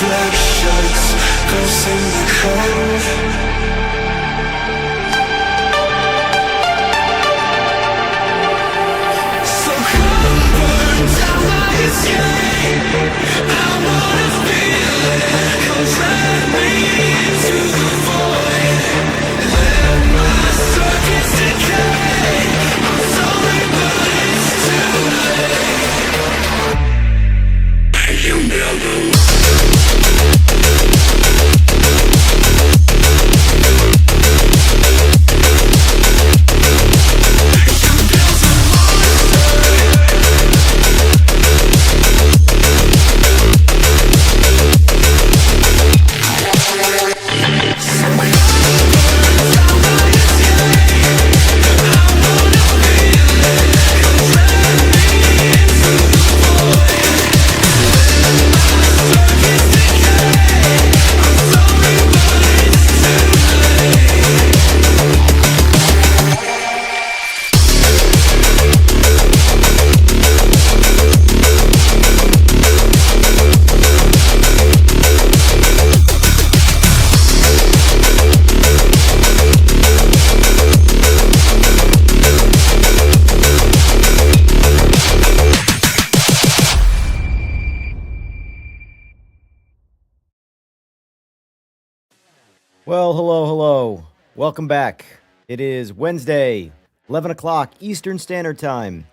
reflections, ghosts in the cold. So come burn down my escape. I wanna feel it. Come drag me into the void. Let my circuits decay. I'm sorry, but it's too late. You never. Well, hello. Welcome back. It is Wednesday, 11 o'clock Eastern Standard Time,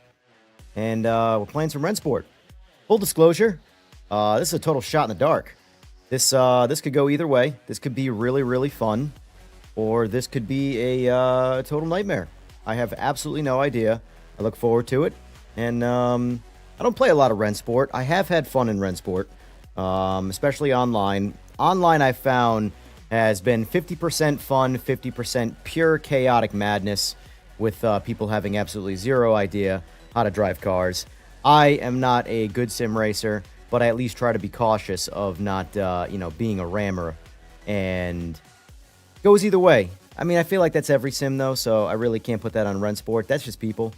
and we're playing some Rennsport. Full disclosure, this is a total shot in the dark. This could go either way. This could be really, really fun, or this could be a total nightmare. I have absolutely no idea. I look forward to it, and I don't play a lot of Rennsport. I have had fun in Rennsport, especially online. Online, I found has been 50% fun, 50% pure chaotic madness with people having absolutely zero idea how to drive cars. I am not a good sim racer, but I at least try to be cautious of not, being a rammer, and goes either way. I mean, I feel like that's every sim, though, so I really can't put that on Rennsport. That's just people.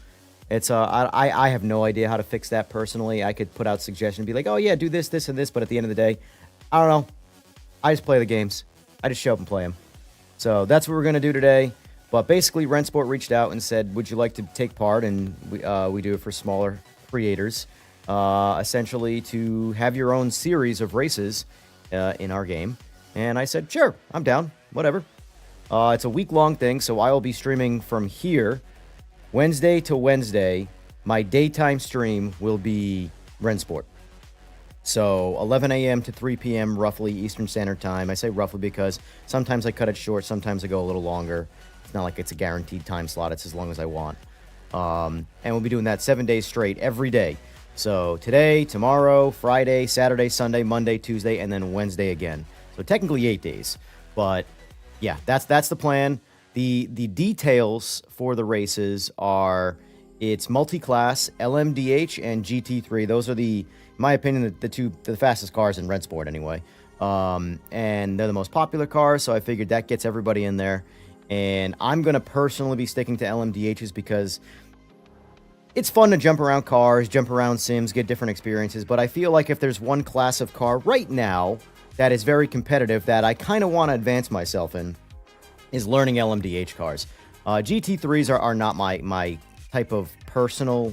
It's I have no idea how to fix that personally. I could put out suggestions and be like, oh, yeah, do this, this, and this, but at the end of the day, I don't know. I just play the games. I just show up and play them. So that's what we're going to do today. But basically, Rennsport reached out and said, would you like to take part? And we do it for smaller creators. Essentially, to have your own series of races in our game. And I said, sure, I'm down. Whatever. It's a week-long thing, so I will be streaming from here. Wednesday to Wednesday, my daytime stream will be Rennsport. So 11 a.m. to 3 p.m. roughly Eastern Standard Time. I say roughly because sometimes I cut it short, sometimes I go a little longer. It's not like it's a guaranteed time slot. It's as long as I want. And we'll be doing that 7 days straight every day. So today, tomorrow, Friday, Saturday, Sunday, Monday, Tuesday, and then Wednesday again. So technically 8 days. But yeah, that's the plan. The details for the races are it's multi-class, LMDH, and GT3. Those are in my opinion, the fastest cars in Rennsport anyway. And they're the most popular cars, so I figured that gets everybody in there. And I'm going to personally be sticking to LMDHs because it's fun to jump around cars, jump around sims, get different experiences. But I feel like if there's one class of car right now that is very competitive that I kind of want to advance myself in, is learning LMDH cars. GT3s are not my type of personal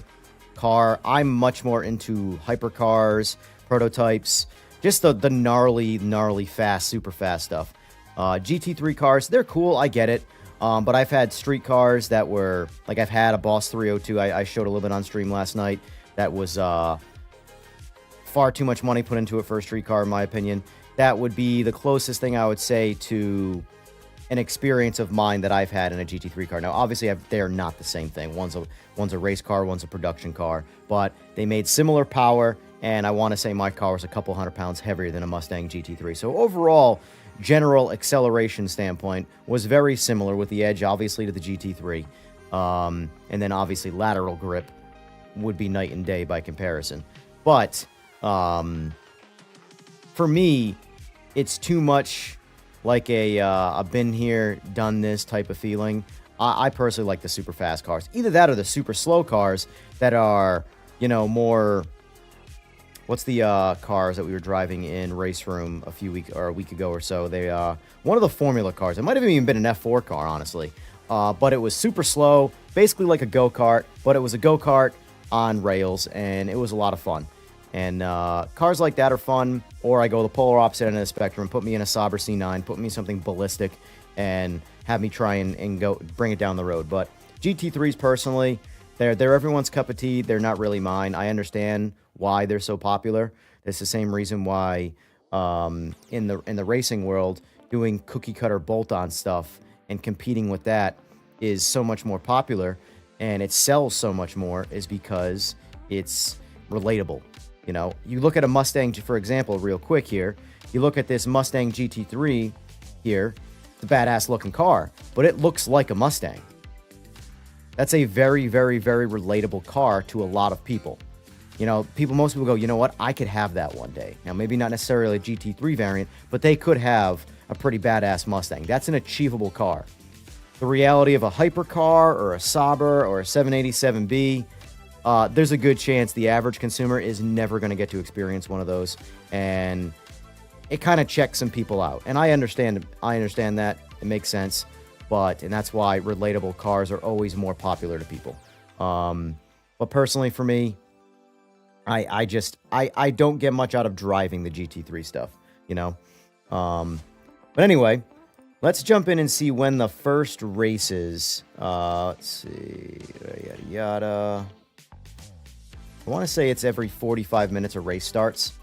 car. I'm much more into hypercars, prototypes, just the gnarly fast, super fast stuff. GT3 cars, they're cool, I get it. But I've had street cars that were, like I've had a Boss 302, I showed a little bit on stream last night, that was far too much money put into it for a street car, in my opinion. That would be the closest thing I would say to an experience of mine that I've had in a GT3 car. Now, obviously, they are not the same thing. One's a race car, one's a production car, but they made similar power, and I want to say my car was a couple 100 pounds heavier than a Mustang GT3. So overall, general acceleration standpoint was very similar, with the edge, obviously, to the GT3. And then, obviously, lateral grip would be night and day by comparison. But for me, it's too much like a been here, done this type of feeling. I personally like the super fast cars. Either that or the super slow cars that are, more what's the cars that we were driving in Race Room a week ago or so? They one of the Formula cars. It might have even been an F4 car, honestly. But it was super slow, basically like a go-kart, but it was a go-kart on rails, and it was a lot of fun. And cars like that are fun. Or I go the polar opposite end of the spectrum, put me in a Sauber C9, put me in something ballistic, and have me try and go bring it down the road. But GT3s personally, they're everyone's cup of tea. They're not really mine. I understand why they're so popular. It's the same reason why in the racing world, doing cookie cutter bolt-on stuff and competing with that is so much more popular, and it sells so much more, is because it's relatable. You know, you look at a Mustang, for example, real quick here. You look at this Mustang GT3 here. It's a badass looking car, but it looks like a Mustang. That's a very, very, very relatable car to a lot of people. You know, most people go, you know what, I could have that one day. Now, maybe not necessarily a GT3 variant, but they could have a pretty badass Mustang. That's an achievable car. The reality of a hypercar or a Sauber or a 787B, there's a good chance the average consumer is never going to get to experience one of those, and it kind of checks some people out. And I understand that. It makes sense. And that's why relatable cars are always more popular to people. But personally for me, I don't get much out of driving the GT3 stuff, you know? But anyway, let's jump in and see when the first races, let's see, yada, yada. I want to say it's every 45 minutes a race starts.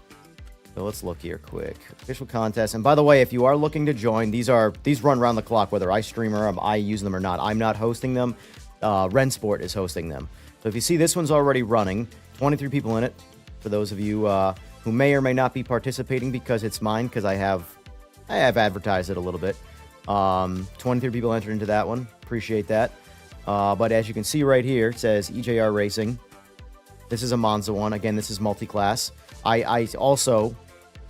So let's look here quick. Official contest. And by the way, if you are looking to join, these run around the clock, whether I stream or I use them or not. I'm not hosting them. Rennsport is hosting them. So if you see this one's already running, 23 people in it. For those of you who may or may not be participating because it's mine, because I have advertised it a little bit. 23 people entered into that one. Appreciate that. But as you can see right here, it says EJR Racing. This is a Monza one. Again, this is multi-class. I also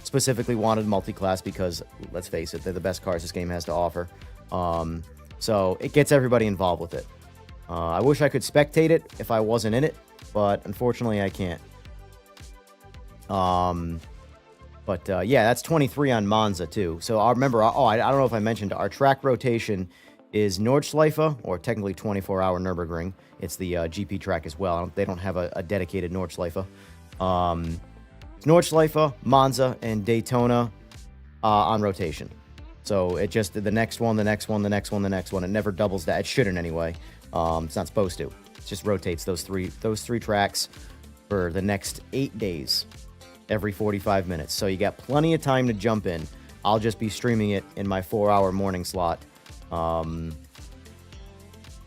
specifically wanted multi-class because, let's face it, they're the best cars this game has to offer. So it gets everybody involved with it. I wish I could spectate it if I wasn't in it, but unfortunately I can't. Yeah, that's 23 on Monza too. So I remember, I don't know if I mentioned, our track rotation is Nordschleife, or technically 24-hour Nurburgring. It's the GP track as well. They don't have a dedicated Nordschleife. It's Nordschleife, Monza, and Daytona on rotation. So it just the next one, the next one, the next one, the next one. It never doubles that. It shouldn't anyway. It's not supposed to. It just rotates those three tracks for the next 8 days, every 45 minutes. So you got plenty of time to jump in. I'll just be streaming it in my 4-hour morning slot.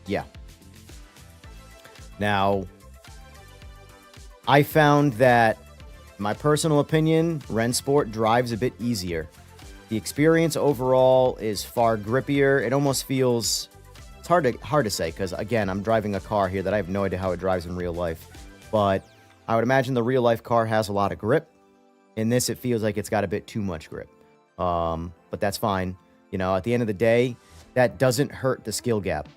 Yeah. Now, I found that, my personal opinion, Rennsport drives a bit easier. The experience overall is far grippier. It almost feels, it's hard to say, because again, I'm driving a car here that I have no idea how it drives in real life. But I would imagine the real life car has a lot of grip. In this, it feels like it's got a bit too much grip. But that's fine. You know, at the end of the day, that doesn't hurt the skill gap.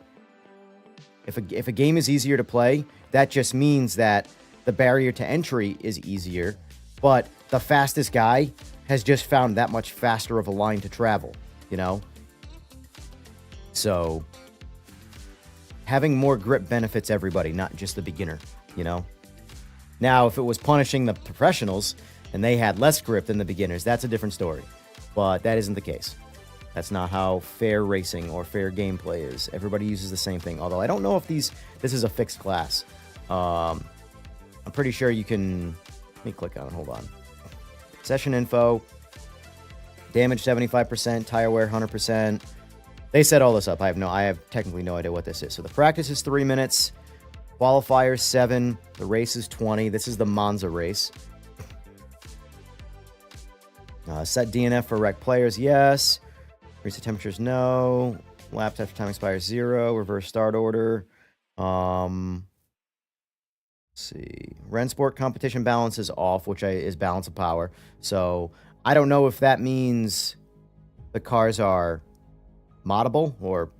If a game is easier to play, that just means that the barrier to entry is easier, but the fastest guy has just found that much faster of a line to travel, you know? So, having more grip benefits everybody, not just the beginner, you know? Now, if it was punishing the professionals and they had less grip than the beginners, that's a different story. But that isn't the case. That's not how fair racing or fair gameplay is. Everybody uses the same thing. Although I don't know if this is a fixed class. I'm pretty sure you can... Let me click on it. Hold on. Session info. Damage 75%. Tire wear 100%. They set all this up. I have technically no idea what this is. So the practice is 3 minutes. Qualifiers 7. The race is 20. This is the Monza race. Set DNF for rec players. Yes. Reset temperatures, no. Laps after time expires, 0. Reverse start order. Let's see. Rennsport competition balance is off, which is balance of power. So I don't know if that means the cars are moddable or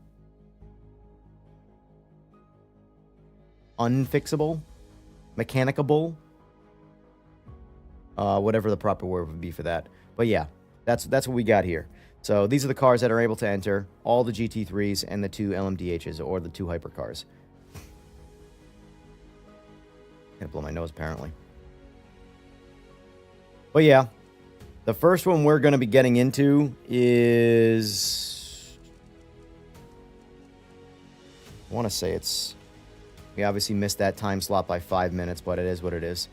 unfixable, mechanicable. whatever the proper word would be for that. But yeah, that's what we got here. So these are the cars that are able to enter, all the GT3s and the 2 LMDHs, or the 2 hypercars. Can't blow my nose, apparently. But yeah, the first one we're going to be getting into is... I want to say it's... We obviously missed that time slot by 5 minutes, but it is what it is.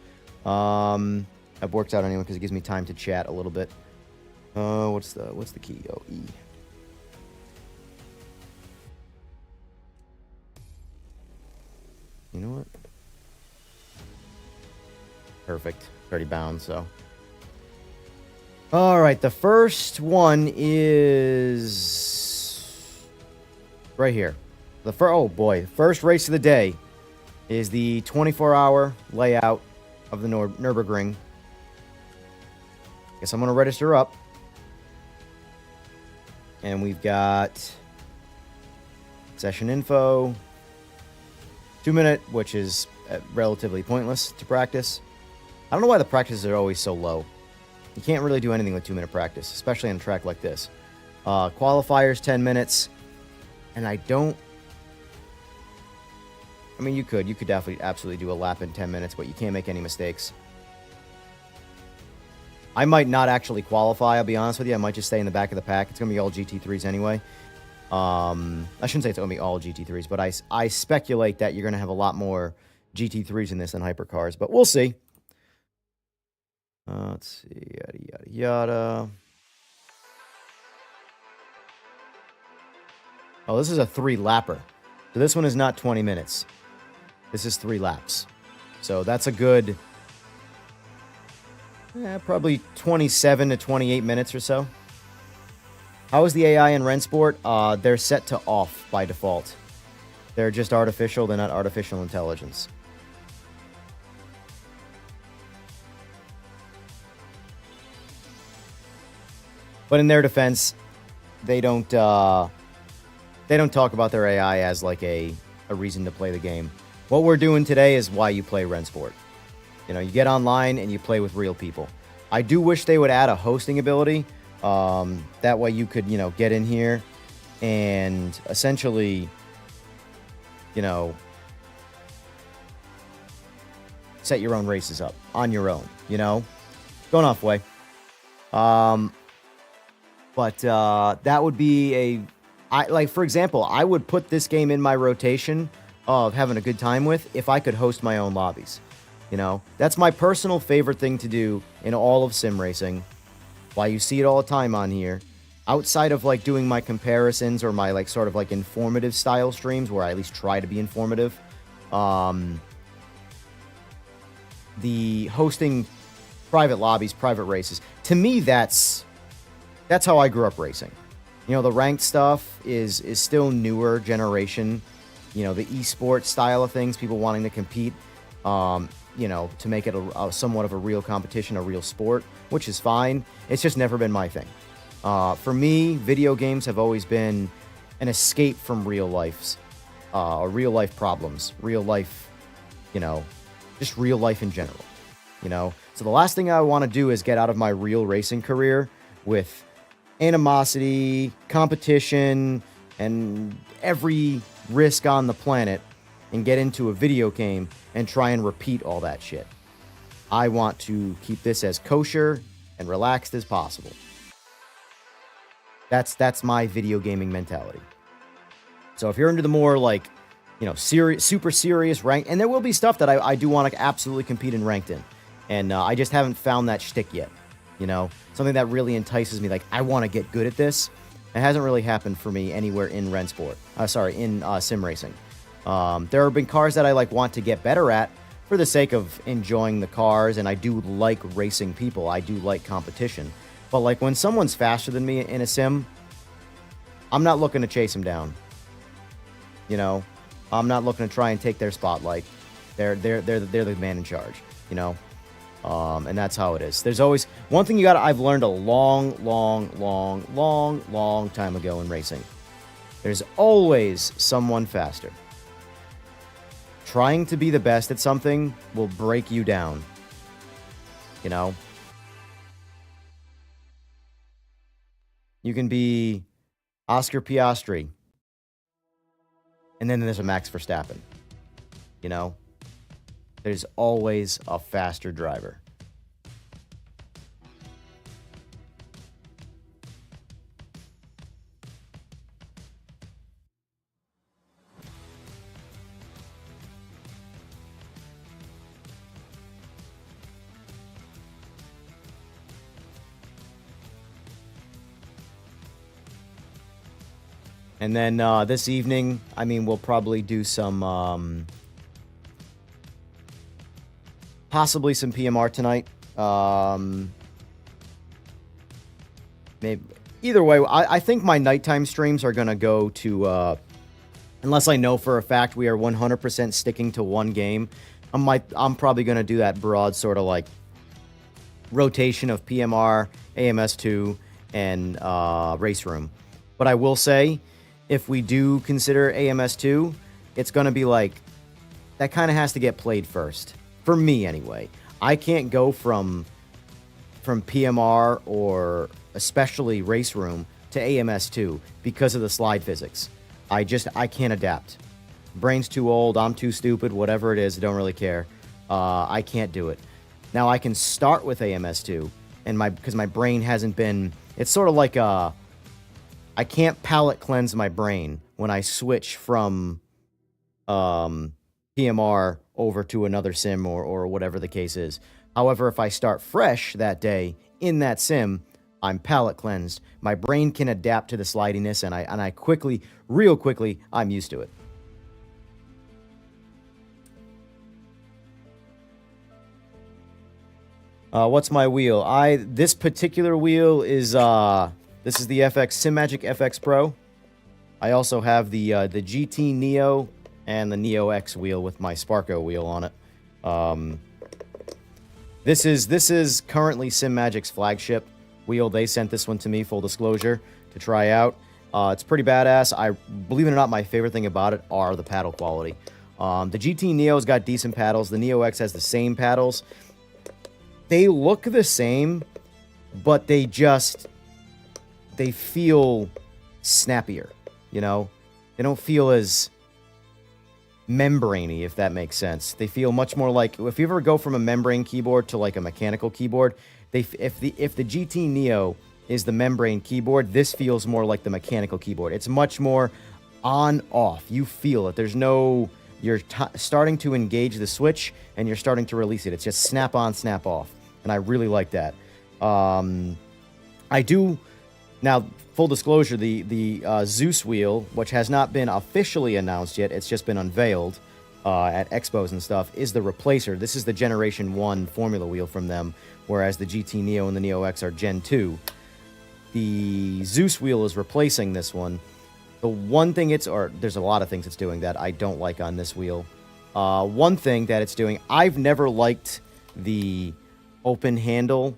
That works out anyway because it gives me time to chat a little bit. What's the key? Oh, E. You know what? Perfect. 30 bounds, so. All right, the first one is right here. Oh boy, first race of the day is the 24-hour layout of the Nurburgring. Guess I'm going to register up. And we've got session info, 2-minute, which is relatively pointless to practice. I don't know why the practices are always so low. You can't really do anything with 2-minute practice, especially on a track like this. Qualifiers, 10 minutes. And I mean, you could definitely absolutely do a lap in 10 minutes, but you can't make any mistakes. I might not actually qualify, I'll be honest with you. I might just stay in the back of the pack. It's going to be all GT3s anyway. I shouldn't say it's going to be all GT3s, but I speculate that you're going to have a lot more GT3s in this than hypercars, but we'll see. Let's see, yada, yada, yada. Oh, this is a 3-lapper. So this one is not 20 minutes. This is 3 laps. So that's a good... probably 27 to 28 minutes or so. How is the AI in Rennsport? They're set to off by default. They're just artificial. They're not artificial intelligence. But in their defense, they don't talk about their AI as like a reason to play the game. What we're doing today is why you play Rennsport. You know, you get online and you play with real people. I do wish they would add a hosting ability. That way you could, get in here and essentially, set your own races up on your own, Going off way. But that would be for example, I would put this game in my rotation of having a good time with if I could host my own lobbies. That's my personal favorite thing to do in all of sim racing. Why you see it all the time on here. Outside of like doing my comparisons or my like sort of like informative style streams where I at least try to be informative. The hosting private lobbies, private races. To me, that's how I grew up racing. The ranked stuff is still newer generation. The esports style of things, people wanting to compete. To make it a somewhat of a real competition, a real sport, which is fine. It's just never been my thing. For me, video games have always been an escape from real life problems, real life, just real life in general, So the last thing I want to do is get out of my real racing career with animosity, competition, and every risk on the planet and get into a video game and try and repeat all that shit. I want to keep this as kosher and relaxed as possible. That's my video gaming mentality. So if you're into the more like, serious, super serious rank, and there will be stuff that I do want to absolutely compete in ranked in, and I just haven't found that shtick yet. Something that really entices me, like I want to get good at this. It hasn't really happened for me anywhere in Rennsport. In sim racing. There have been cars that I want to get better at for the sake of enjoying the cars, and I do like racing people. I do like competition. But when someone's faster than me in a sim, I'm not looking to chase them down. I'm not looking to try and take their spotlight. They're the man in charge. And that's how it is. There's always one thing I've learned a long time ago in racing. There's always someone faster. Trying to be the best at something will break you down. You can be Oscar Piastri. And then there's a Max Verstappen. You know? There's always a faster driver. And then this evening, I mean, we'll probably do some, possibly some PMR tonight. Maybe either way, I think my nighttime streams are gonna go to, unless I know for a fact we are 100% sticking to one game. I'm probably gonna do that broad sort of like rotation of PMR, AMS2, and Race Room. But I will say, if we do consider AMS2, it's going to be like, that kind of has to get played first. For me, anyway. I can't go from PMR or especially Race Room to AMS2 because of the slide physics. I can't adapt. Brain's too old, I'm too stupid, whatever it is, I don't really care. I can't do it. Now, I can start with AMS2, and because my brain hasn't been... It's sort of like a... I can't palate cleanse my brain when I switch from PMR over to another sim or whatever the case is. However, if I start fresh that day in that sim, I'm palate cleansed. My brain can adapt to the slidiness, and I quickly, real quickly, I'm used to it. What's my wheel? This particular wheel is this is the Simagic FX Pro. I also have the GT Neo and the Neo-X wheel with my Sparko wheel on it. This is currently Simagic's flagship wheel. They sent this one to me, full disclosure, to try out. It's pretty badass. Believe it or not, my favorite thing about it are the paddle quality. The GT Neo's got decent paddles. The Neo-X has the same paddles. They look the same, but they feel snappier, you know? They don't feel as membraney, if that makes sense. They feel much more like, if you ever go from a membrane keyboard to like a mechanical keyboard, if the GT Neo is the membrane keyboard, this feels more like the mechanical keyboard. It's much more on-off. You feel it. There's no... You're starting to engage the switch, and you're starting to release it. It's just snap-on, snap-off. And I really like that. I do... Now, full disclosure, the Zeus wheel, which has not been officially announced yet, it's just been unveiled at expos and stuff, is the replacer. This is the Generation 1 Formula wheel from them, whereas the GT Neo and the Neo-X are Gen 2. The Zeus wheel is replacing this one. The one thing there's a lot of things it's doing that I don't like on this wheel. One thing that it's doing, I've never liked the open handle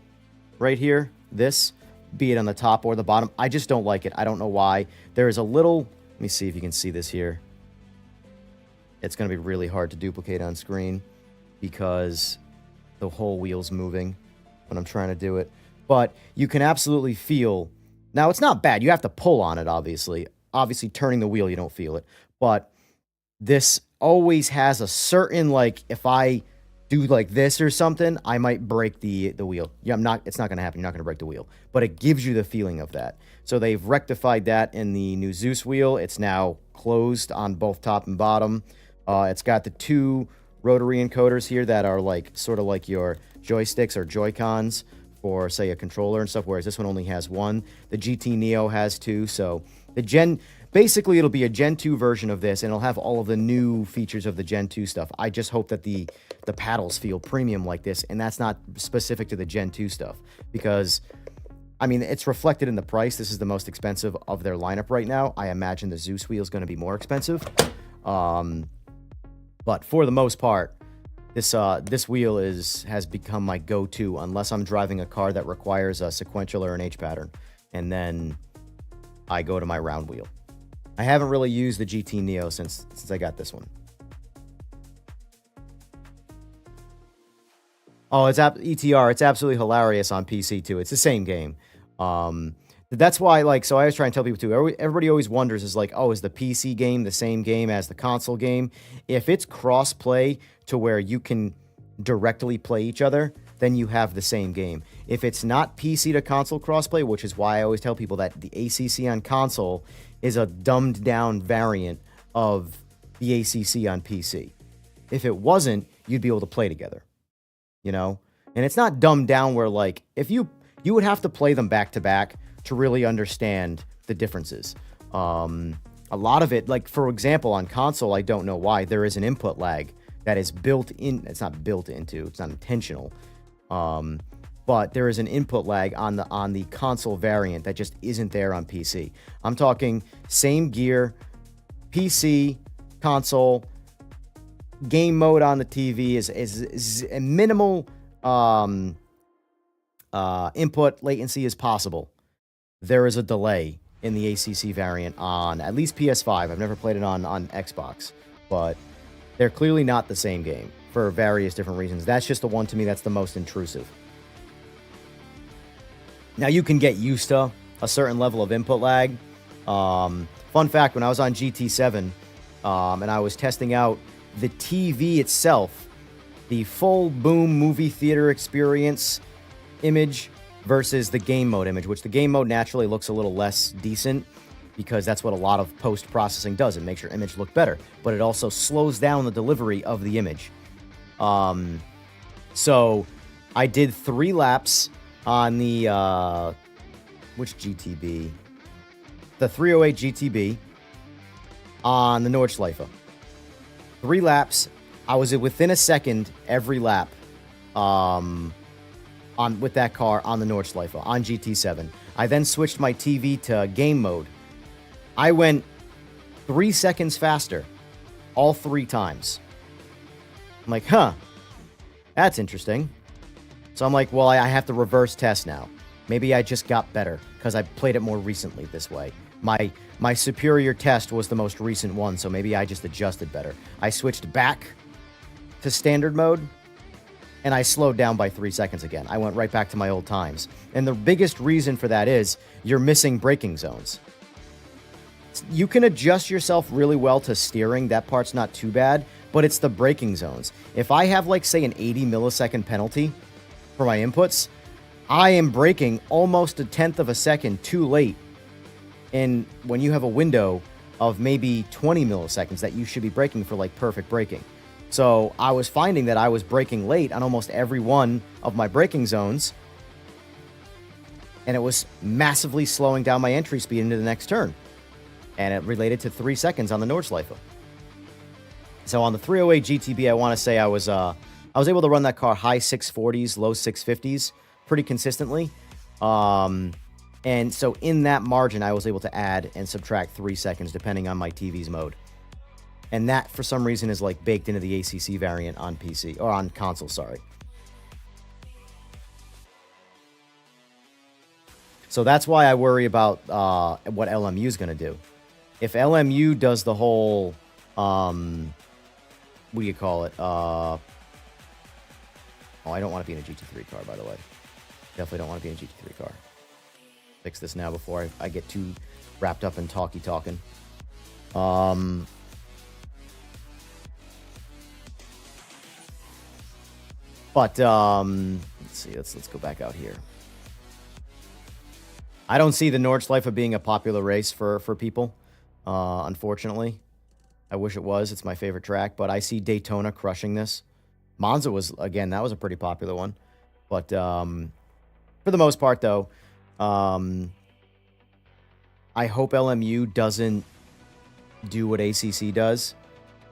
right here, be it on the top or the bottom. I just don't like it. I don't know why. There is a little... Let me see if you can see this here. It's going to be really hard to duplicate on screen because the whole wheel's moving when I'm trying to do it. But you can absolutely feel... Now, it's not bad. You have to pull on it, obviously. Obviously, turning the wheel, you don't feel it. But this always has a certain, like, if I do like this or something, I might break the wheel. Yeah, it's not going to happen. You're not going to break the wheel. But it gives you the feeling of that. So they've rectified that in the new Zeus wheel. It's now closed on both top and bottom. It's got the two rotary encoders here that are like sort of like your joysticks or Joy-Cons for, say, a controller and stuff, whereas this one only has one. The GT Neo has two, so basically it'll be a Gen 2 version of this, and it'll have all of the new features of the Gen 2 stuff. I just hope that the paddles feel premium like this, and that's not specific to the Gen 2 stuff, because, I mean, it's reflected in the price. This is the most expensive of their lineup right now. I imagine the Zeus wheel is going to be more expensive. But for the most part, this wheel has become my go-to unless I'm driving a car that requires a sequential or an H pattern, and then I go to my round wheel. I haven't really used the GT Neo since I got this one. Oh, it's ETR. It's absolutely hilarious on PC too. It's the same game. The That's why, like, so I always try and tell people too. Everybody always wonders, is like, oh, is the PC game the same game as the console game? If it's cross-play to where you can directly play each other, then you have the same game. If it's not PC to console crossplay, which is why I always tell people that the ACC on console is a dumbed down variant of the ACC on PC. If it wasn't, you'd be able to play together, you know? And it's not dumbed down where, like, if you would have to play them back to back to really understand the differences. A lot of it, like, for example, on console, I don't know why, there is an input lag that is built in. It's not built into, it's not intentional. But there is an input lag on the console variant that just isn't there on PC. I'm talking same gear, PC, console, game mode on the TV is a minimal input latency as possible. There is a delay in the ACC variant on at least PS5. I've never played it on Xbox, but they're clearly not the same game for various different reasons. That's just the one, to me, that's the most intrusive. Now, you can get used to a certain level of input lag. Fun fact, when I was on GT7 and I was testing out the TV itself, the full boom movie theater experience image versus the game mode image, which the game mode naturally looks a little less decent because that's what a lot of post-processing does. It makes your image look better, but it also slows down the delivery of the image. So I did 3 laps on the, which GTB? The 308 GTB on the Nordschleife. 3 laps. I was within a second every lap with that car on the Nordschleife on GT7. I then switched my TV to game mode. I went 3 seconds faster all 3 times. I'm like, huh, that's interesting. So I'm like, well, I have to reverse test now. Maybe I just got better because I played it more recently this way. My superior test was the most recent one, so maybe I just adjusted better. I switched back to standard mode, and I slowed down by 3 seconds again. I went right back to my old times. And the biggest reason for that is you're missing braking zones. You can adjust yourself really well to steering. That part's not too bad, but it's the braking zones. If I have, like, say, an 80 millisecond penalty for my inputs, I am braking almost a tenth of a second too late. And when you have a window of maybe 20 milliseconds that you should be braking for, like, perfect braking. So I was finding that I was braking late on almost every one of my braking zones, and it was massively slowing down my entry speed into the next turn. And it related to 3 seconds on the Nordschleife. So on the 308 GTB, I want to say I was able to run that car high 640s, low 650s pretty consistently. And so in that margin, I was able to add and subtract 3 seconds depending on my TV's mode. And that, for some reason, is, like, baked into the ACC variant on PC, or on console, sorry. So that's why I worry about what LMU is going to do. If LMU does the whole, what do you call it? Oh, I don't want to be in a GT3 car, by the way. Definitely don't want to be in a GT3 car. Fix this now before I get too wrapped up in talking. But let's see. Let's go back out here. I don't see the Nordschleife being a popular race for people. Unfortunately, I wish it was. It's my favorite track, but I see Daytona crushing this. Monza was, again, that was a pretty popular one. But for the most part, though, I hope LMU doesn't do what ACC does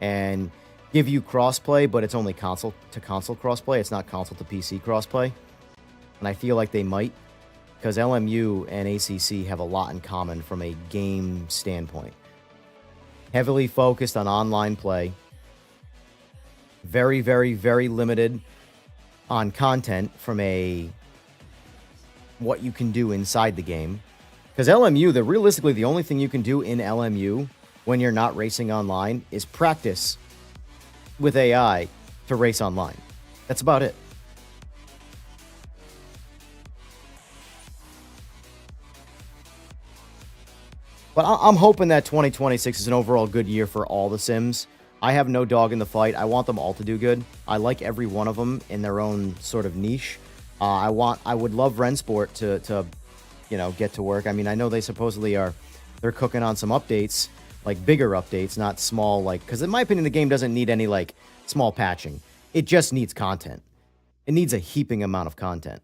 and give you crossplay, but it's only console to console crossplay. It's not console to PC crossplay. And I feel like they might, because LMU and ACC have a lot in common from a game standpoint. Heavily focused on online play. Very, very, very limited on content from a what you can do inside the game. Because LMU, realistically, the only thing you can do in LMU when you're not racing online is practice with AI to race online. That's about it. But I'm hoping that 2026 is an overall good year for all the Sims. I have no dog in the fight. I want them all to do good. I like every one of them in their own sort of niche. I would love Rennsport to get to work. I mean, I know they supposedly they're cooking on some updates, like bigger updates, not small, like, because in my opinion, the game doesn't need any like small patching. It just needs content. It needs a heaping amount of content.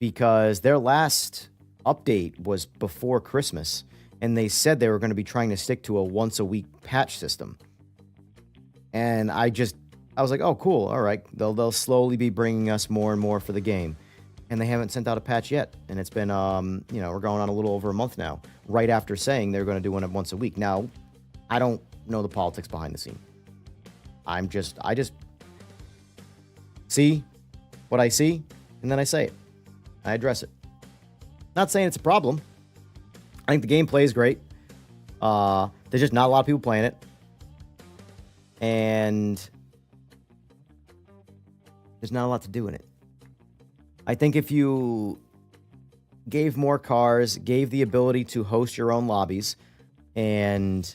Because their last update was before Christmas, and they said they were going to be trying to stick to a once a week patch system. And I was like, oh, cool. All right. They'll slowly be bringing us more and more for the game. And they haven't sent out a patch yet. And it's been, we're going on a little over a month now, right after saying they're going to do one once a week. Now, I don't know the politics behind the scene. I just see what I see, and then I say it. I address it. Not saying it's a problem. I think the gameplay is great. There's just not a lot of people playing it. And there's not a lot to do in it. I think if you gave more cars, gave the ability to host your own lobbies, and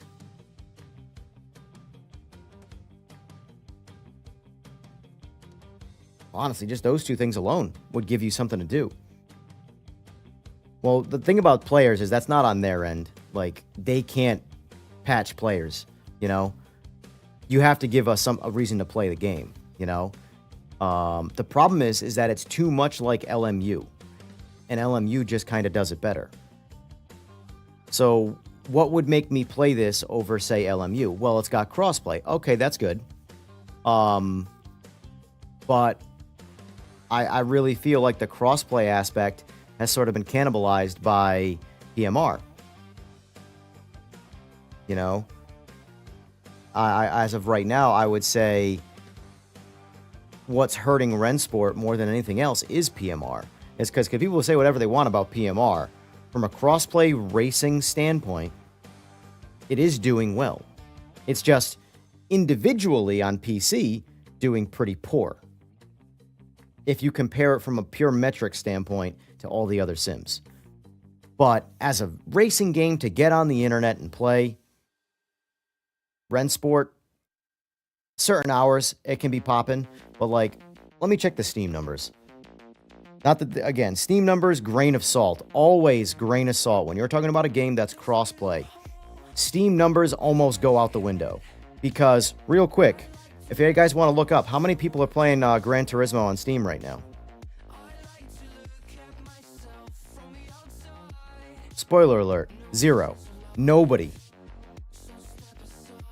honestly, just those two things alone would give you something to do. Well, the thing about players is that's not on their end. Like, they can't patch players, you know? You have to give us a reason to play the game, you know? The problem is that it's too much like LMU, and LMU just kind of does it better. So what would make me play this over, say, LMU? Well, it's got crossplay. Okay, that's good. But I really feel like the crossplay aspect has sort of been cannibalized by PMR. You know? As of right now, I would say what's hurting Rennsport more than anything else is PMR. It's because people say whatever they want about PMR. From a crossplay racing standpoint, it is doing well. It's just individually on PC doing pretty poor, if you compare it from a pure metric standpoint to all the other Sims. But as a racing game to get on the internet and play, Rennsport, certain hours it can be popping, but like, let me check the Steam numbers. Not that, again, Steam numbers, grain of salt. Always grain of salt. When you're talking about a game that's crossplay, Steam numbers almost go out the window. Because, real quick, if you guys want to look up, how many people are playing Gran Turismo on Steam right now? Spoiler alert, 0. Nobody.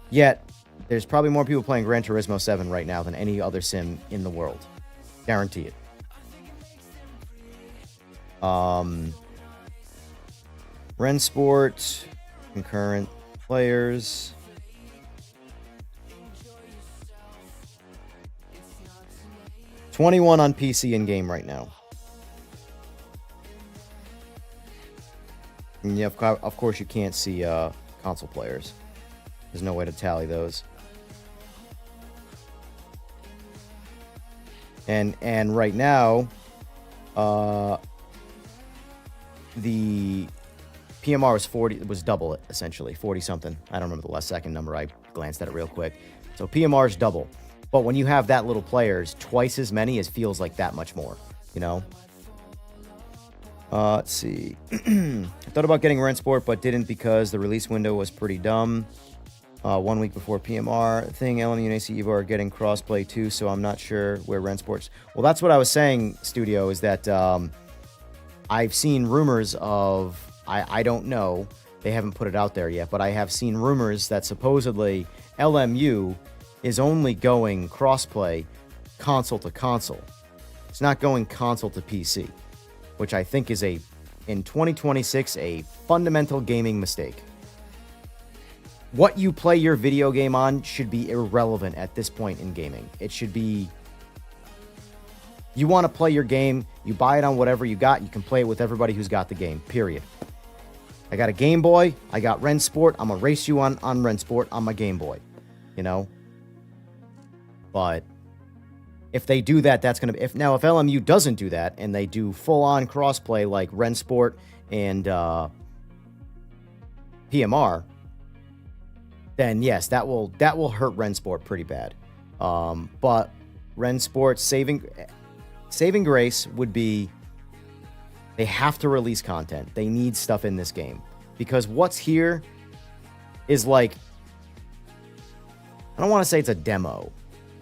Yet, there's probably more people playing Gran Turismo 7 right now than any other sim in the world. Guarantee it. Rennsport, concurrent players. $21 on PC in game right now. And yeah, of course you can't see console players. There's no way to tally those. And right now, the PMR was double it, essentially, 40 something. I don't remember the last second number. I glanced at it real quick. So PMR is double. But when you have that little players, twice as many, it feels like that much more, you know? Let's see. I thought about getting Rennsport, but didn't because the release window was pretty dumb. 1 week before PMR. Thing LMU and AC EVO are getting crossplay too, so I'm not sure where Rennsport's. Well, that's what I was saying, Studio, is that I've seen rumors of, I don't know, they haven't put it out there yet, but I have seen rumors that supposedly LMU is only going crossplay console to console. It's not going console to PC, which I think is in 2026, a fundamental gaming mistake. What you play your video game on should be irrelevant at this point in gaming. It should be, you want to play your game, you buy it on whatever you got, you can play it with everybody who's got the game, period. I got a Game Boy, I got Rennsport, I'm going to race you on Rennsport on my Game Boy, you know? But if they do that, that's going to be, if LMU doesn't do that, and they do full-on crossplay like Rennsport and PMR, then yes, that will hurt Rennsport pretty bad. But Rennsport's saving grace would be they have to release content. They need stuff in this game because what's here is like, I don't want to say it's a demo,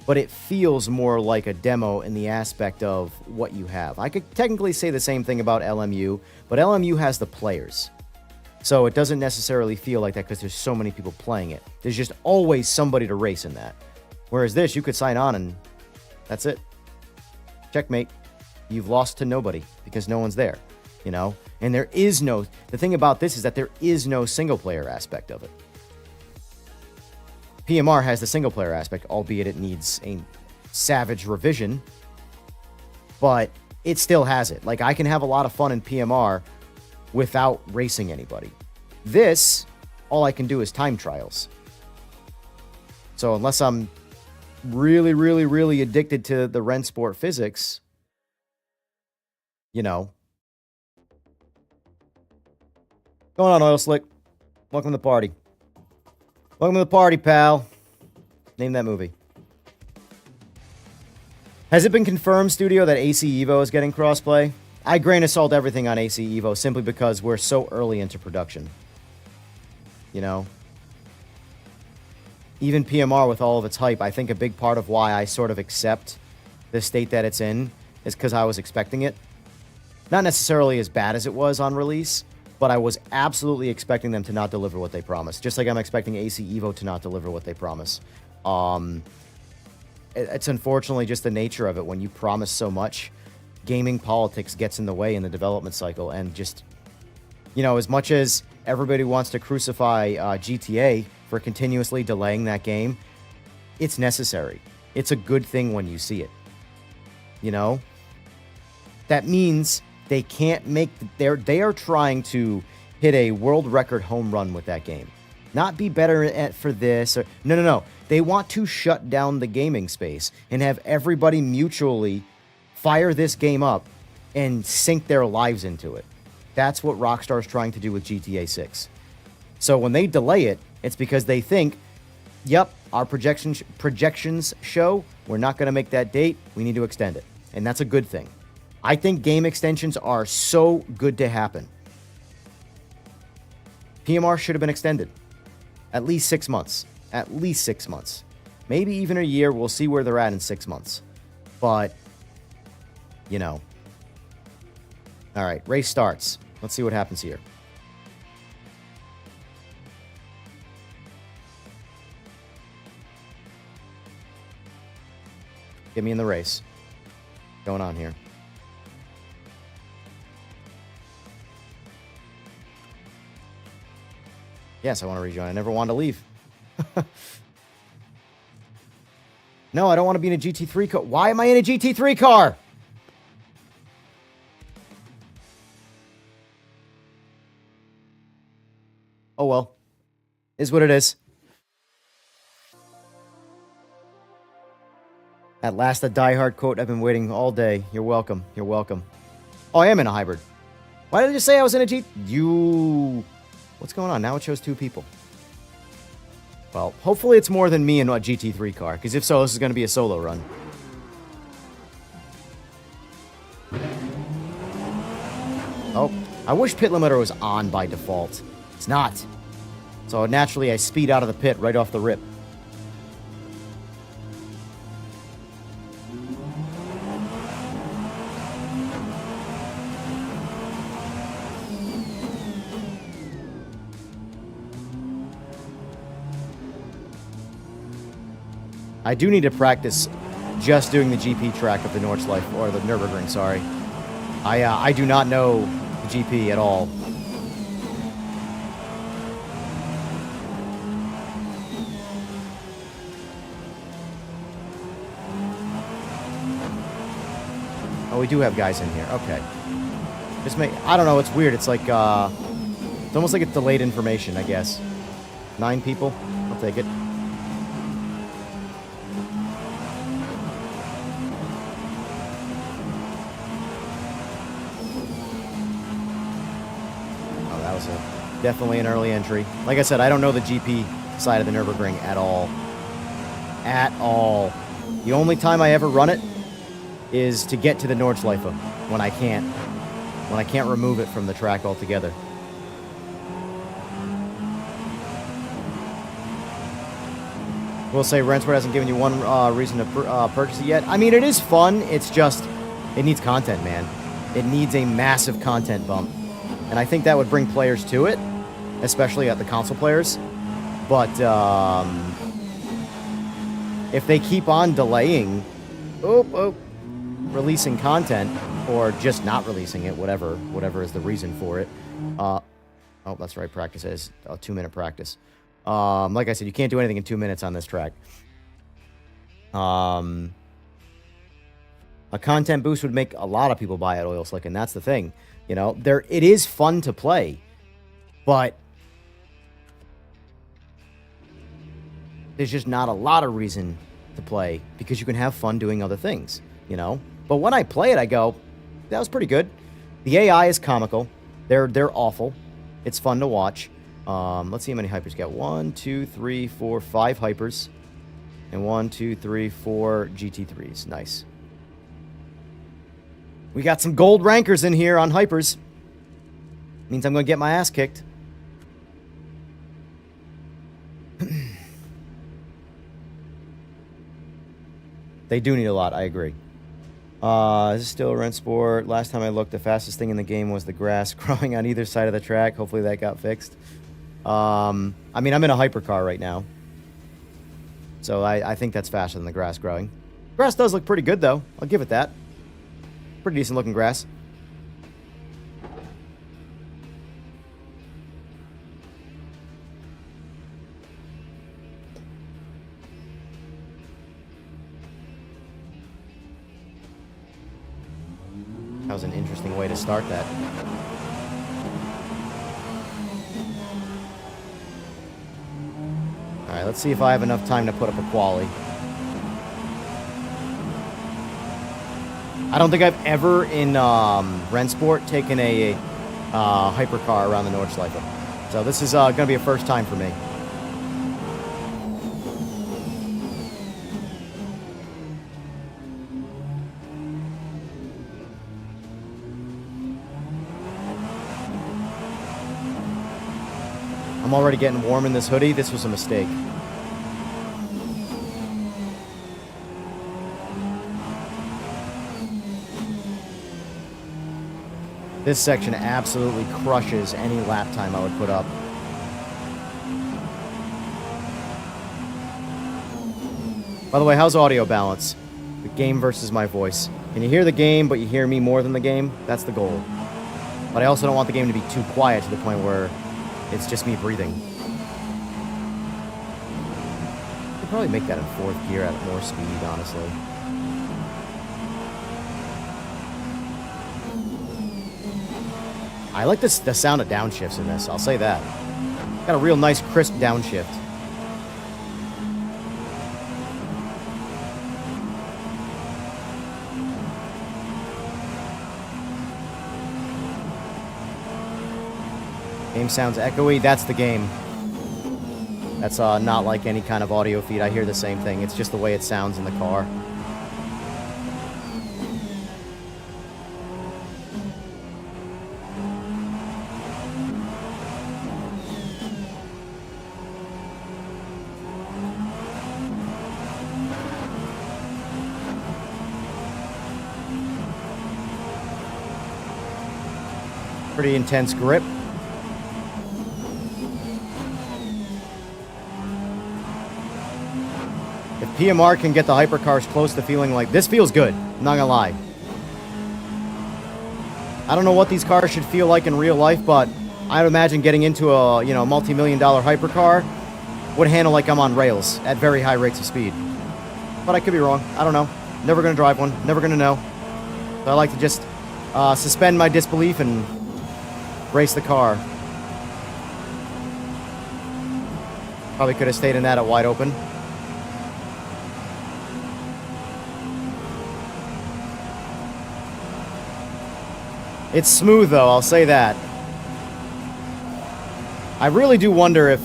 but it feels more like a demo in the aspect of what you have. I could technically say the same thing about LMU, but LMU has the players. So it doesn't necessarily feel like that because there's so many people playing it. There's just always somebody to race in that. Whereas this, you could sign on and that's it. Checkmate. You've lost to nobody because no one's there, you know? And there is no... The thing about this is that there is no single-player aspect of it. PMR has the single-player aspect, albeit it needs a savage revision, but it still has it. Like, I can have a lot of fun in PMR without racing anybody. This, all I can do is time trials. So unless I'm really, really, really addicted to the Rennsport physics, you know. Going on, Oil Slick. Welcome to the party. Welcome to the party, pal. Name that movie. Has it been confirmed, Studio, that AC Evo is getting crossplay? I grain of salt everything on AC Evo simply because we're so early into production. You know? Even PMR with all of its hype, I think a big part of why I sort of accept the state that it's in is because I was expecting it. Not necessarily as bad as it was on release, but I was absolutely expecting them to not deliver what they promised. Just like I'm expecting AC Evo to not deliver what they promise. It's unfortunately just the nature of it. When you promise so much, gaming politics gets in the way in the development cycle. And just, you know, as much as everybody wants to crucify GTA for continuously delaying that game, it's necessary. It's a good thing when you see it. You know? That means they can't make... They are trying to hit a world record home run with that game. Not be better at for this. Or, no. They want to shut down the gaming space and have everybody mutually fire this game up and sink their lives into it. That's what Rockstar's trying to do with GTA 6. So when they delay it, it's because they think, yep, our projections show we're not going to make that date. We need to extend it. And that's a good thing. I think game extensions are so good to happen. PMR should have been extended. At least 6 months. At least 6 months. Maybe even a year. We'll see where they're at in 6 months. But, you know. All right, race starts. Let's see what happens here. Get me in the race. What's going on here? Yes, I want to rejoin. I never wanted to leave. No, I don't want to be in a GT3 car. Why am I in a GT3 car? Oh, well. Is what it is. At last, a diehard quote. I've been waiting all day. You're welcome. You're welcome. Oh, I am in a hybrid. Why did I just say I was in a G... You... What's going on? Now it shows 2 people. Well, hopefully it's more than me in a GT3 car, because if so, this is going to be a solo run. Oh, I wish pit limiter was on by default. It's not. So naturally, I speed out of the pit right off the rip. I do need to practice just doing the GP track of the Nordschleife, or the Nurburgring, sorry. I do not know the GP at all. Oh, we do have guys in here. Okay. I don't know, it's weird. It's like, it's almost like it's delayed information, I guess. 9 people? I'll take it. Definitely an early entry. Like I said, I don't know the GP side of the Nurburgring at all. At all. The only time I ever run it is to get to the Nordschleife when I can't. When I can't remove it from the track altogether. We'll say Rennsport hasn't given you one reason to purchase it yet. I mean, it is fun. It's just, it needs content, man. It needs a massive content bump. And I think that would bring players to it, especially at the console players. But if they keep on delaying, releasing content, or just not releasing it, whatever is the reason for it. Oh, that's right, practice is a 2-minute practice. Like I said, you can't do anything in 2 minutes on this track. A content boost would make a lot of people buy at Oil Slick, and that's the thing. You know, it is fun to play, but there's just not a lot of reason to play because you can have fun doing other things, you know? But when I play it, I go, that was pretty good. The AI is comical. They're awful. It's fun to watch. Let's see how many hypers you got. 1, 2, 3, 4, 5 hypers. And 1, 2, 3, 4 GT3s. Nice. We got some gold rankers in here on hypers. Means I'm going to get my ass kicked. They do need a lot, I agree. This is still Ren Sport. Last time I looked, the fastest thing in the game was the grass growing on either side of the track. Hopefully that got fixed. I mean, I'm in a hypercar right now. So I think that's faster than the grass growing. Grass does look pretty good, though. I'll give it that. Pretty decent looking grass. That was an interesting way to start that. Alright, let's see if I have enough time to put up a quali. I don't think I've ever in Rennsport taken a hypercar around the Nordschleife. So this is going to be a first time for me. I'm already getting warm in this hoodie. This was a mistake. This section absolutely crushes any lap time I would put up. By the way, how's audio balance? The game versus my voice. Can you hear the game, but you hear me more than the game? That's the goal. But I also don't want the game to be too quiet to the point where it's just me breathing. Could probably make that in 4th gear at more speed, honestly. I like the sound of downshifts in this, I'll say that. Got a real nice, crisp downshift. Game sounds echoey. That's the game. That's not like any kind of audio feed. I hear the same thing. It's just the way it sounds in the car. Pretty intense grip. If PMR can get the hypercars close to feeling like... This feels good, I'm not gonna lie. I don't know what these cars should feel like in real life, but I would imagine getting into a, you know, multi-million-dollar hypercar would handle like I'm on rails at very high rates of speed. But I could be wrong. I don't know. Never gonna drive one. Never gonna know. So I like to just suspend my disbelief and race the car. Probably could have stayed in that at wide open. It's smooth, though, I'll say that. I really do wonder if,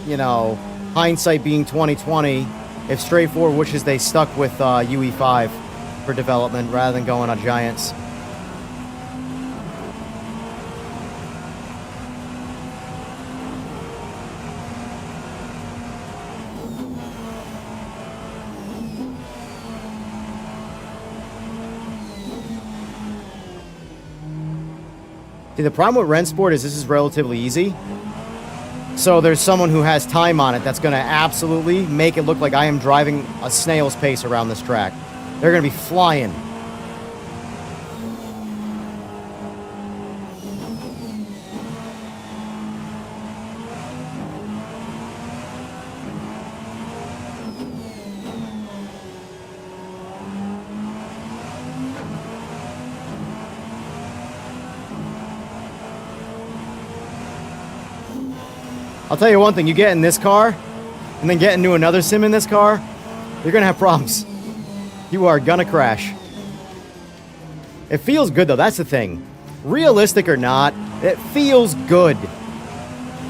you know, hindsight being 2020, if Straightforward wishes they stuck with UE5 for development rather than going on Giants. See, the problem with Rennsport is this is relatively easy. So there's someone who has time on it that's going to absolutely make it look like I am driving a snail's pace around this track. They're going to be flying. I'll tell you one thing, you get in this car, and then get into another sim in this car, you're gonna have problems. You are gonna crash. It feels good though, that's the thing. Realistic or not, it feels good.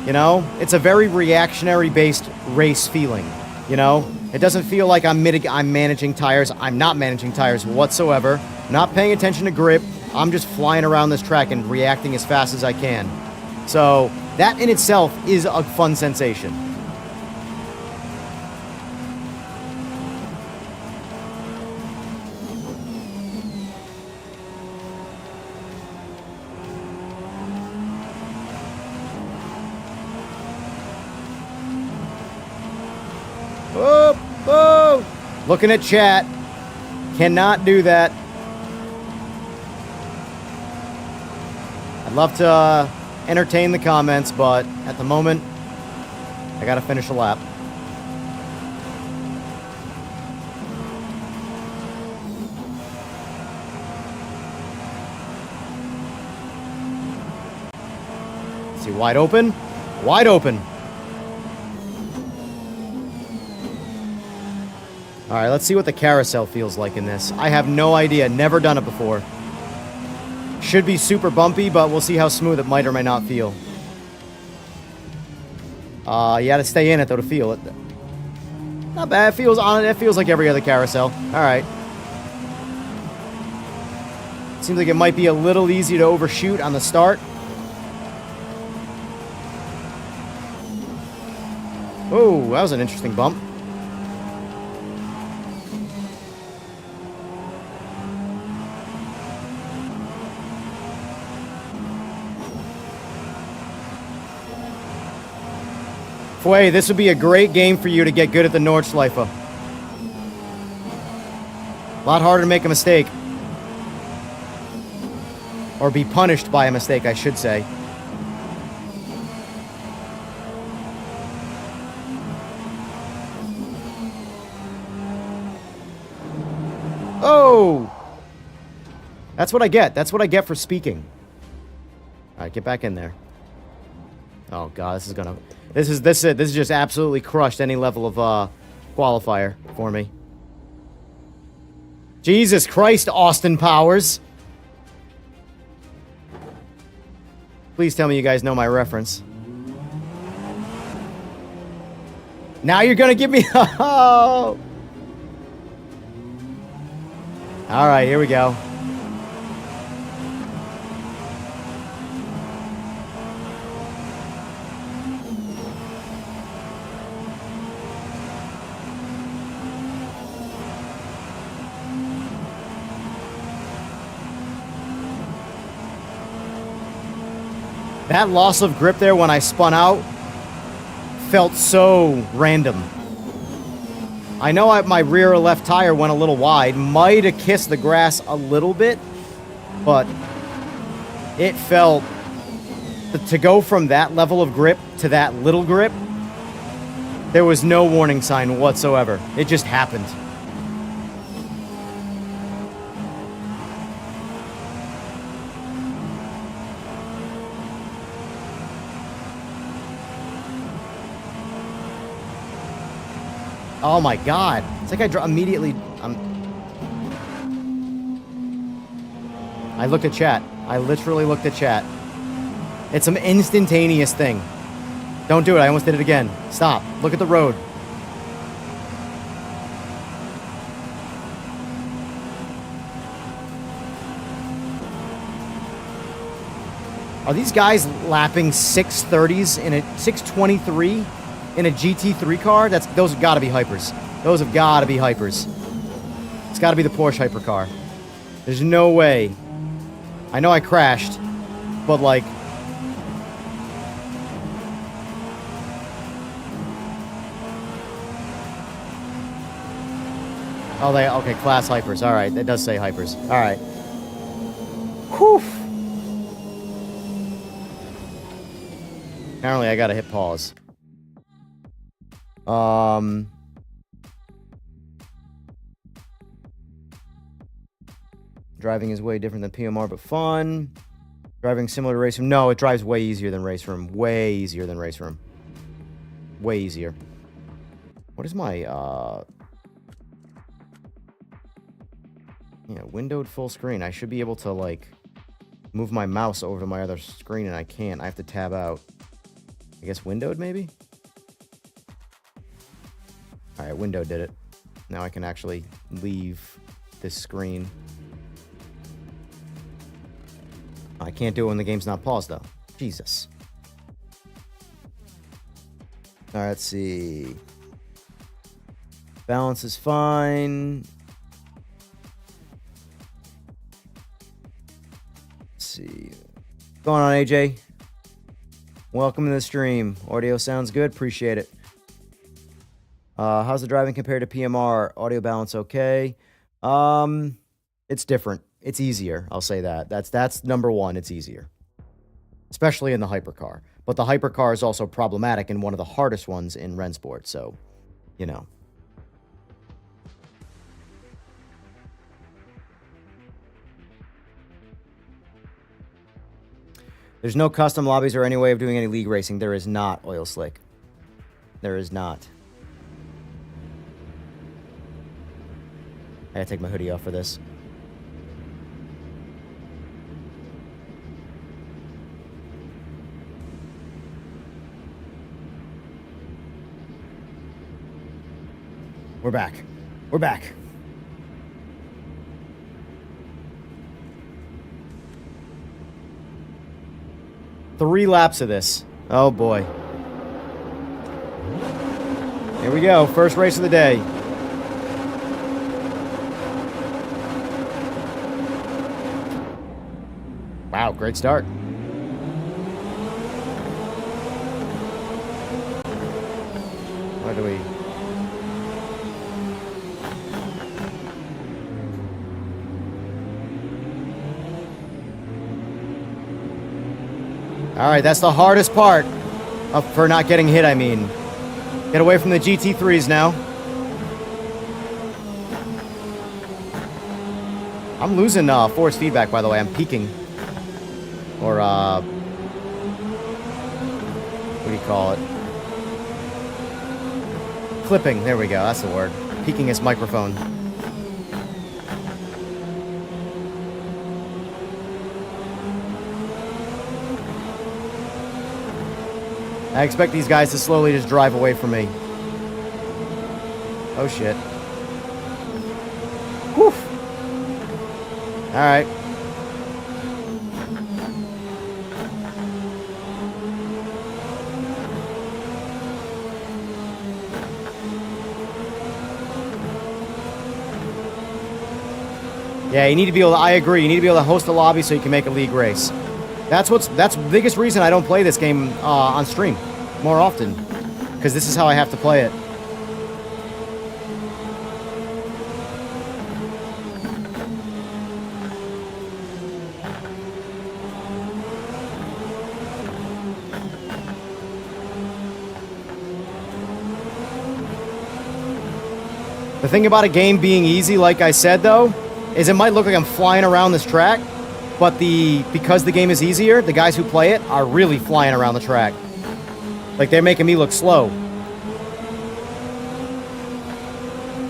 You know? It's a very reactionary-based race feeling. You know? It doesn't feel like I'm managing tires. I'm not managing tires whatsoever. Not paying attention to grip. I'm just flying around this track and reacting as fast as I can. So, that in itself is a fun sensation. Oh, oh! Looking at chat. Cannot do that. I'd love to entertain the comments, but at the moment, I gotta finish a lap. See, wide open? Wide open. Alright, let's see what the carousel feels like in this. I have no idea. Never done it before. Should be super bumpy, but we'll see how smooth it might or might not feel. You gotta stay in it, though, to feel it. Not bad. It feels on it. It feels like every other carousel. Alright. Seems like it might be a little easy to overshoot on the start. Oh, that was an interesting bump. Fway, this would be a great game for you to get good at the Nordschleife. A lot harder to make a mistake. Or be punished by a mistake, I should say. Oh! That's what I get. That's what I get for speaking. Alright, get back in there. Oh god, this is gonna... This is just absolutely crushed any level of qualifier for me. Jesus Christ, Austin Powers. Please tell me you guys know my reference. Now you're gonna give me... Oh! Alright, here we go. That loss of grip there when I spun out felt so random. I know my rear left tire went a little wide. Might have kissed the grass a little bit, but it felt... To go from that level of grip to that little grip, there was no warning sign whatsoever. It just happened. Oh my god. It's like I immediately... I looked at chat. I literally looked at chat. It's some instantaneous thing. Don't do it. I almost did it again. Stop. Look at the road. Are these guys lapping 630s in a 623 in a GT3 car? Those have got to be hypers. Those have got to be hypers. It's got to be the Porsche hypercar. There's no way. I know I crashed, but like... Oh, okay, class hypers. All right, that does say hypers. All right. Whew. Apparently, I gotta hit pause. Driving is way different than PMR, but fun. Driving similar to Race Room. No, it drives way easier than Race Room. Way easier than Race Room. Way easier. What is my, yeah, windowed full screen. I should be able to, like, move my mouse over to my other screen, and I can't. I have to tab out. I guess windowed, maybe? Alright, window did it. Now I can actually leave this screen. I can't do it when the game's not paused, though. Jesus. Alright, let's see. Balance is fine. Let's see. What's going on, AJ? Welcome to the stream. Audio sounds good. Appreciate it. How's the driving compared to PMR? Audio balance okay. It's different. It's easier. I'll say that. That's number one. It's easier. Especially in the hypercar. But the hypercar is also problematic and one of the hardest ones in Rennsport. So, you know. There's no custom lobbies or any way of doing any league racing. There is not, Oil Slick. There is not. I gotta take my hoodie off for this. We're back. We're back. Three laps of this. Oh boy. Here we go. First race of the day. Wow, great start. Where do we... All right, that's the hardest part for not getting hit, I mean. Get away from the GT3s now. I'm losing force feedback, by the way. I'm peaking. Or, what do you call it? Clipping. There we go. That's the word. Peaking his microphone. I expect these guys to slowly just drive away from me. Oh, shit. Whew. All right. Yeah, you need to be able to, I agree, you need to be able to host a lobby so you can make a league race. That's the biggest reason I don't play this game on stream more often, because this is how I have to play it. The thing about a game being easy, like I said though, is it might look like I'm flying around this track, but because the game is easier, the guys who play it are really flying around the track. Like, they're making me look slow.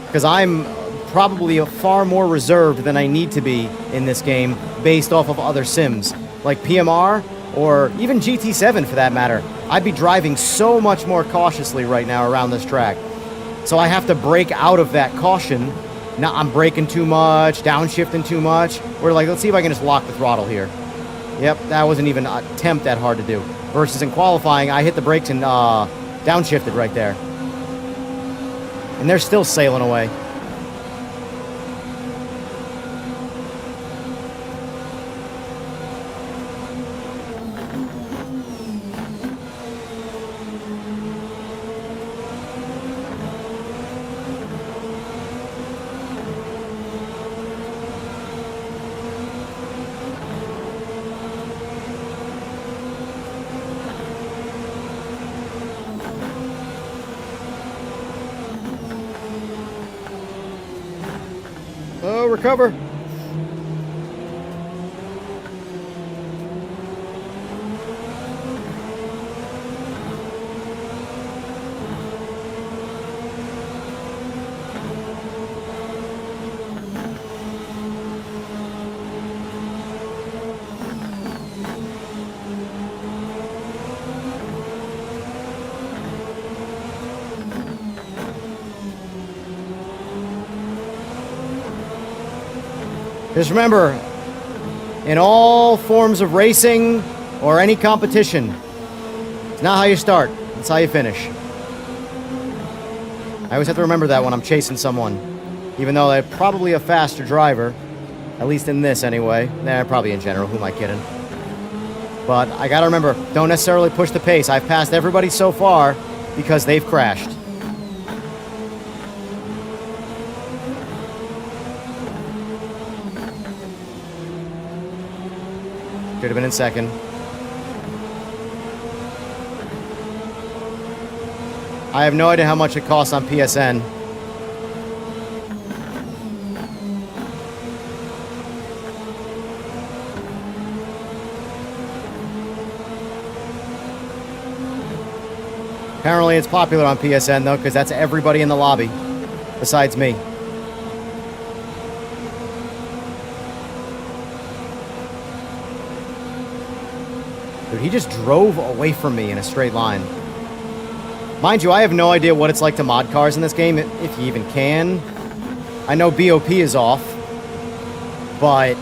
Because I'm probably far more reserved than I need to be in this game based off of other sims. Like PMR, or even GT7 for that matter, I'd be driving so much more cautiously right now around this track. So I have to break out of that caution. Now I'm braking too much, downshifting too much. We're like, let's see if I can just lock the throttle here. Yep, that wasn't even an attempt that hard to do. Versus in qualifying, I hit the brakes and downshifted right there. And they're still sailing away. Oh, recover. Just remember, in all forms of racing or any competition, it's not how you start, it's how you finish. I always have to remember that when I'm chasing someone, even though they're probably a faster driver, at least in this anyway. Nah, probably in general, who am I kidding? But I gotta remember, don't necessarily push the pace. I've passed everybody so far because they've crashed. Should have been in second. I have no idea how much it costs on PSN. Apparently it's popular on PSN though, because that's everybody in the lobby, besides me. Dude, he just drove away from me in a straight line. Mind you, I have no idea what it's like to mod cars in this game, if you even can. I know BOP is off, but...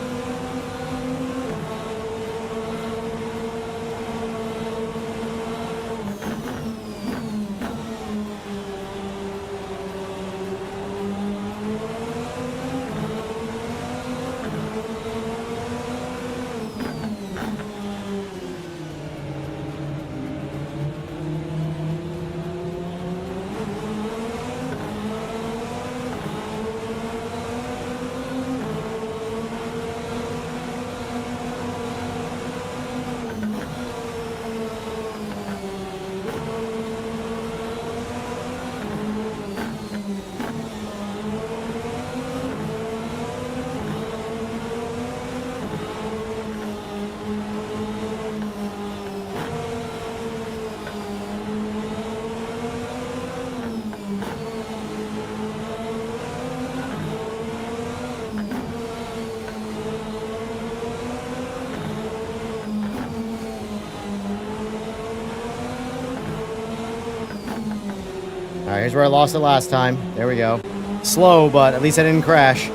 Alright, here's where I lost it last time. There we go. Slow, but at least I didn't crash.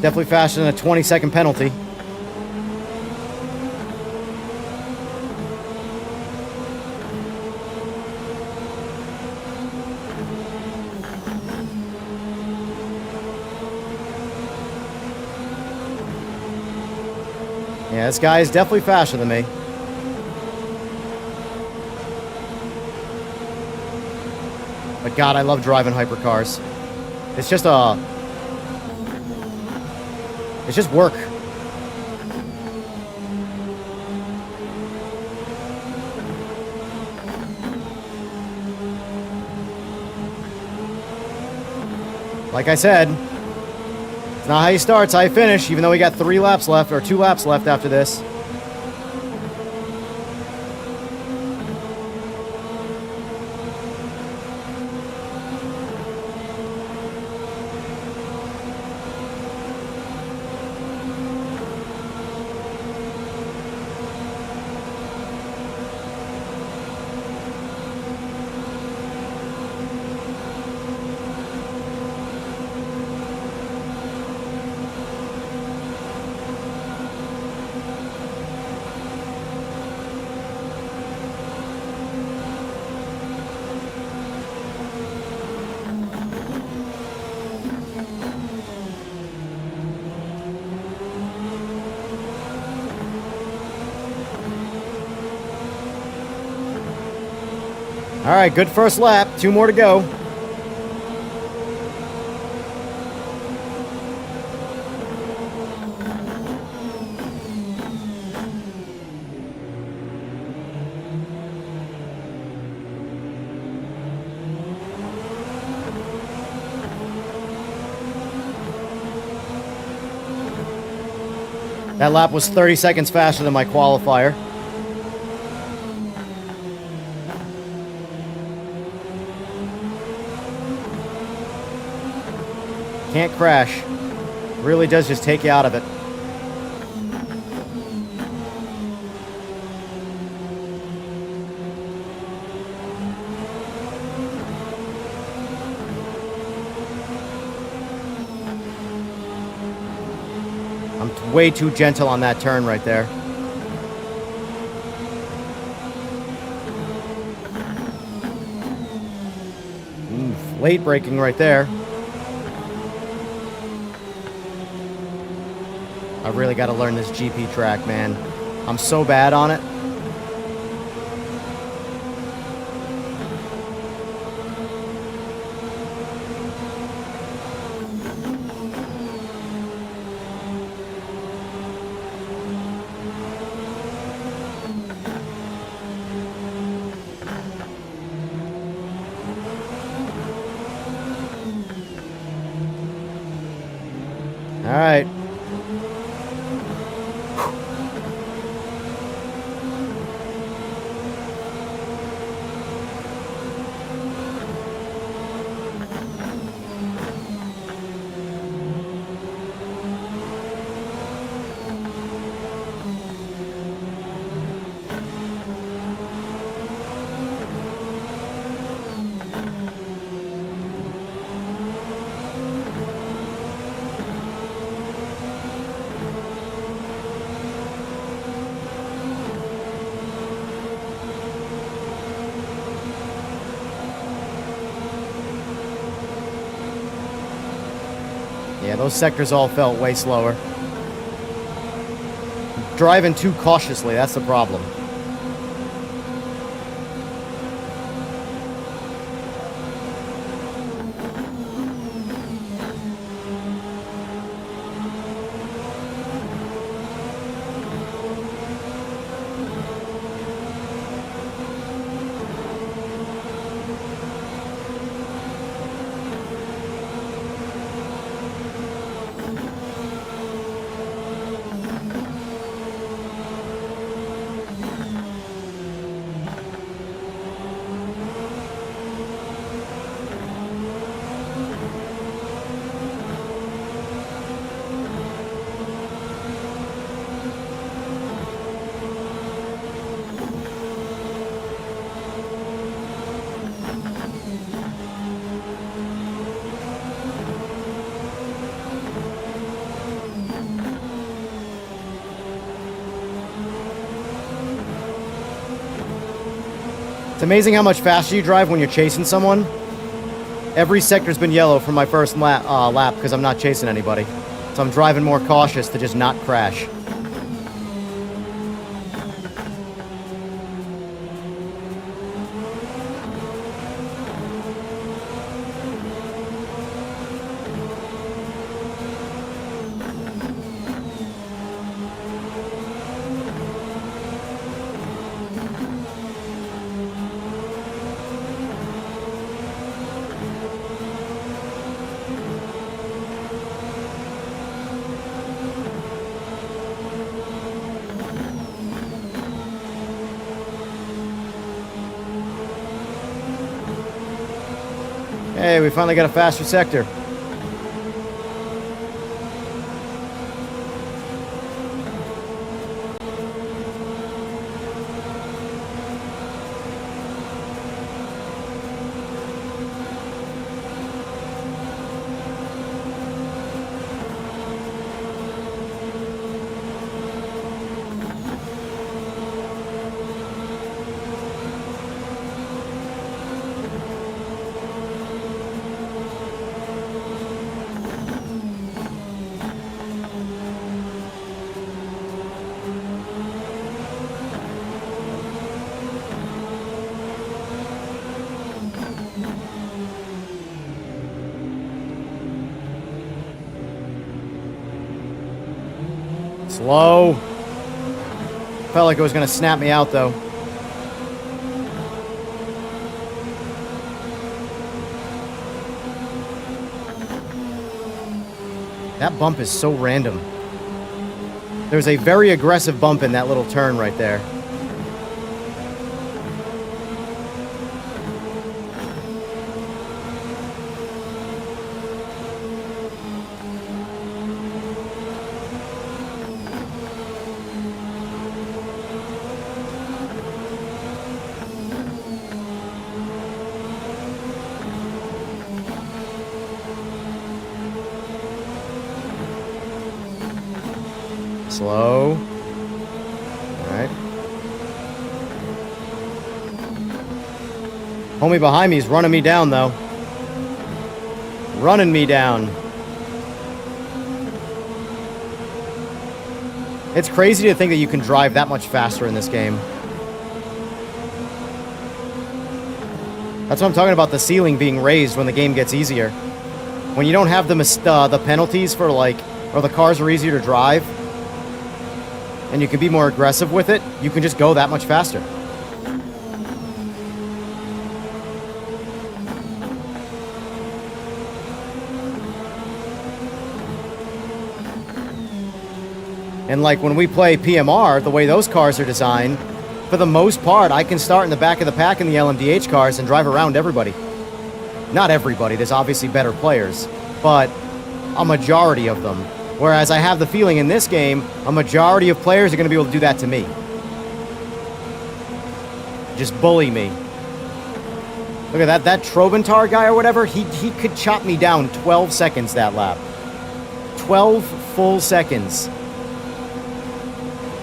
Definitely faster than a 20-second penalty. Yeah, this guy is definitely faster than me. But God, I love driving hypercars. It's just it's just work. Like I said, it's not how you start, it's how you finish, even though we got 3 laps left, or 2 laps left after this. All right, good first lap. 2 more to go. That lap was 30 seconds faster than my qualifier. Can't crash. Really does just take you out of it. I'm way too gentle on that turn right there. Late braking right there. I really got to learn this GP track, man. I'm so bad on it. All right. Yeah, those sectors all felt way slower. Driving too cautiously, that's the problem. It's amazing how much faster you drive when you're chasing someone. Every sector's been yellow from my first lap because I'm not chasing anybody. So I'm driving more cautious to just not crash. Hey, we finally got a faster sector. Slow. Felt like it was going to snap me out, though. That bump is so random. There's a very aggressive bump in that little turn right there. Slow. All right. Homie behind me is running me down, though. Running me down. It's crazy to think that you can drive that much faster in this game. That's what I'm talking about, the ceiling being raised when the game gets easier. When you don't have the penalties for, like, or the cars are easier to drive, and you can be more aggressive with it, you can just go that much faster. And like when we play PMR, the way those cars are designed, for the most part, I can start in the back of the pack in the LMDH cars and drive around everybody. Not everybody, there's obviously better players, but a majority of them. Whereas I have the feeling in this game, a majority of players are going to be able to do that to me. Just bully me. Look at that Troventar guy or whatever, he could chop me down 12 seconds that lap. 12 full seconds.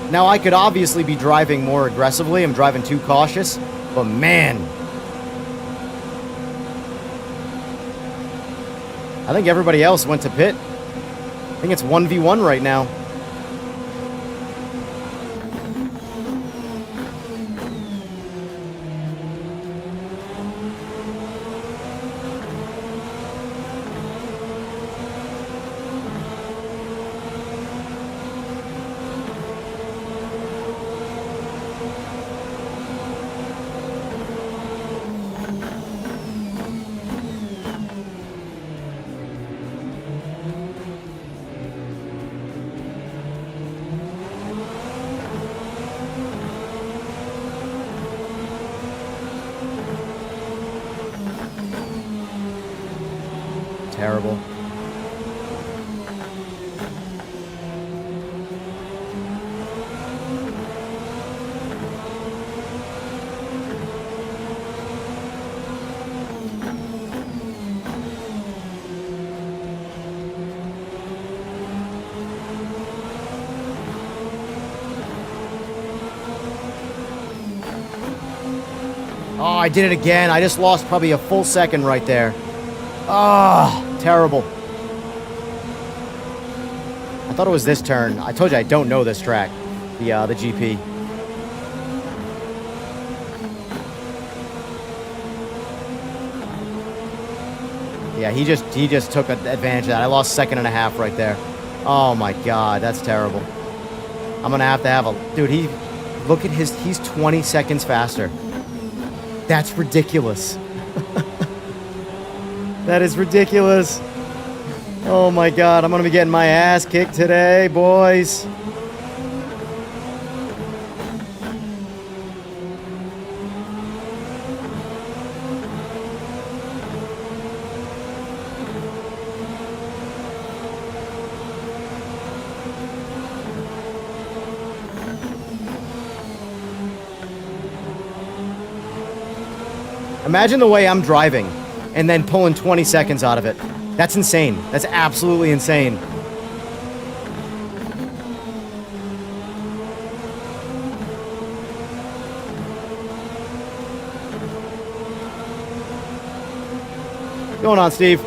Now, I could obviously be driving more aggressively. I'm driving too cautious, but man. I think everybody else went to pit. I think it's 1v1 right now. Terrible. Oh, I did it again. I just lost probably a full second right there. Ah, terrible. I thought it was this turn. I told you I don't know this track, the GP. Yeah, he just took advantage of that. I lost a second and a half right there. Oh my God, that's terrible. I'm gonna have to have a dude. Look at he's 20 seconds faster. That's ridiculous. That is ridiculous. Oh my God, I'm gonna be getting my ass kicked today, boys. Imagine the way I'm driving and then pulling 20 seconds out of it. That's insane. That's absolutely insane. What's going on, Steve?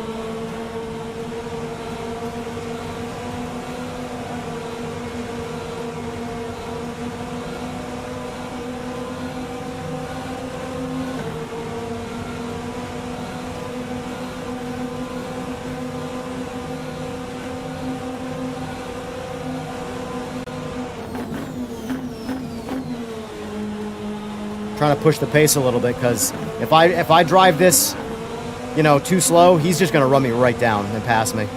trying to push the pace a little bit, because if I drive this, you know, too slow, he's just going to run me right down and pass me.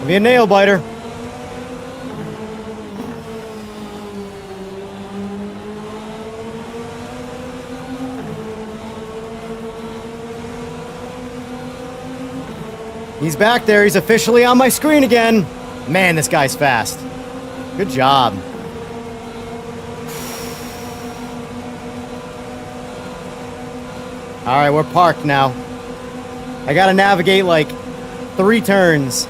Be a nail biter. He's back there. He's officially on my screen again. Man, this guy's fast. Good job. All right, we're parked now. I gotta navigate like 3 turns.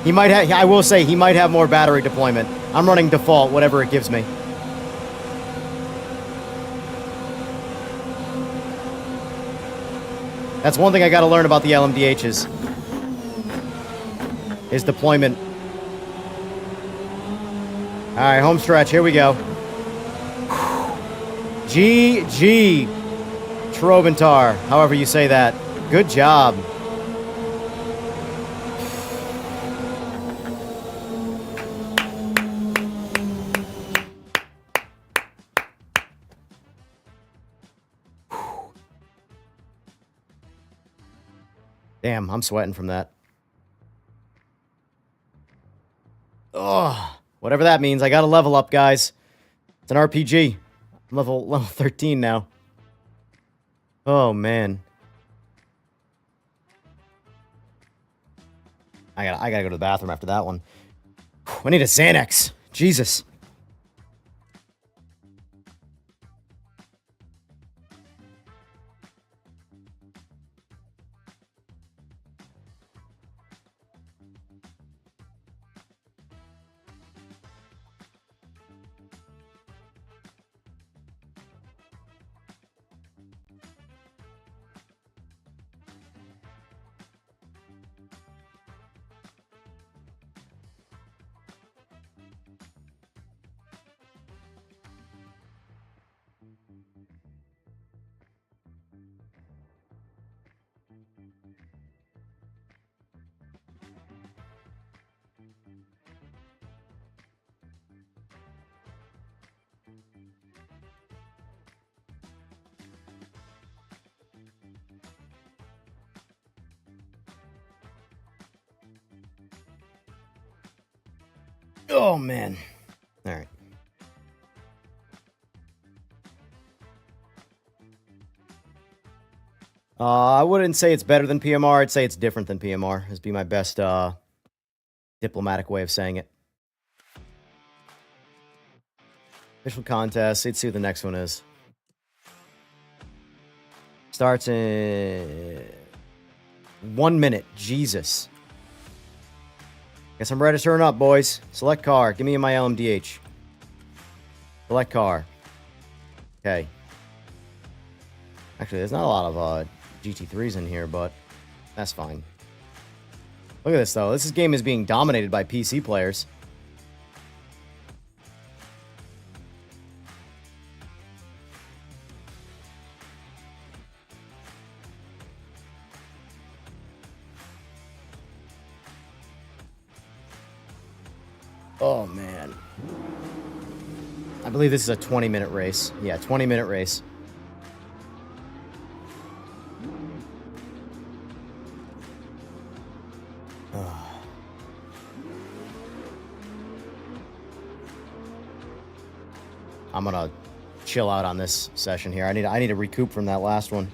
He might have, I will say, he might have more battery deployment. I'm running default, whatever it gives me. That's one thing I gotta learn about the LMDHs. Is deployment. All right, home stretch, here we go. GG. Troventar, however you say that. Good job. Damn, I'm sweating from that. Oh, whatever that means. I got to level up, guys. It's an RPG. I'm level 13 now. Oh, man. I gotta go to the bathroom after that one. I need a Xanax. Jesus. Oh, man. All right. I wouldn't say it's better than PMR. I'd say it's different than PMR. This would be my best diplomatic way of saying it. Official contest. Let's see what the next one is. Starts in 1 minute. Jesus. Guess I'm ready to turn up, boys. Select car. Give me my LMDH. Select car. Okay. Actually, there's not a lot of GT3s in here, but that's fine. Look at this, though. This game is being dominated by PC players. Oh, man. I believe this is a 20-minute race. Yeah, 20-minute race. I'm gonna chill out on this session here. I need to recoup from that last one.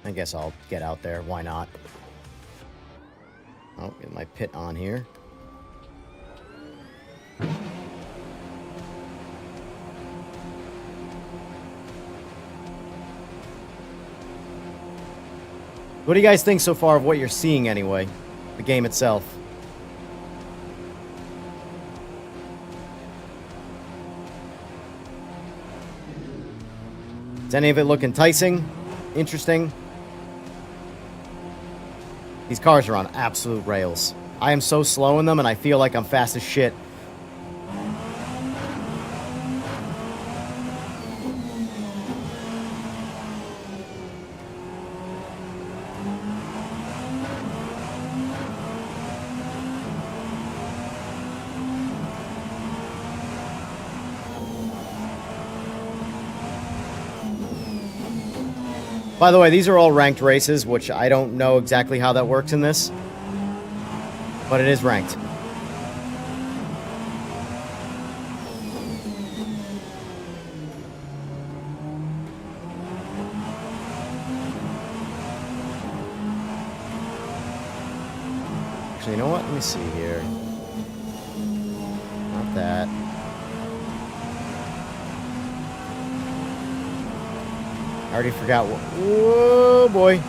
I guess I'll get out there. Why not? Oh, get my pit on here. What do you guys think so far of what you're seeing anyway? The game itself. Does any of it look enticing? Interesting? These cars are on absolute rails. I am so slow in them, and I feel like I'm fast as shit. By the way, these are all ranked races, which I don't know exactly how that works in this, but it is ranked. Actually, you know what? Let me see here. Not that. already forgot what... Whoa, boy.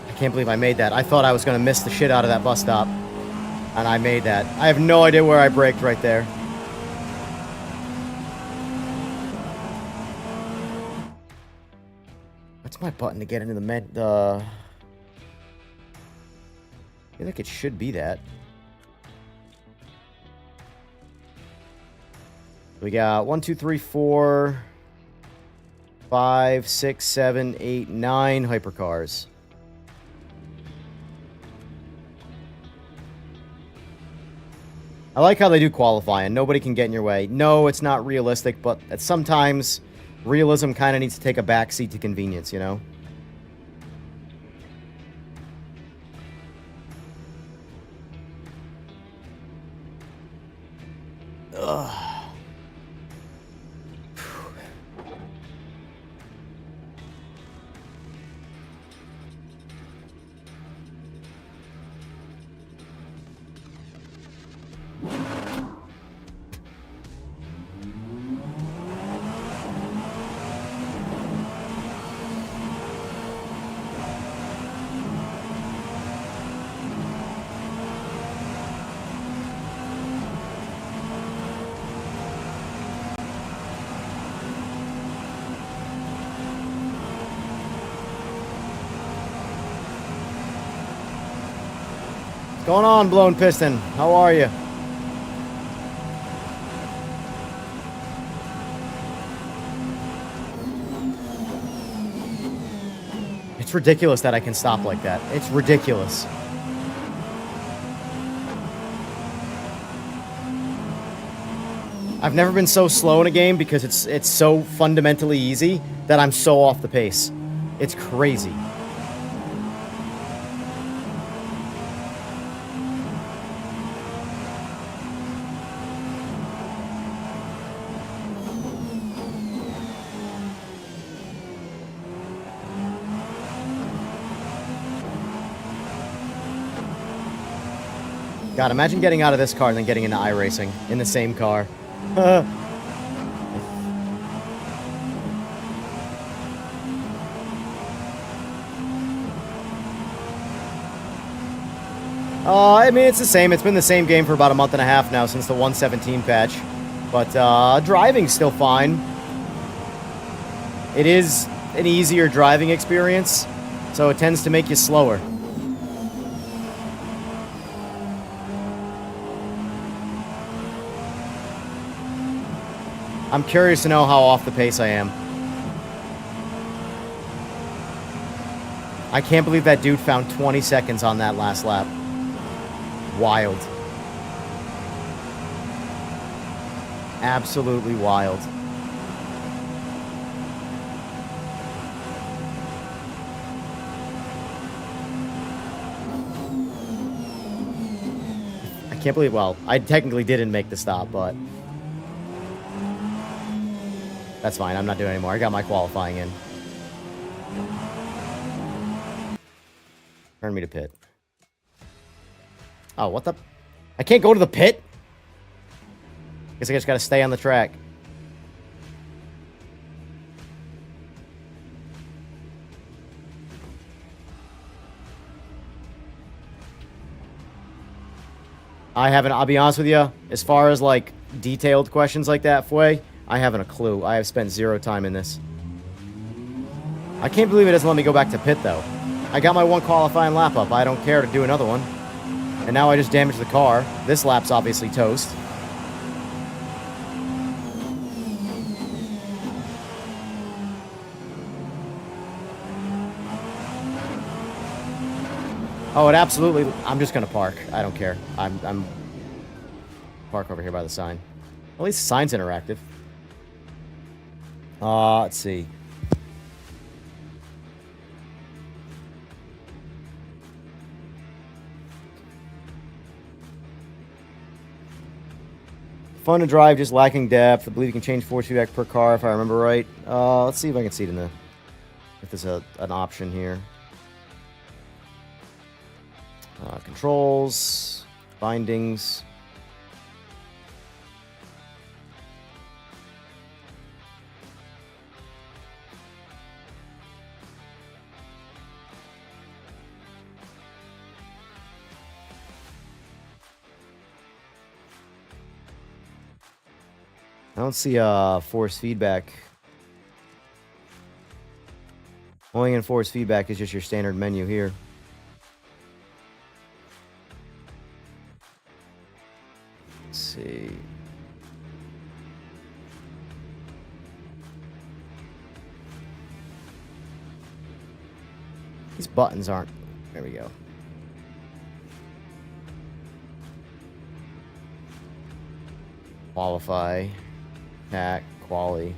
I can't believe I made that. I thought I was going to miss the shit out of that bus stop. And I made that. I have no idea where I braked right there. What's my button to get into the I feel like it should be that. We got 1, 2, 3, 4, 5, 6, 7, 8, 9 hypercars. I like how they do qualifying. Nobody can get in your way. No, it's not realistic, but sometimes realism kind of needs to take a backseat to convenience, you know? Ugh. What's going on, Blown Piston? How are you? It's ridiculous that I can stop like that. It's ridiculous. I've never been so slow in a game because it's so fundamentally easy that I'm so off the pace. It's crazy. God, imagine getting out of this car and then getting into iRacing in the same car. I mean, it's the same. It's been the same game for about a month and a half now since the 117 patch. But driving's still fine. It is an easier driving experience, so it tends to make you slower. I'm curious to know how off the pace I am. I can't believe that dude found 20 seconds on that last lap. Wild. Absolutely wild. I can't believe, well, I technically didn't make the stop, but that's fine. I'm not doing it anymore. I got my qualifying in. Turn me to pit. Oh, what the? I can't go to the pit? Guess I just gotta stay on the track. I haven't, I'll be honest with you, as far as like detailed questions like that, Fway, I haven't a clue. I have spent 0 time in this. I can't believe it doesn't let me go back to pit, though. I got my one qualifying lap up. I don't care to do another one. And now I just damaged the car. This lap's obviously toast. Oh, it absolutely... I'm just going to park. I don't care. I'm... Park over here by the sign. At least the sign's interactive. Let's see. Fun to drive, just lacking depth. I believe you can change force feedback per car, if I remember right. Let's see if I can see it in the... If there's an option here. Controls. Bindings. I don't see force feedback. Only in force feedback is just your standard menu here. Let's see. These buttons aren't... There we go. Qualify. Tack. Quali.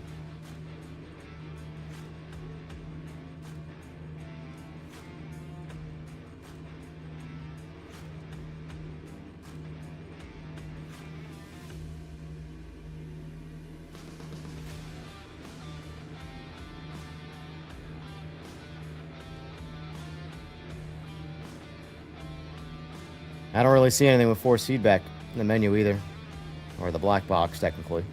I don't really see anything with force feedback in the menu either. Or the black box, technically.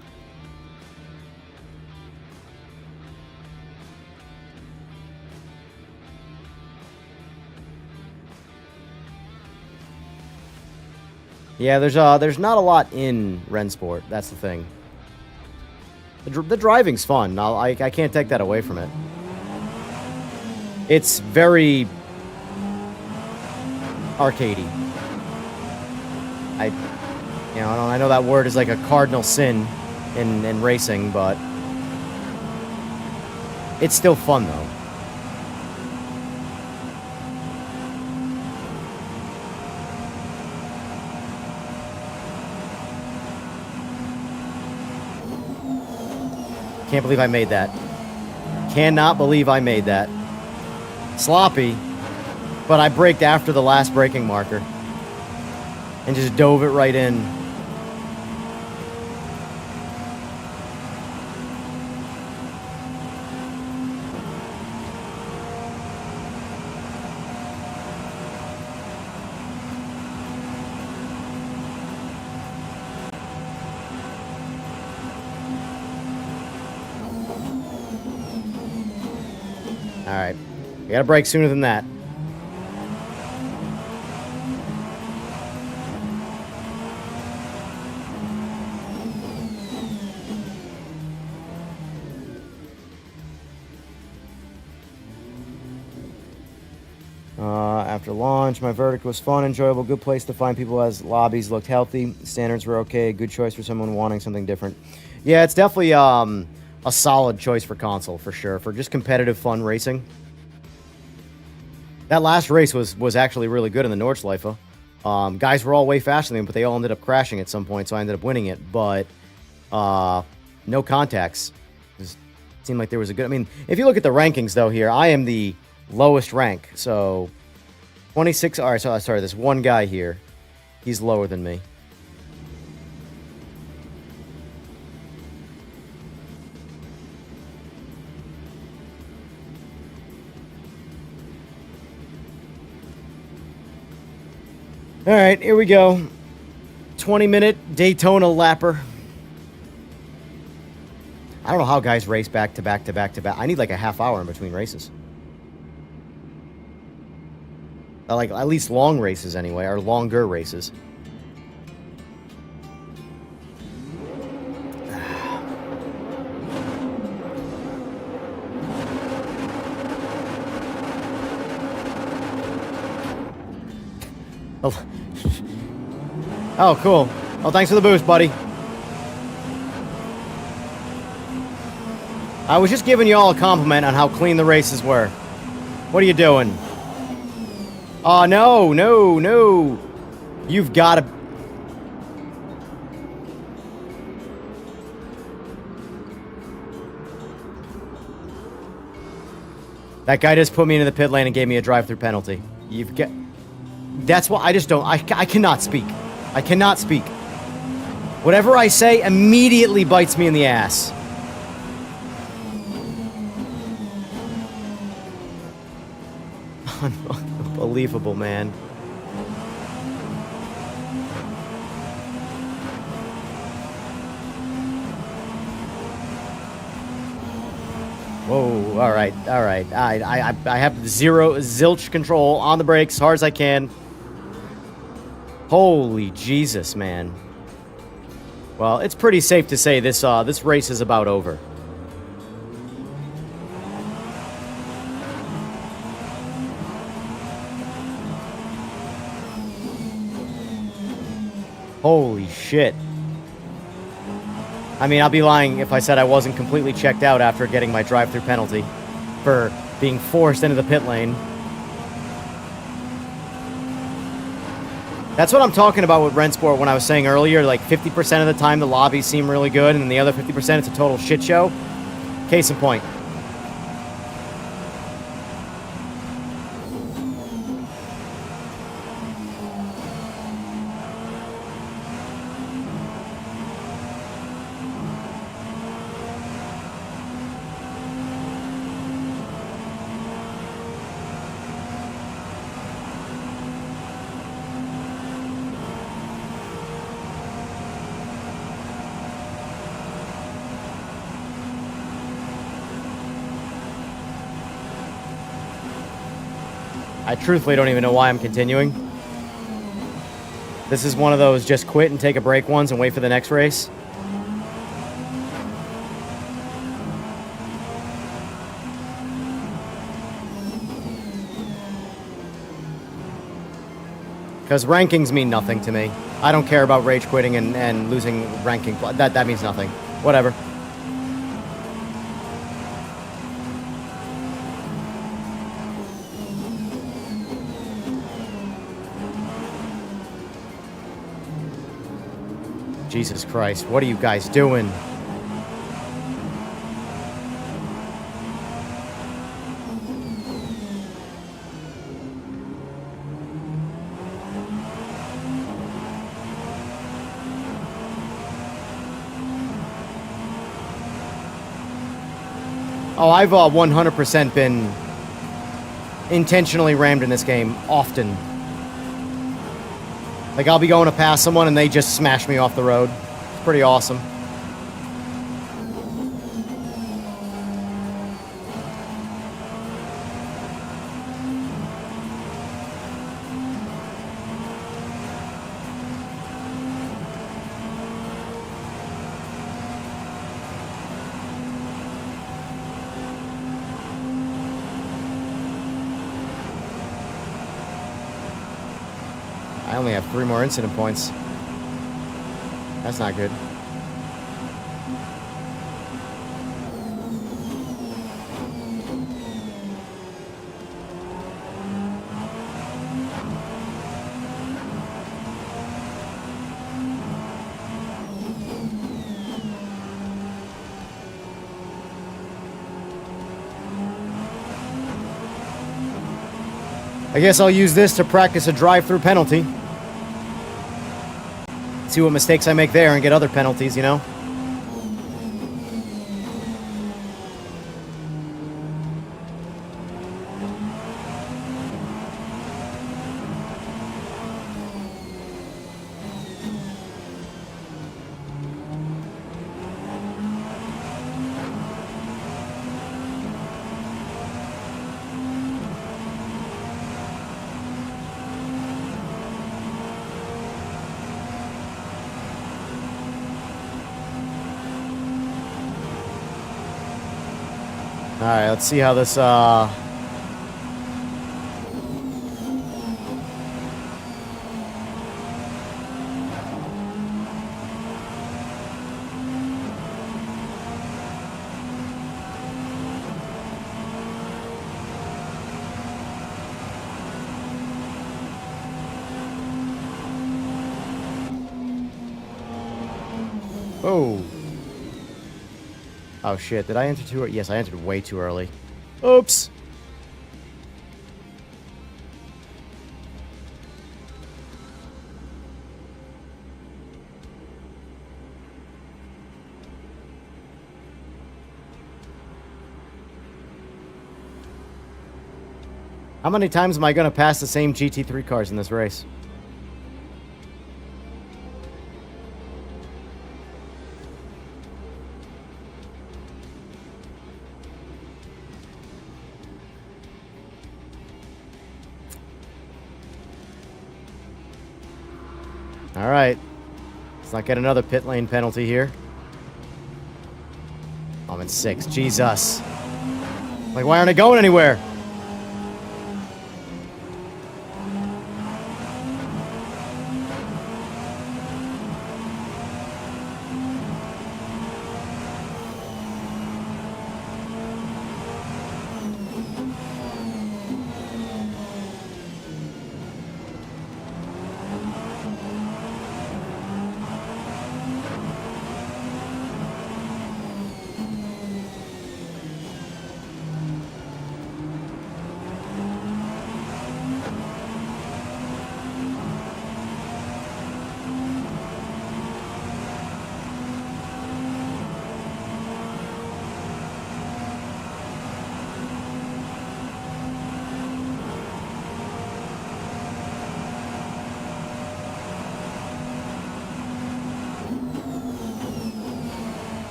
Yeah, there's not a lot in Rennsport. That's the thing. The driving's fun. I can't take that away from it. It's very arcadey. I know that word is like a cardinal sin in racing, but it's still fun though. Can't believe I made that. Cannot believe I made that. Sloppy, but I braked after the last braking marker and just dove it right in. All right, we gotta brake sooner than that. After launch, my verdict was fun, enjoyable, good place to find people as lobbies looked healthy. Standards were okay, good choice for someone wanting something different. Yeah, it's definitely a solid choice for console, for sure, for just competitive fun racing. That last race was actually really good in the Nordschleife. Guys were all way faster than me, but they all ended up crashing at some point, so I ended up winning it. But no contacts. It seemed like there was a good... I mean, if you look at the rankings, though, here, I am the lowest rank, so... 26... All right, so sorry, this one guy here, he's lower than me. All right, here we go. 20-minute Daytona lapper. I don't know how guys race back to back to back to back. I need like a half hour in between races. Like, at least long races anyway, or longer races. Oh, cool. Oh, thanks for the boost, buddy. I was just giving you all a compliment on how clean the races were. What are you doing? Oh, no, no, no. You've got to... That guy just put me into the pit lane and gave me a drive-through penalty. You've got... That's why I just don't... I cannot speak. I cannot speak. Whatever I say immediately bites me in the ass. Unbelievable, man. Whoa, all right. I have zilch control on the brakes as hard as I can. Holy Jesus, man. Well, it's pretty safe to say this race is about over. Holy shit. I mean, I'll be lying if I said I wasn't completely checked out after getting my drive-through penalty for being forced into the pit lane. That's what I'm talking about with Rennsport when I was saying earlier, like 50% of the time the lobbies seem really good, and then the other 50% it's a total shit show. Case in point. I truthfully don't even know why I'm continuing. This is one of those just quit and take a break ones and wait for the next race. Because rankings mean nothing to me. I don't care about rage quitting and losing ranking. That means nothing. Whatever. Jesus Christ, what are you guys doing? Oh, I've 100% been intentionally rammed in this game, often. Like, I'll be going to pass someone and they just smash me off the road. It's pretty awesome. I only have 3 more incident points. That's not good. I guess I'll use this to practice a drive-through penalty. See what mistakes I make there and get other penalties, you know? Alright, let's see how this, Oh. Oh shit, did I enter too early? Yes, I entered way too early. Oops. How many times am I going to pass the same GT3 cars in this race? All right. not get another pit lane penalty here. I'm in 6th. Jesus. Like, why aren't I going anywhere?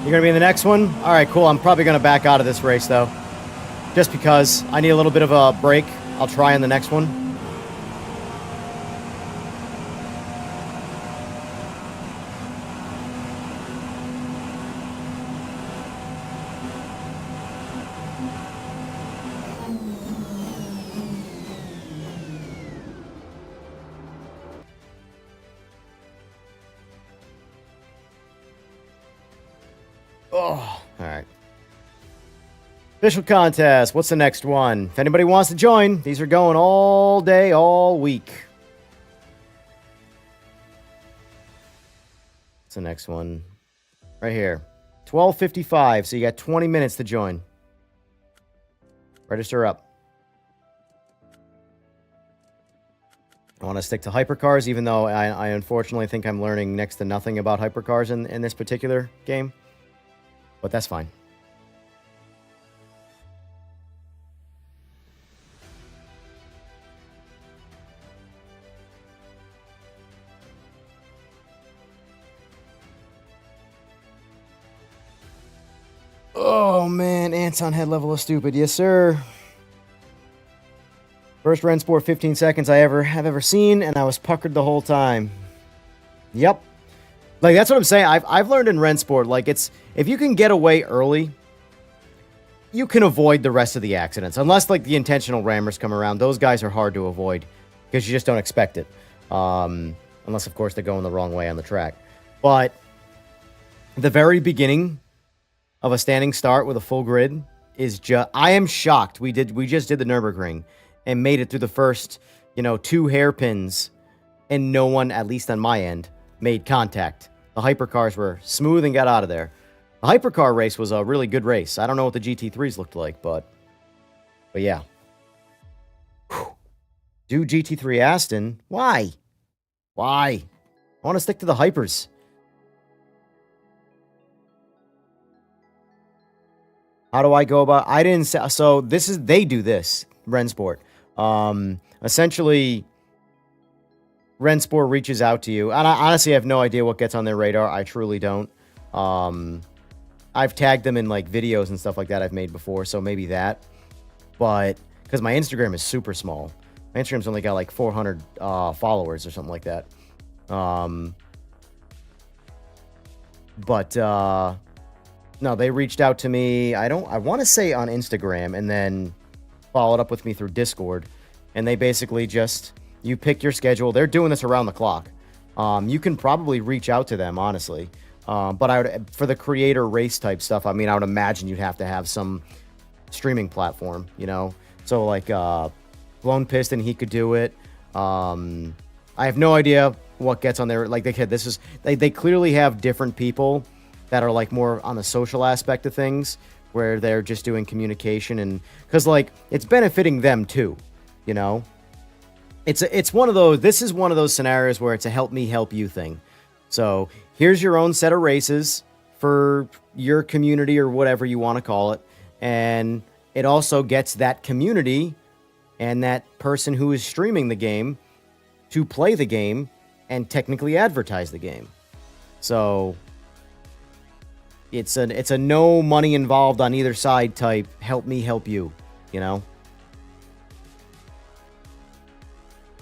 You're going to be in the next one? All right, cool. I'm probably going to back out of this race, though. Just because I need a little bit of a break. I'll try in the next one. Oh, all right. Official contest. What's the next one? If anybody wants to join, these are going all day, all week. What's the next one? Right here. 12:55, so you got 20 minutes to join. Register up. I want to stick to hypercars, even though I unfortunately think I'm learning next to nothing about hypercars in this particular game. But that's fine. Oh, man. Ants on head level of stupid. Yes, sir. First Rennsport 15 seconds I have ever seen, and I was puckered the whole time. Yep. Like, that's what I'm saying. I've learned in Rennsport, like, it's... If you can get away early, you can avoid the rest of the accidents. Unless, like, the intentional rammers come around. Those guys are hard to avoid. Because you just don't expect it. Unless, of course, they're going the wrong way on the track. But the very beginning of a standing start with a full grid is just... I am shocked. We just did the Nurburgring and made it through the first, 2 hairpins. And no one, at least on my end, made contact. The hypercars were smooth and got out of there. The hypercar race was a really good race. I don't know what the GT3s looked like, but yeah. Whew. Do GT3 Aston? Why? I want to stick to the hypers. How do I go about... I didn't say... So they do this, Rennsport. Essentially... Rennsport reaches out to you, and I honestly have no idea what gets on their radar. I truly don't. I've tagged them in like videos and stuff like that I've made before, so maybe that. But because my Instagram is super small, my Instagram's only got like 400 followers or something like that. No, they reached out to me. I want to say on Instagram, and then followed up with me through Discord, and they basically just... You pick your schedule. They're doing this around the clock. You can probably reach out to them, honestly. But I would, for the creator race type stuff, I mean, I would imagine you'd have to have some streaming platform, So like Blown Piston, he could do it. I have no idea what gets on there. Like they clearly have different people that are like more on the social aspect of things, where they're just doing communication, and because like it's benefiting them too, It's one of those. This is one of those scenarios where it's a help me help you thing. So here's your own set of races for your community or whatever you want to call it, and it also gets that community and that person who is streaming the game to play the game and technically advertise the game. So it's a no money involved on either side type. Help me help you. You know.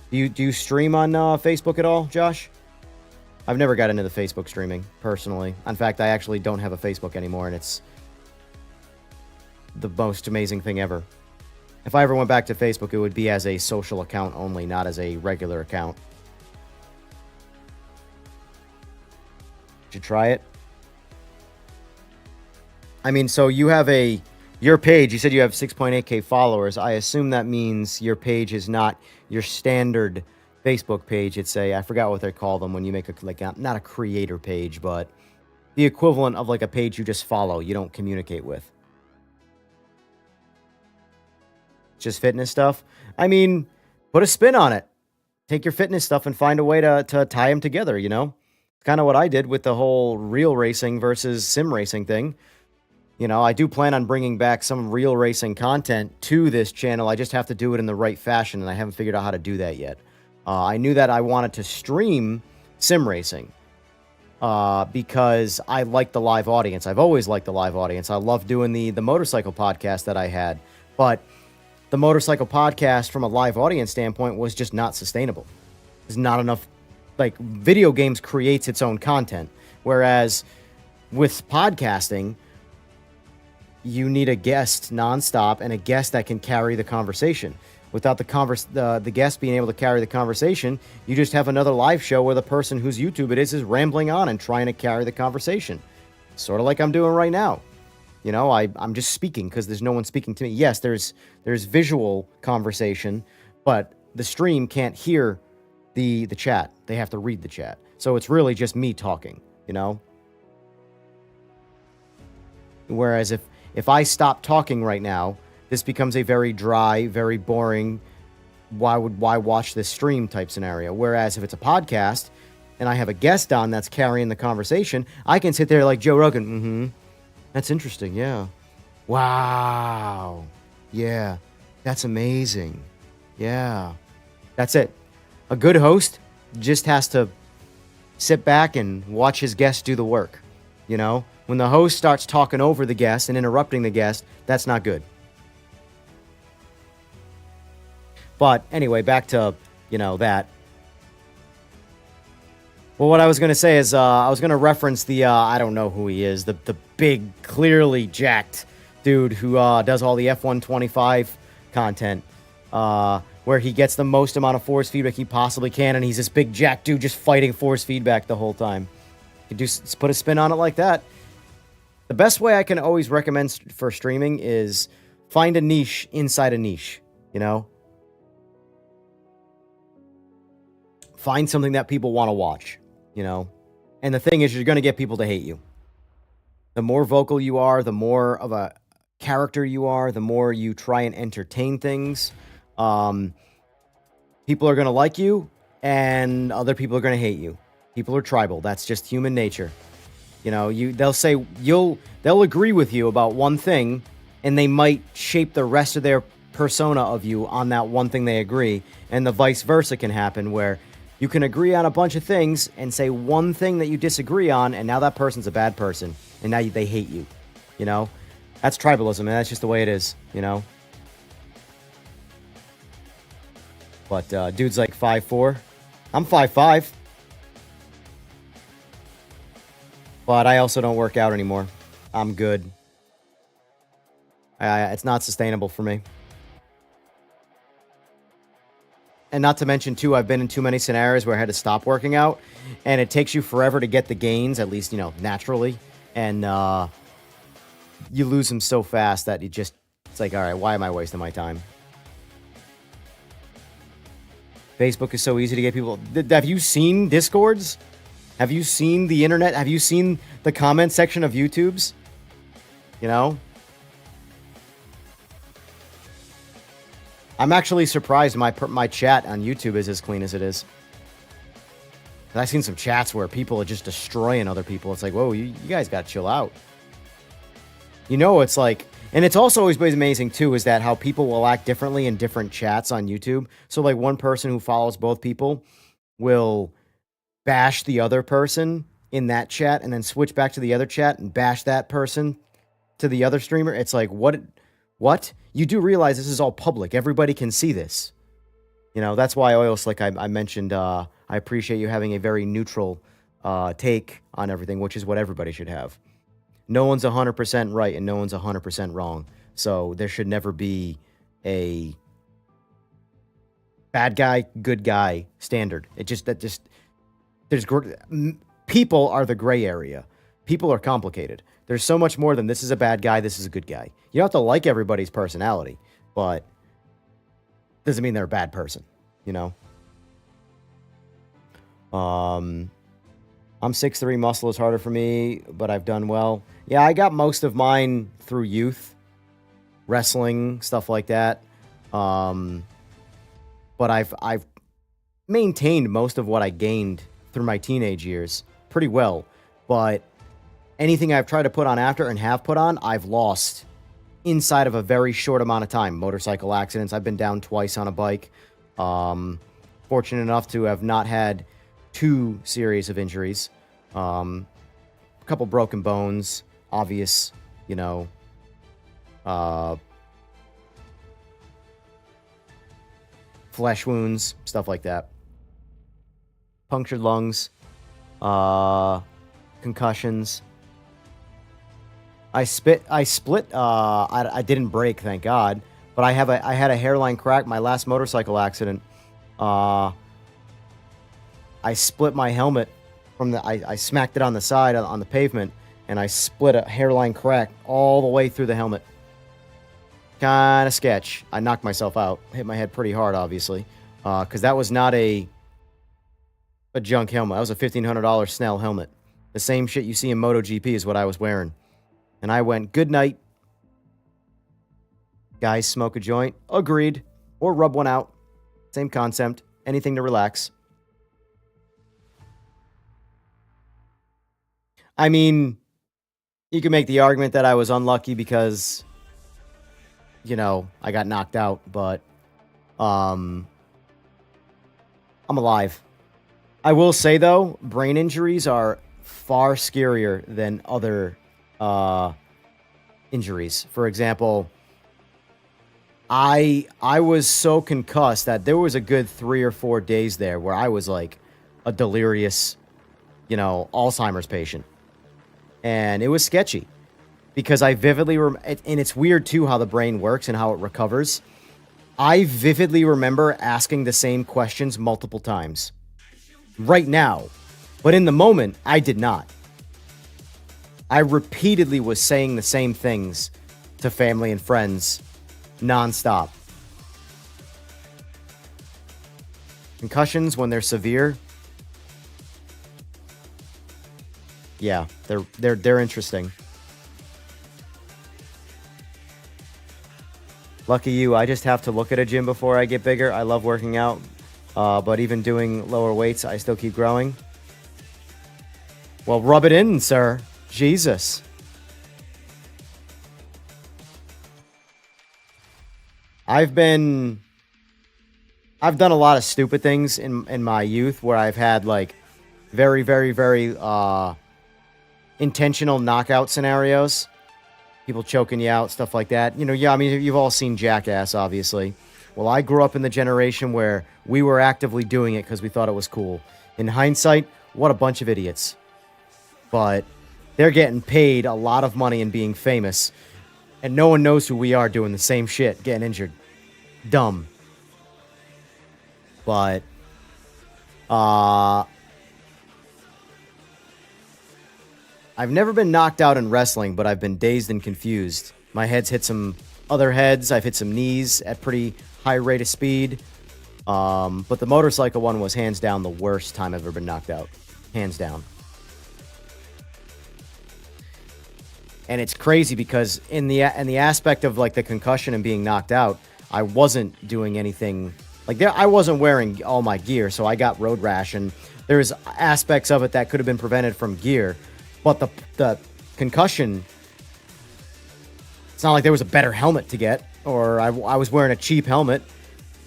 Do you stream on Facebook at all, Josh? I've never got into the Facebook streaming personally. In fact, I actually don't have a Facebook anymore, and it's the most amazing thing ever. If I ever went back to Facebook, it would be as a social account only, not as a regular account. Should try it. I mean, so you have your page, you said you have 6.8K followers. I assume that means your page is not your standard Facebook page. It's I forgot what they call them when you make not a creator page, but the equivalent of like a page you just follow, you don't communicate with. Just fitness stuff. I mean, put a spin on it. Take your fitness stuff and find a way to tie them together, you know? It's kind of what I did with the whole real racing versus sim racing thing. You know, I do plan on bringing back some real racing content to this channel. I just have to do it in the right fashion, and I haven't figured out how to do that yet. I knew that I wanted to stream sim racing because I like the live audience. I've always liked the live audience. I love doing the motorcycle podcast that I had, but the motorcycle podcast from a live audience standpoint was just not sustainable. There's not enough, like, video games creates its own content, whereas with podcasting, you need a guest nonstop and a guest that can carry the conversation. Without the guest being able to carry the conversation, you just have another live show where the person whose YouTube it is rambling on and trying to carry the conversation. Sort of like I'm doing right now. You know, I'm just speaking because there's no one speaking to me. Yes, there's visual conversation, but the stream can't hear the chat. They have to read the chat. So it's really just me talking, you know? Whereas if I stop talking right now, this becomes a very dry, very boring, why watch this stream type scenario. Whereas if it's a podcast and I have a guest on that's carrying the conversation, I can sit there like Joe Rogan. That's interesting. Yeah. Wow. Yeah. That's amazing. Yeah. That's it. A good host just has to sit back and watch his guest do the work. You know, when the host starts talking over the guest and interrupting the guest, that's not good. But anyway, back to, you know, that. Well, what I was going to say is I was going to reference the, I don't know who he is, the big, clearly jacked dude who does all the F125 content, where he gets the most amount of force feedback he possibly can, and he's this big jacked dude just fighting force feedback the whole time. You just put a spin on it like that. The best way I can always recommend for streaming is find a niche inside a niche, you know? Find something that people want to watch, you know? And the thing is, you're going to get people to hate you. The more vocal you are, the more of a character you are, the more you try and entertain things, people are going to like you, and other people are going to hate you. People are tribal. That's just human nature. You know, they'll agree with you about one thing, and they might shape the rest of their persona of you on that one thing they agree, and the vice versa can happen where you can agree on a bunch of things and say one thing that you disagree on, and now that person's a bad person, and now they hate you. You know? That's tribalism, and that's just the way it is, you know? But dude's like 5'4". I'm 5'5". But I also don't work out anymore. I'm good. It's not sustainable for me. And not to mention, too, I've been in too many scenarios where I had to stop working out, and it takes you forever to get the gains, at least, you know, naturally. And you lose them so fast that it's like, all right, why am I wasting my time? Facebook is so easy to get people. Have you seen Discords? Have you seen the internet? Have you seen the comment section of YouTube's? You know? I'm actually surprised my chat on YouTube is as clean as it is. I've seen some chats where people are just destroying other people. It's like, whoa, you guys got to chill out. You know, it's like... And it's also always amazing, too, is that how people will act differently in different chats on YouTube. So, like, one person who follows both people will bash the other person in that chat and then switch back to the other chat and bash that person to the other streamer, it's like, what? You do realize this is all public. Everybody can see this. You know, that's why Oil Slick, I mentioned, I appreciate you having a very neutral take on everything, which is what everybody should have. No one's 100% right and no one's 100% wrong. So there should never be a bad guy, good guy standard. People are the gray area. People are complicated. There's so much more than this is a bad guy, this is a good guy. You don't have to like everybody's personality, but doesn't mean they're a bad person, you know? I'm 6'3", muscle is harder for me, but I've done well. Yeah, I got most of mine through youth, wrestling, stuff like that. But I've maintained most of what I gained through my teenage years pretty well. But anything I've tried to put on after and have put on, I've lost inside of a very short amount of time. Motorcycle accidents, I've been down twice on a bike. Fortunate enough to have not had too serious of injuries. A couple broken bones, obvious, you know, flesh wounds, stuff like that. Punctured lungs, concussions. I didn't break, thank God, but I had a hairline crack. My last motorcycle accident, I split my helmet from I smacked it on the side on the pavement, and I split a hairline crack all the way through the helmet. Kind of sketch. I knocked myself out. Hit my head pretty hard, obviously, because that was not a junk helmet. That was a $1,500 Snell helmet. The same shit you see in MotoGP is what I was wearing. And I went, good night. Guys, smoke a joint. Agreed. Or rub one out. Same concept. Anything to relax. I mean, you can make the argument that I was unlucky because, you know, I got knocked out, but I'm alive. I will say, though, brain injuries are far scarier than other injuries. For example, I was so concussed that there was a good 3 or 4 days there where I was like a delirious, you know, Alzheimer's patient. And it was sketchy because I vividly and it's weird too how the brain works and how it recovers. I vividly remember asking the same questions multiple times right now, but in the moment I did not. I repeatedly was saying the same things to family and friends nonstop. Concussions, when they're severe, yeah, they're interesting. Lucky you, I just have to look at a gym before I get bigger. I love working out, but even doing lower weights, I still keep growing. Well, rub it in, sir. Jesus. I've done a lot of stupid things in my youth where I've had like very, very, very intentional knockout scenarios. People choking you out, stuff like that. You know, yeah, I mean, you've all seen Jackass, obviously. Well, I grew up in the generation where we were actively doing it because we thought it was cool. In hindsight, what a bunch of idiots. But they're getting paid a lot of money and being famous. And no one knows who we are doing the same shit, getting injured. Dumb. But, I've never been knocked out in wrestling, but I've been dazed and confused. My head's hit some other heads. I've hit some knees at pretty high rate of speed. But the motorcycle one was hands down the worst time I've ever been knocked out. Hands down. And it's crazy because in the aspect of like the concussion and being knocked out, I wasn't doing anything like I wasn't wearing all my gear, so I got road rash, and there's aspects of it that could have been prevented from gear. But the concussion, it's not like there was a better helmet to get, or I was wearing a cheap helmet.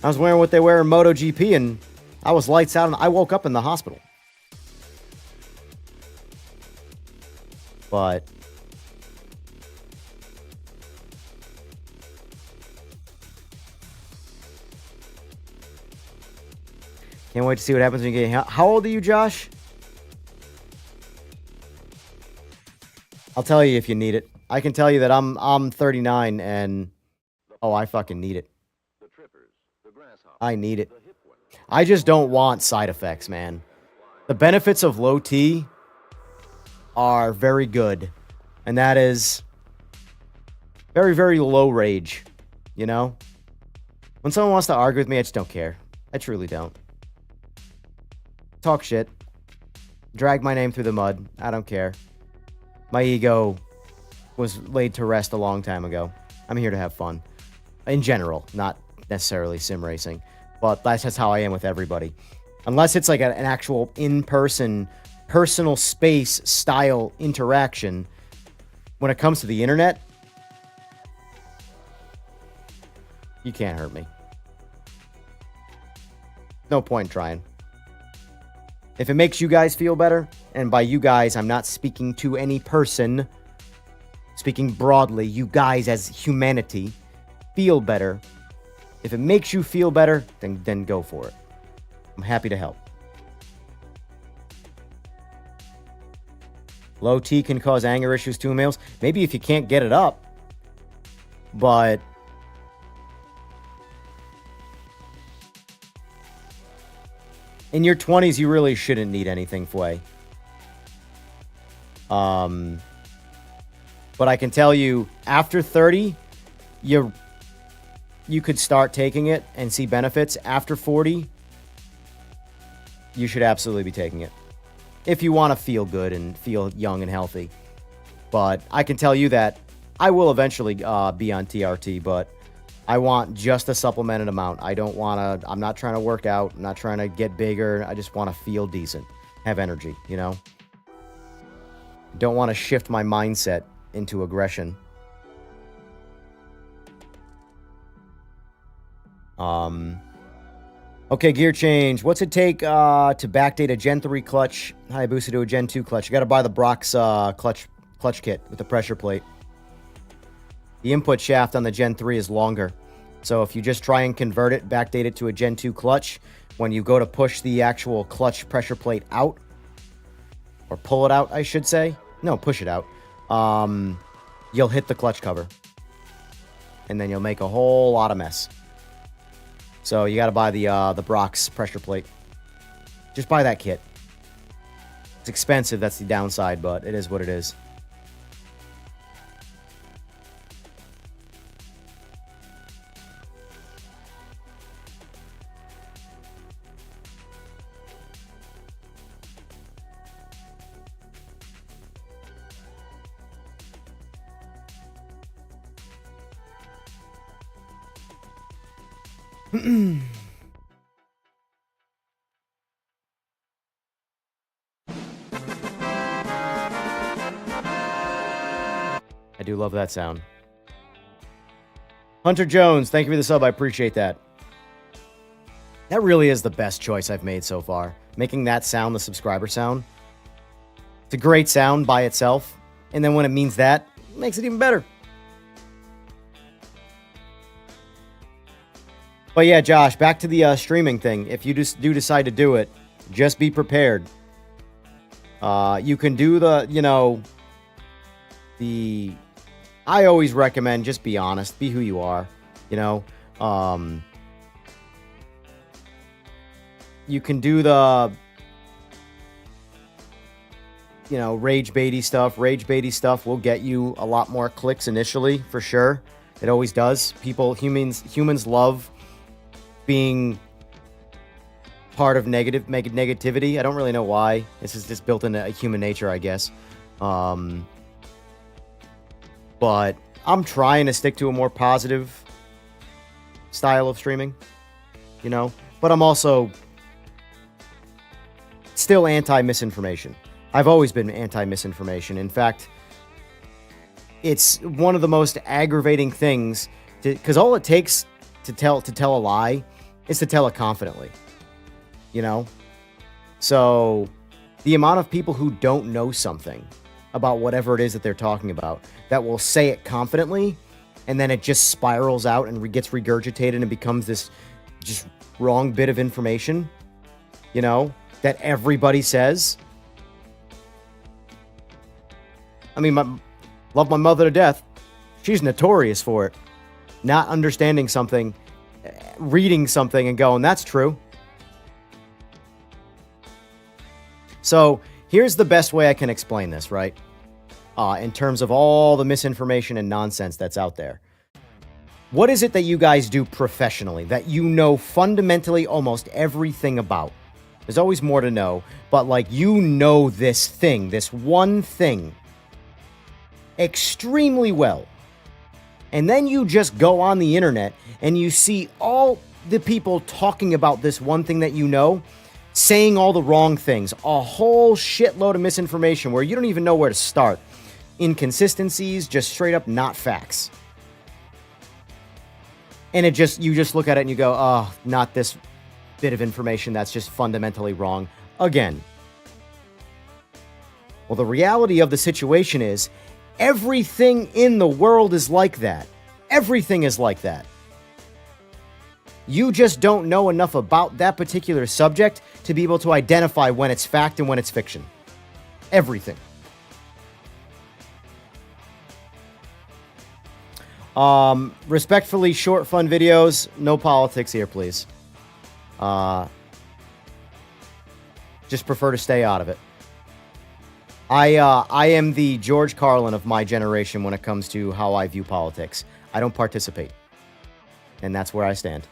I was wearing what they wear in MotoGP, and I was lights out, and I woke up in the hospital. But can't wait to see what happens when you get. How old are you, Josh? I'll tell you if you need it. I can tell you that I'm 39 and oh, I fucking need it. I need it. I just don't want side effects, man. The benefits of low T are very good, and that is very, very low rage, you know? When someone wants to argue with me, I just don't care. I truly don't. Talk shit. Drag my name through the mud. I don't care. My ego was laid to rest a long time ago. I'm here to have fun. In general, not necessarily sim racing. But that's just how I am with everybody. Unless it's like an actual in-person, personal space style interaction. When it comes to the internet, you can't hurt me. No point trying. If it makes you guys feel better, and by you guys, I'm not speaking to any person, speaking broadly, you guys as humanity, feel better. If it makes you feel better, then go for it. I'm happy to help. Low T can cause anger issues to males. Maybe if you can't get it up. But in your 20s, you really shouldn't need anything, Fway. But I can tell you, after 30, you could start taking it and see benefits. After 40, you should absolutely be taking it. If you want to feel good and feel young and healthy. But I can tell you that I will eventually be on TRT, but I want just a supplemented amount. I don't want to, I'm not trying to work out. I'm not trying to get bigger. I just want to feel decent, have energy, you know? Don't want to shift my mindset into aggression. Okay, gear change. What's it take to backdate a Gen 3 clutch Hayabusa to a Gen 2 clutch? You got to buy the Brock's clutch kit with the pressure plate. The input shaft on the Gen 3 is longer. So if you just try and convert it, backdate it to a Gen 2 clutch, when you go to push the actual clutch pressure plate out, or pull it out, I should say. No, push it out. You'll hit the clutch cover. And then you'll make a whole lot of mess. So you got to buy the Brock's pressure plate. Just buy that kit. It's expensive, that's the downside, but it is what it is. I do love that sound. Hunter Jones, thank you for the sub. I appreciate that. That really is the best choice I've made so far. Making that sound the subscriber sound. It's a great sound by itself. And then when it means that, it makes it even better. But yeah, Josh, back to the streaming thing. If you just do decide to do it, just be prepared. You can do the, you know, I always recommend just be honest, be who you are, you know. You can do the, you know, rage baity stuff. Rage baity stuff will get you a lot more clicks initially, for sure. It always does. Humans love being part of negativity. I don't really know why. This is just built into human nature, I guess. But I'm trying to stick to a more positive style of streaming, you know? But I'm also still anti-misinformation. I've always been anti-misinformation. In fact, it's one of the most aggravating things, because all it takes to tell a lie is to tell it confidently, you know? So the amount of people who don't know something about whatever it is that they're talking about that will say it confidently, and then it just spirals out and gets regurgitated and becomes this just wrong bit of information, you know, that everybody says. I mean, love my mother to death. She's notorious for it. Not understanding something, reading something and going, that's true. So here's the best way I can explain this, right? In terms of all the misinformation and nonsense that's out there. What is it that you guys do professionally that you know fundamentally almost everything about? There's always more to know, but like you know this thing, this one thing, extremely well. And then you just go on the internet and you see all the people talking about this one thing that you know, saying all the wrong things, a whole shitload of misinformation where you don't even know where to start. Inconsistencies, just straight up not facts. And you just look at it and you go, oh, not this bit of information that's just fundamentally wrong again. Well, the reality of the situation is everything in the world is like that. Everything is like that. You just don't know enough about that particular subject to be able to identify when it's fact and when it's fiction. Everything. Respectfully, short, fun videos. No politics here, please. Just prefer to stay out of it. I am the George Carlin of my generation when it comes to how I view politics. I don't participate. And that's where I stand.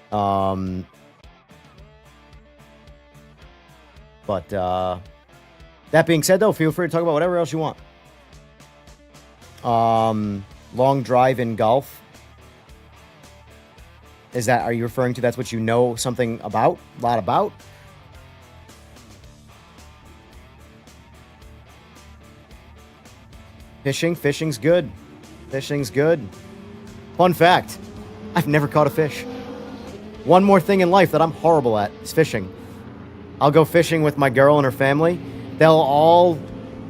But that being said, though, feel free to talk about whatever else you want. Long drive in golf. Are you referring to that's what you know something about? A lot about? Fishing's good. Fishing's good. Fun fact, I've never caught a fish. One more thing in life that I'm horrible at is fishing. I'll go fishing with my girl and her family. They'll all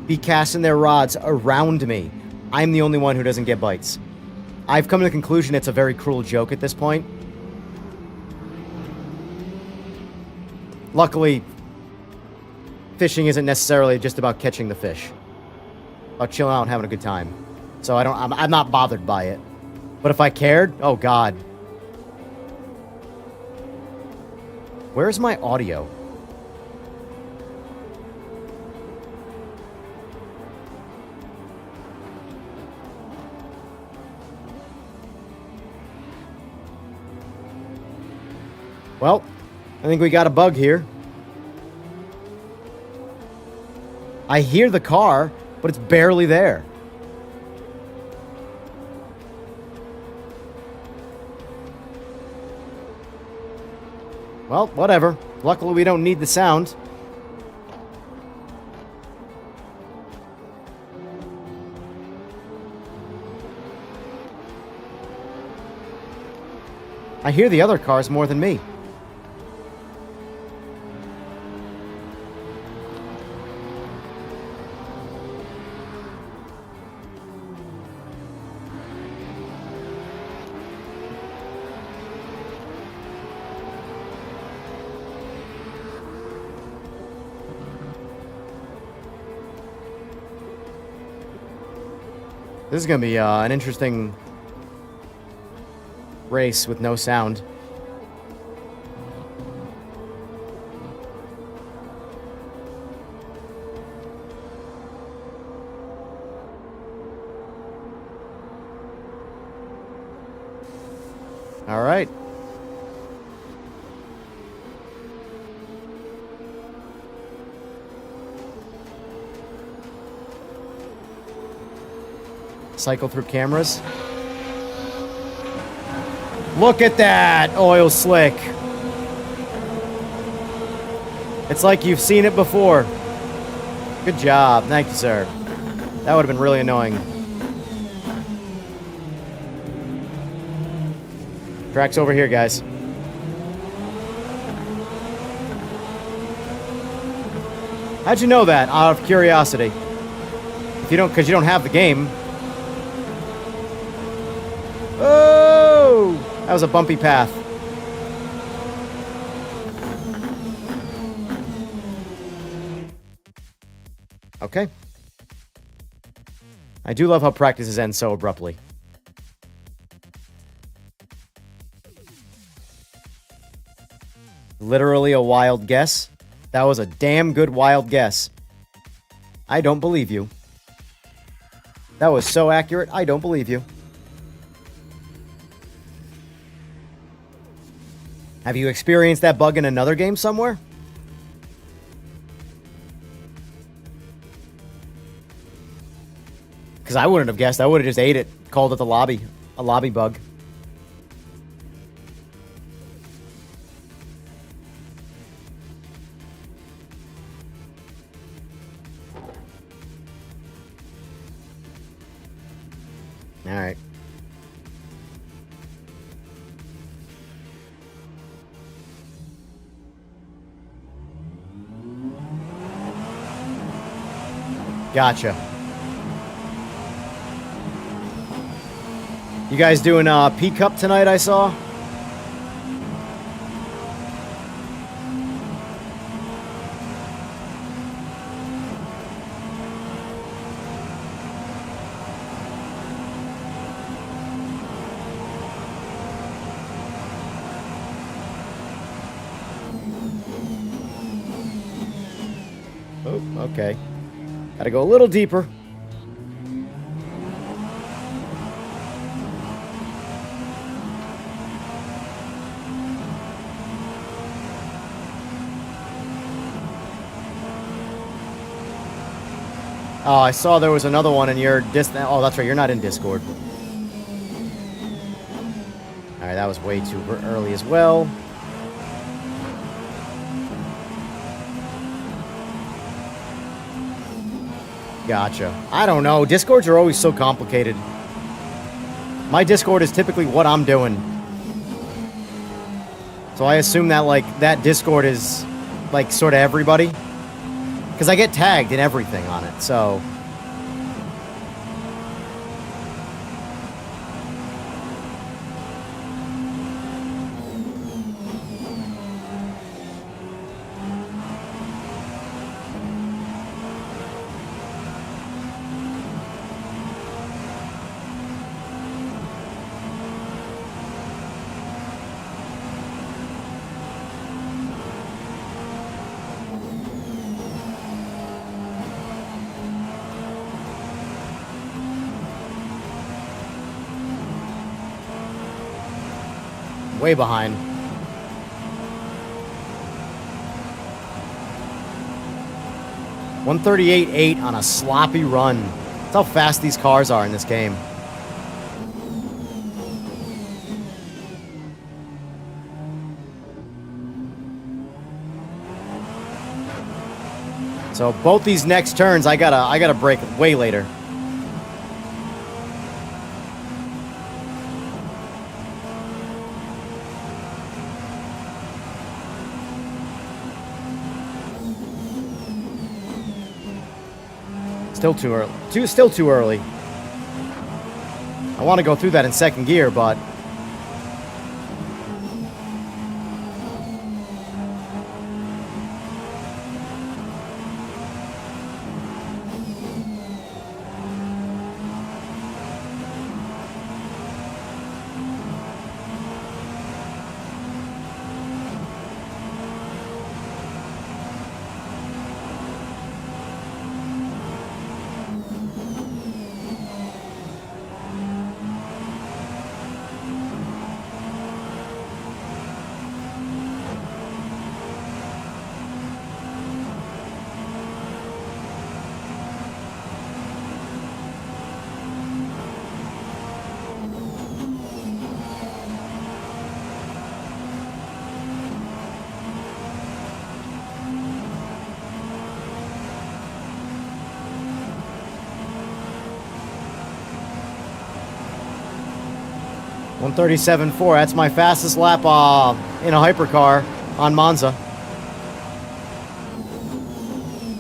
be casting their rods around me. I'm the only one who doesn't get bites. I've come to the conclusion it's a very cruel joke at this point. Luckily, fishing isn't necessarily just about catching the fish. About chilling out and having a good time. So I'm not bothered by it. But if I cared, oh God. Where's my audio? Well, I think we got a bug here. I hear the car, but it's barely there. Well, whatever. Luckily, we don't need the sound. I hear the other cars more than me. This is going to be an interesting race with no sound. All right. Cycle through cameras. Look at that oil slick. It's like you've seen it before. Good job. Thank you, sir. That would have been really annoying. Track's over here, guys. How'd you know that? Out of curiosity. If you don't, because you don't have the game. Oh! That was a bumpy path. Okay. I do love how practices end so abruptly. Literally a wild guess. That was a damn good wild guess. I don't believe you. That was so accurate, I don't believe you. Have you experienced that bug in another game somewhere? Because I wouldn't have guessed. I would have just ate it. Called it the lobby. A lobby bug. Alright. Gotcha. You guys doing P Cup tonight, I saw? Oh, okay. Gotta go a little deeper. Oh, I saw there was another one in your Oh, that's right. You're not in Discord. All right, that was way too early as well. Gotcha. I don't know. Discords are always so complicated. My Discord is typically what I'm doing. So I assume that, like, that Discord is, like, sort of everybody. Because I get tagged in everything on it, so... Way behind. .138.8 on a sloppy run. That's how fast these cars are in this game. So both these next turns, I gotta brake way later. Still too early. Still too early. I want to go through that in second gear, but... .137.4, that's my fastest lap in a hypercar on Monza.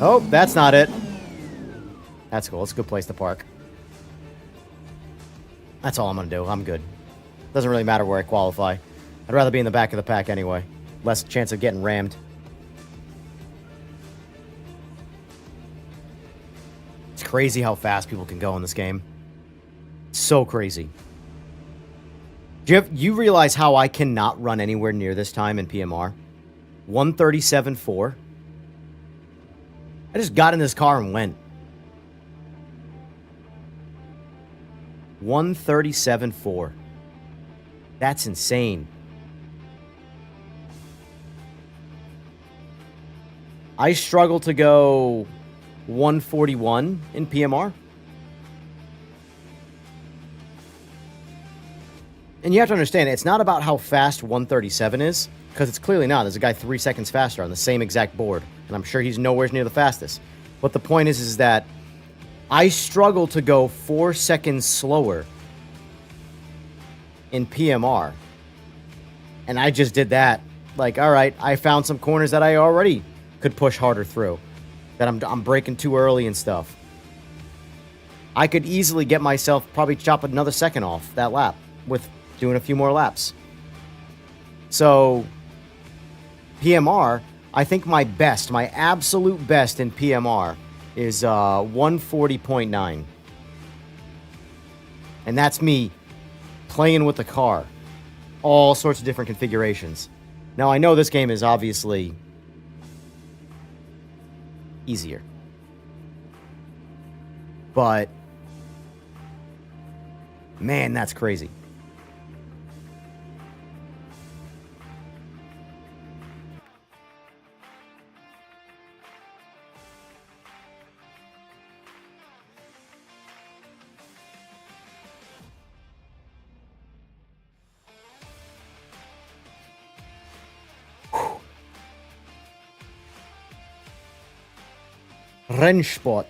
Oh, that's not it. That's cool. It's a good place to park. That's all I'm going to do. I'm good. Doesn't really matter where I qualify. I'd rather be in the back of the pack anyway. Less chance of getting rammed. It's crazy how fast people can go in this game. So crazy. You realize how I cannot run anywhere near this time in PMR? 137.4. I just got in this car and went. 137.4. That's insane. I struggle to go 141 in PMR. And you have to understand, it's not about how fast 137 is, because it's clearly not. There's a guy 3 seconds faster on the same exact board, and I'm sure he's nowhere near the fastest. But the point is that I struggle to go 4 seconds slower in PMR. And I just did that. Like, all right, I found some corners that I already could push harder through, that I'm braking too early and stuff. I could easily get myself, probably chop another second off that lap with doing a few more laps. So, PMR, I think my absolute best in PMR is 140.9. And that's me playing with the car. All sorts of different configurations. Now, I know this game is obviously easier. But, man, that's crazy. Rennsport.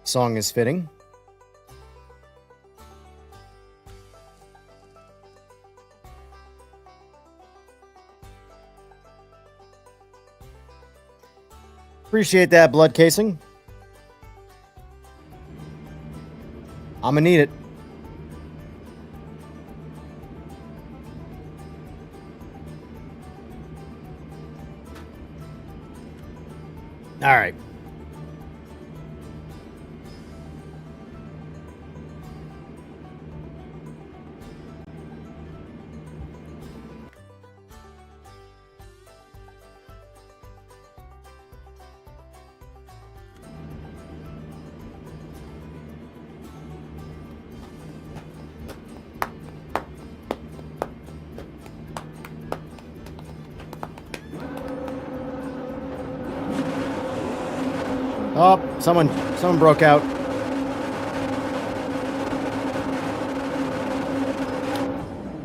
Song is fitting. Appreciate that, blood casing. I'm gonna need it. All right. Oh, someone broke out.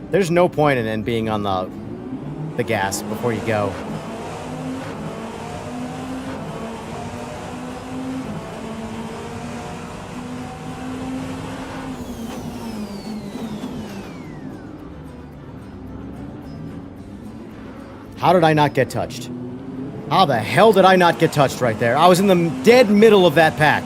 There's no point in being on the gas before you go. How did I not get touched? How the hell did I not get touched right there? I was in the dead middle of that pack.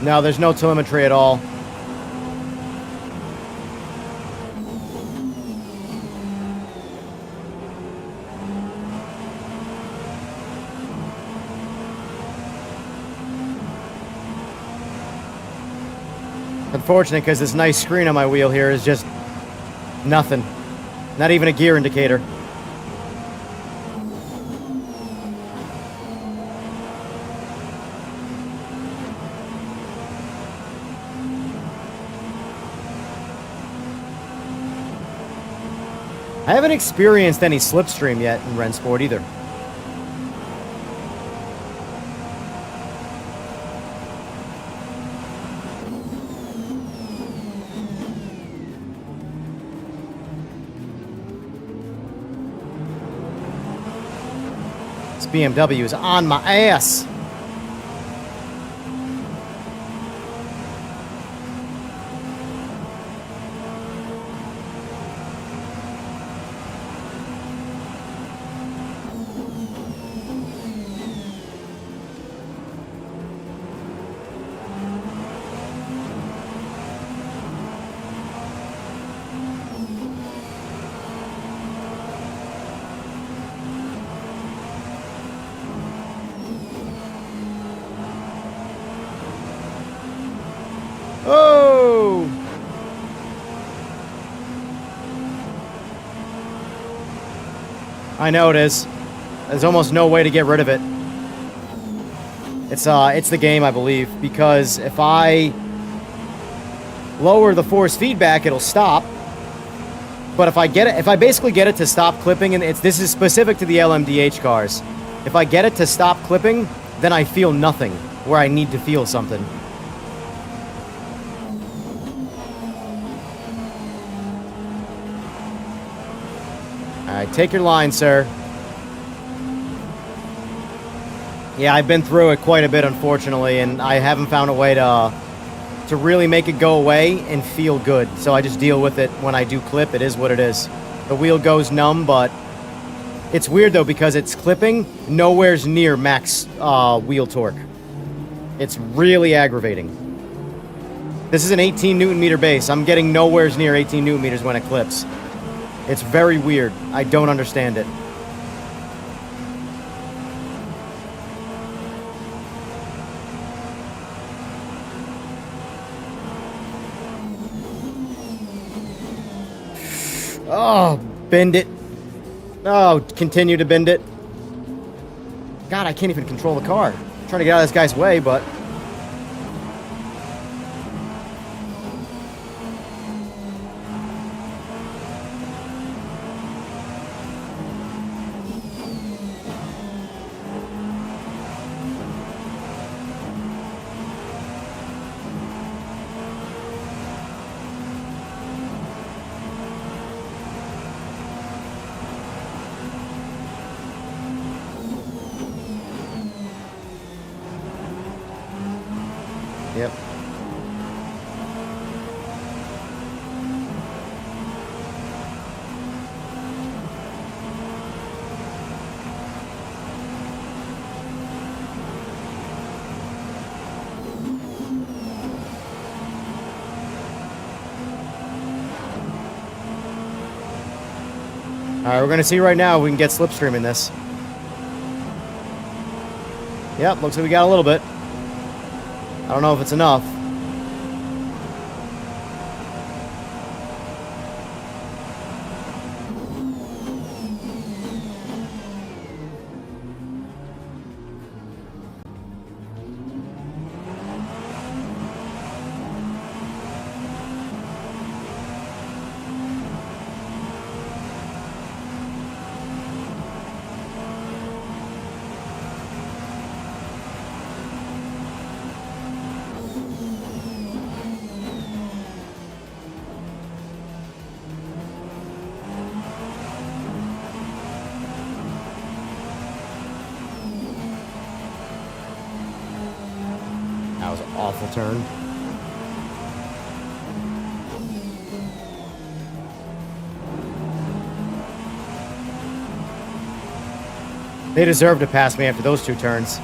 No, there's no telemetry at all. Unfortunate, because this nice screen on my wheel here is just nothing. Not even a gear indicator. I haven't experienced any slipstream yet in Rennsport either. This BMW is on my ass. Oh! I know it is. There's almost no way to get rid of it. It's the game, I believe, because if I lower the force feedback, it'll stop. But if I basically get it to stop clipping, and this is specific to the LMDH cars. If I get it to stop clipping, then I feel nothing where I need to feel something. Alright, take your line, sir. Yeah, I've been through it quite a bit, unfortunately, and I haven't found a way to really make it go away and feel good. So I just deal with it when I do clip. It is what it is. The wheel goes numb, but it's weird, though, because it's clipping nowhere's near max wheel torque. It's really aggravating. This is an 18 Newton meter base. I'm getting nowhere's near 18 Newton meters when it clips. It's very weird. I don't understand it. Oh, bend it. Oh, continue to bend it. God, I can't even control the car. I'm trying to get out of this guy's way, but... Yep. All right, we're going to see right now if we can get slipstream in this. Yep, looks like we got a little bit. I don't know if it's enough. That was an awful turn. They deserve to pass me after those two turns.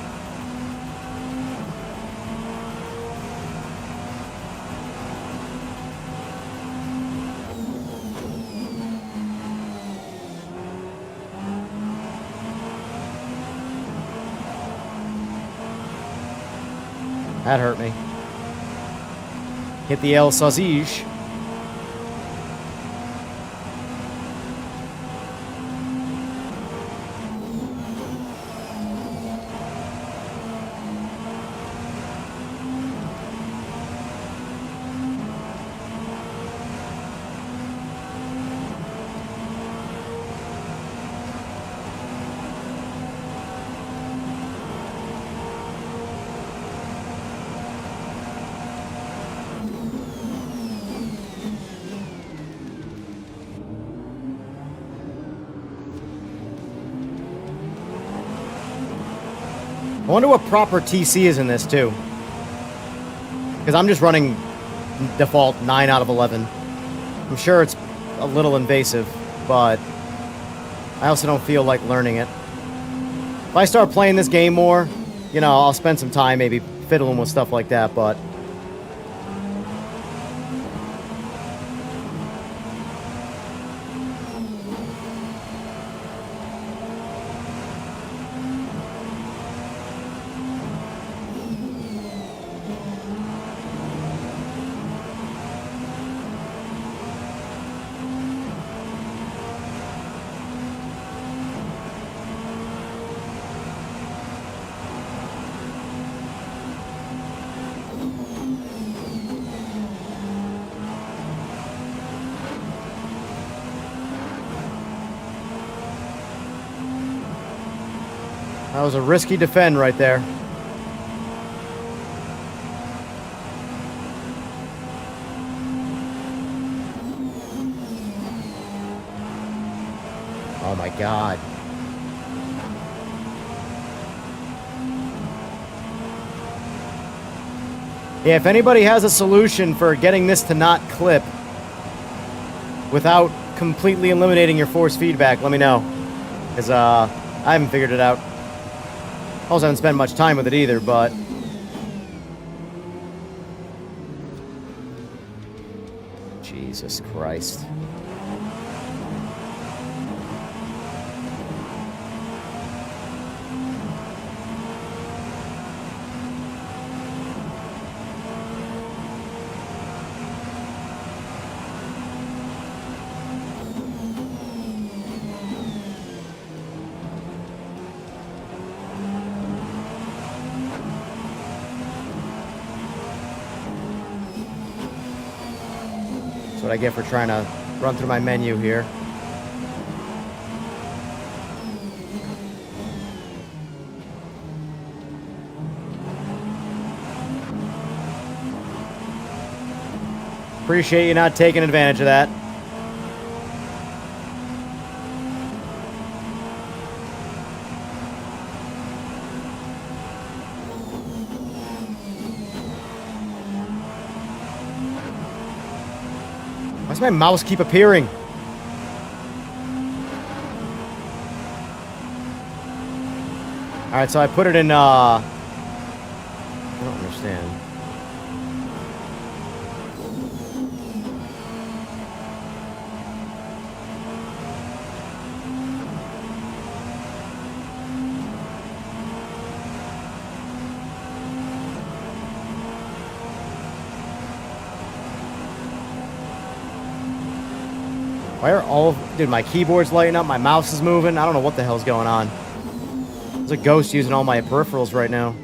That hurt me. Hit the El Sausage. I wonder what proper TC is in this, too. Because I'm just running default 9 out of 11. I'm sure it's a little invasive, but I also don't feel like learning it. If I start playing this game more, you know, I'll spend some time maybe fiddling with stuff like that, but... That was a risky defend right there. Oh my God. Yeah, if anybody has a solution for getting this to not clip without completely eliminating your force feedback, let me know. Because I haven't figured it out. Also haven't spent much time with it either, but... Jesus Christ. That's what I get for trying to run through my menu here. Appreciate you not taking advantage of that. Why does my mouse keep appearing? Alright, so I put it in, I don't understand. Why are all... Dude, my keyboard's lighting up, my mouse is moving. I don't know what the hell's going on. There's a ghost using all my peripherals right now.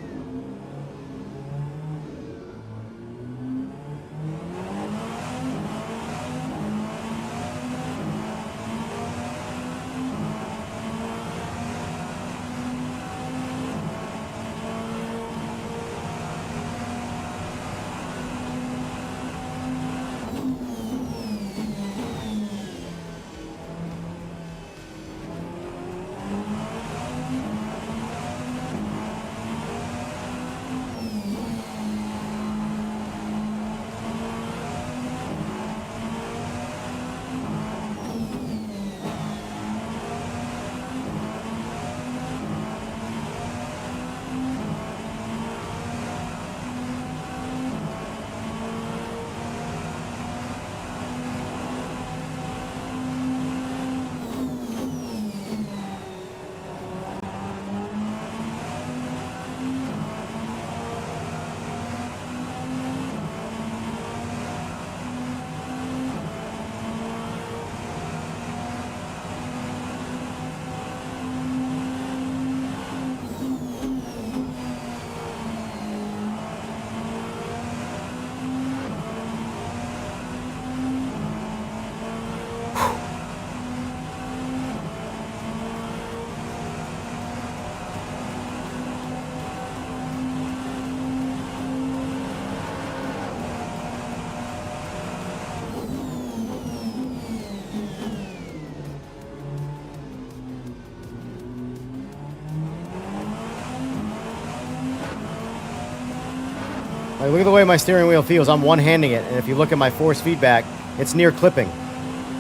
Like, look at the way my steering wheel feels. I'm one-handing it, and if you look at my force feedback, it's near clipping.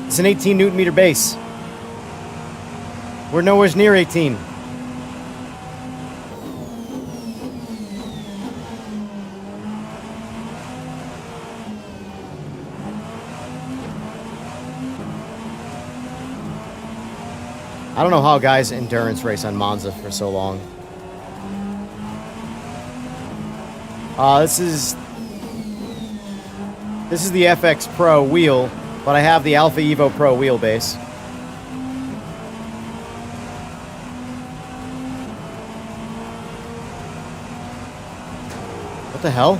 It's an 18 Newton meter base. We're nowhere near 18. I don't know how guys endurance race on Monza for so long. This is the FX Pro wheel, but I have the Alpha EVO Pro wheelbase. What the hell?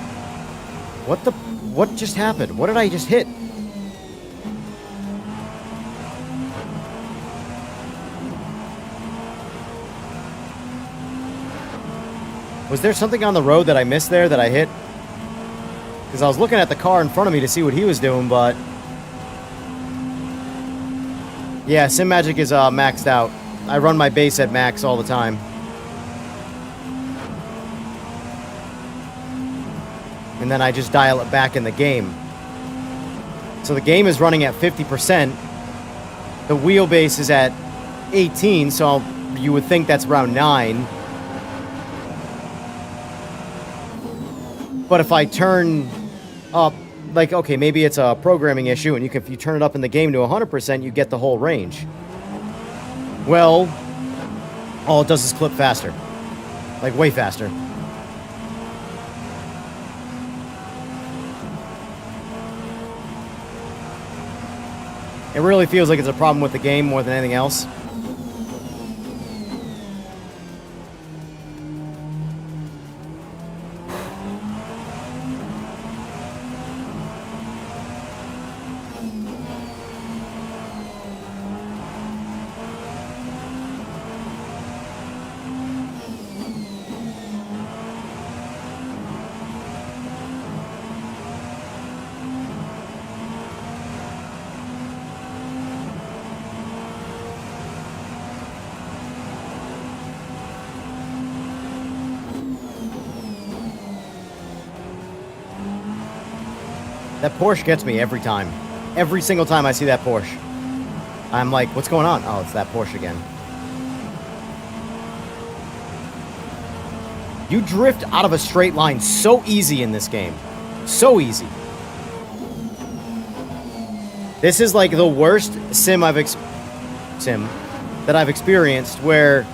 What just happened? What did I just hit? Was there something on the road that I missed there that I hit? Because I was looking at the car in front of me to see what he was doing, but... Yeah, Simagic is maxed out. I run my base at max all the time. And then I just dial it back in the game. So the game is running at 50%. The wheelbase is at 18, so you would think that's around 9. But if I turn up, like, okay, maybe it's a programming issue, and if you turn it up in the game to 100%, you get the whole range. Well, all it does is clip faster. Like, way faster. It really feels like it's a problem with the game more than anything else. That Porsche gets me every time. Every single time I see that Porsche. I'm like, what's going on? Oh, it's that Porsche again. You drift out of a straight line so easy in this game. So easy. This is like the worst sim that I've experienced, where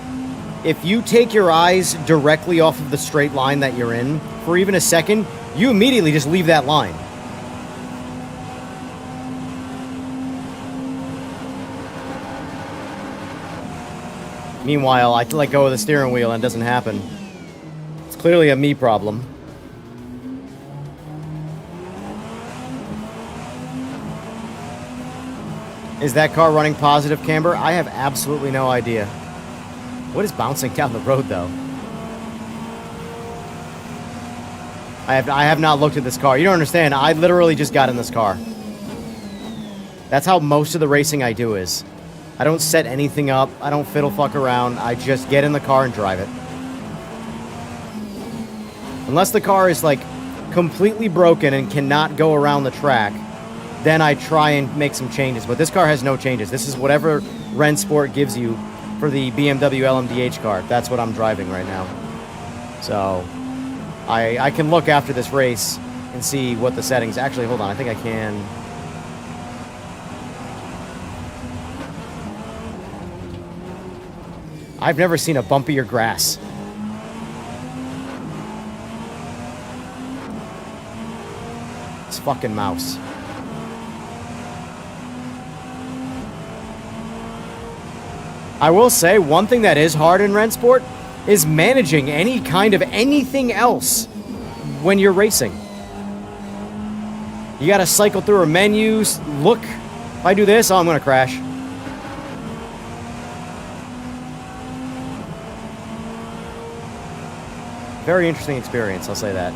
if you take your eyes directly off of the straight line that you're in for even a second, you immediately just leave that line. Meanwhile, I let go of the steering wheel and it doesn't happen. It's clearly a me problem. Is that car running positive camber? I have absolutely no idea. What is bouncing down the road, though? I have not looked at this car. You don't understand. I literally just got in this car. That's how most of the racing I do is. I don't set anything up. I don't fiddle fuck around. I just get in the car and drive it. Unless the car is, like, completely broken and cannot go around the track, then I try and make some changes. But this car has no changes. This is whatever Rennsport gives you for the BMW LMDH car. That's what I'm driving right now. So, I can look after this race and see what the settings... Actually, hold on. I think I can... I've never seen a bumpier grass. This fucking mouse. I will say, one thing that is hard in Rennsport is managing any kind of anything else when you're racing. You gotta cycle through our menus, look. If I do this, oh, I'm gonna crash. Very interesting experience, I'll say that.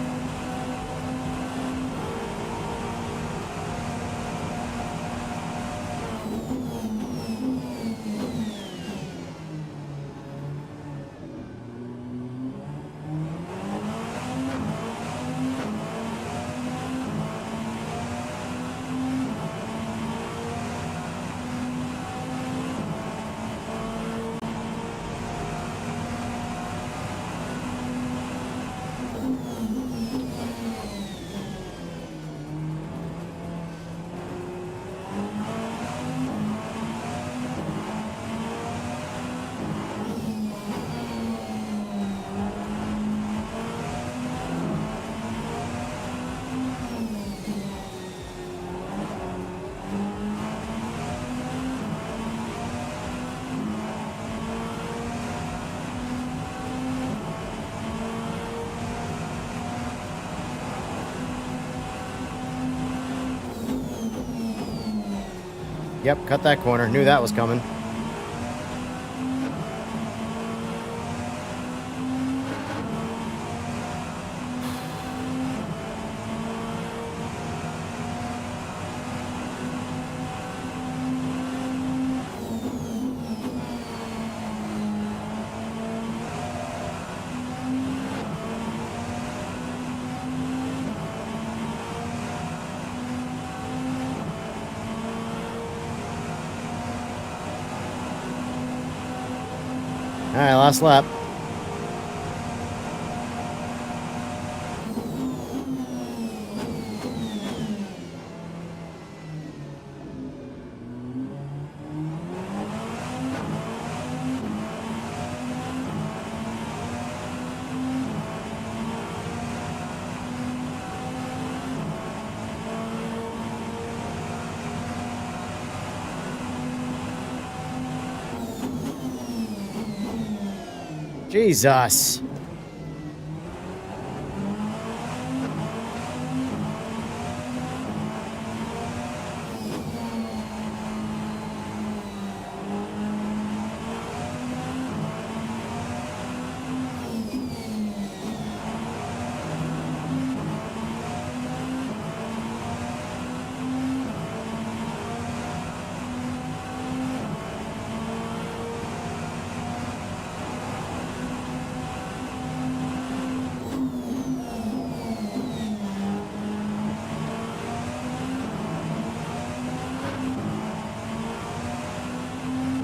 Yep, cut that corner. Knew that was coming. All right, last lap. Jesus.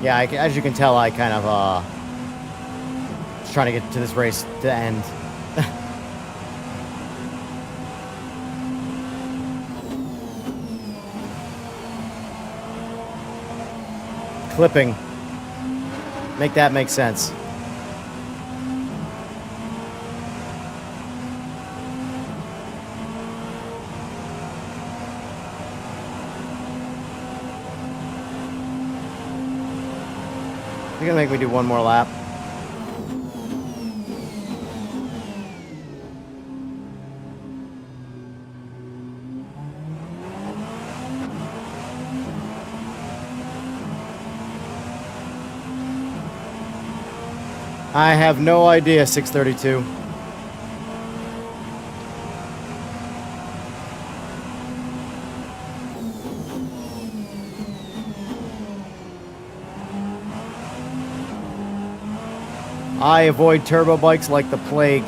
Yeah, as you can tell, I kind of, was trying to get to this race to end. Clipping. Make that make sense. You're gonna make me do one more lap. I have no idea, 632. I avoid turbo bikes like the plague.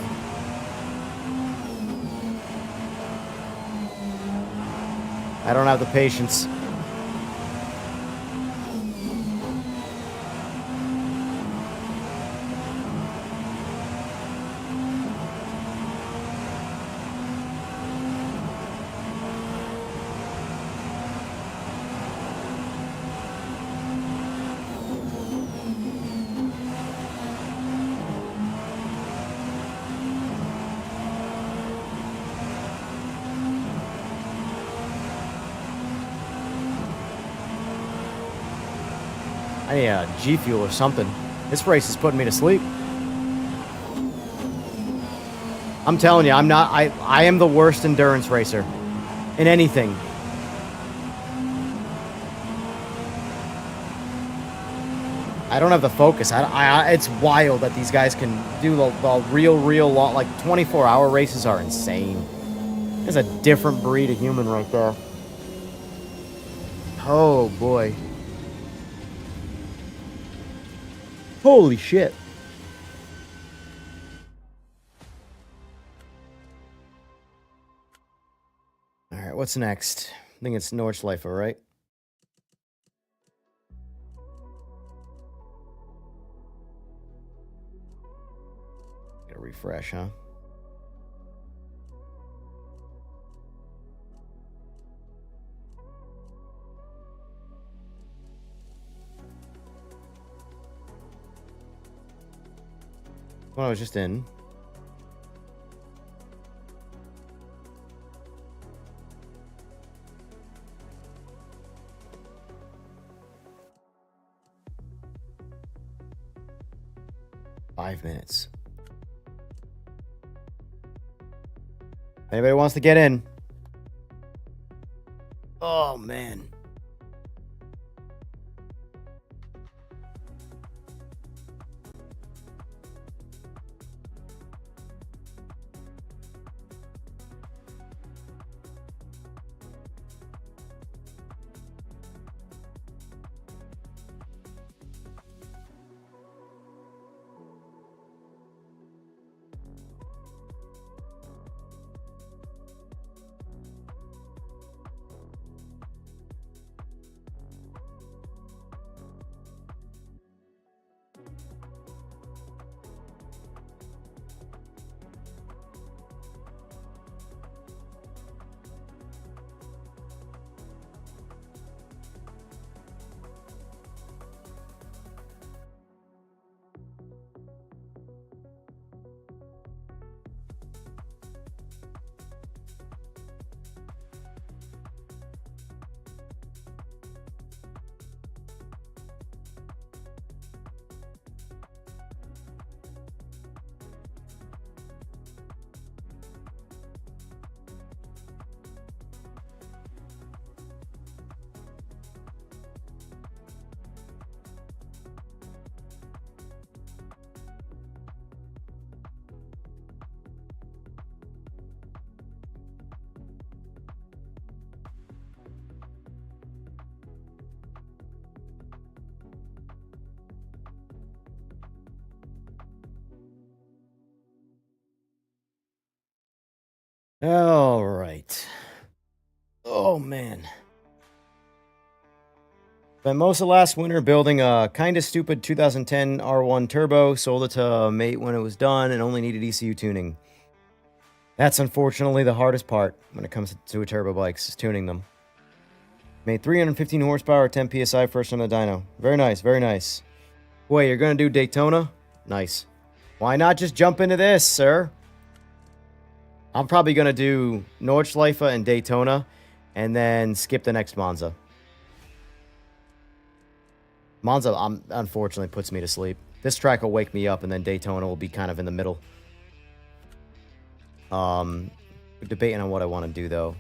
I don't have the patience. I need a G Fuel or something. This race is putting me to sleep. I'm telling you, I am the worst endurance racer in anything. I don't have the focus. It's wild that these guys can do the real long, like 24-hour races are insane. There's a different breed of human right there. Oh boy. Holy shit. All right, what's next? I think it's Nordschleife, right? Get a refresh, huh? Well, I was just in. Five minutes. Anybody wants to get in? Oh, man. All right. Oh, man. Spent most of last winter building a kind of stupid 2010 R1 Turbo. Sold it to a mate when it was done and only needed ECU tuning. That's unfortunately the hardest part when it comes to a turbo bikes, is tuning them. Made 315 horsepower, 10 PSI first on the dyno. Very nice, very nice. Wait, you're going to do Daytona? Nice. Why not just jump into this, sir? I'm probably going to do Nordschleife and Daytona and then skip the next Monza. Monza, unfortunately, puts me to sleep. This track will wake me up, and then Daytona will be kind of in the middle. Debating on what I want to do, though.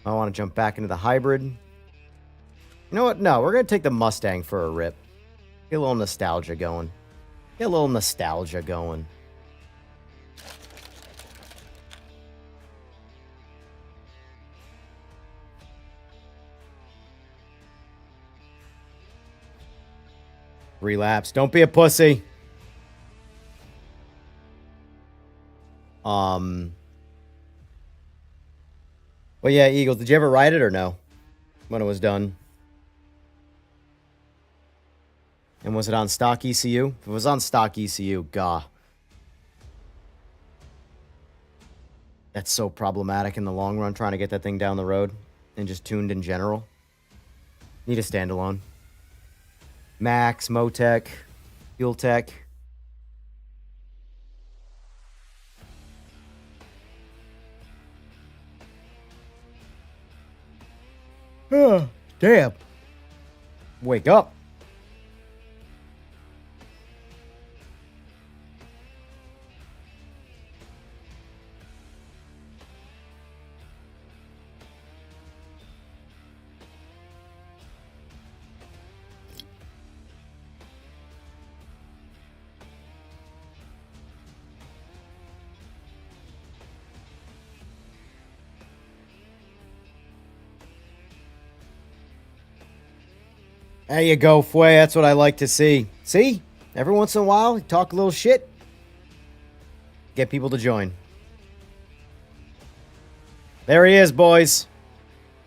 I want to jump back into the hybrid. You know what? No, we're going to take the Mustang for a rip. Get a little nostalgia going. Get a little nostalgia going. Relapse. Don't be a pussy. Well, yeah, Eagles, did you ever ride it or no? When it was done? And was it on stock ECU? If it was on stock ECU, gah. That's so problematic in the long run, trying to get that thing down the road. And just tuned in general. Need a standalone. Max, Motec, Fuel Tech. Oh, damn. Wake up. There you go, Fway. That's what I like to see. See? Every once in a while, you talk a little shit. Get people to join. There he is, boys.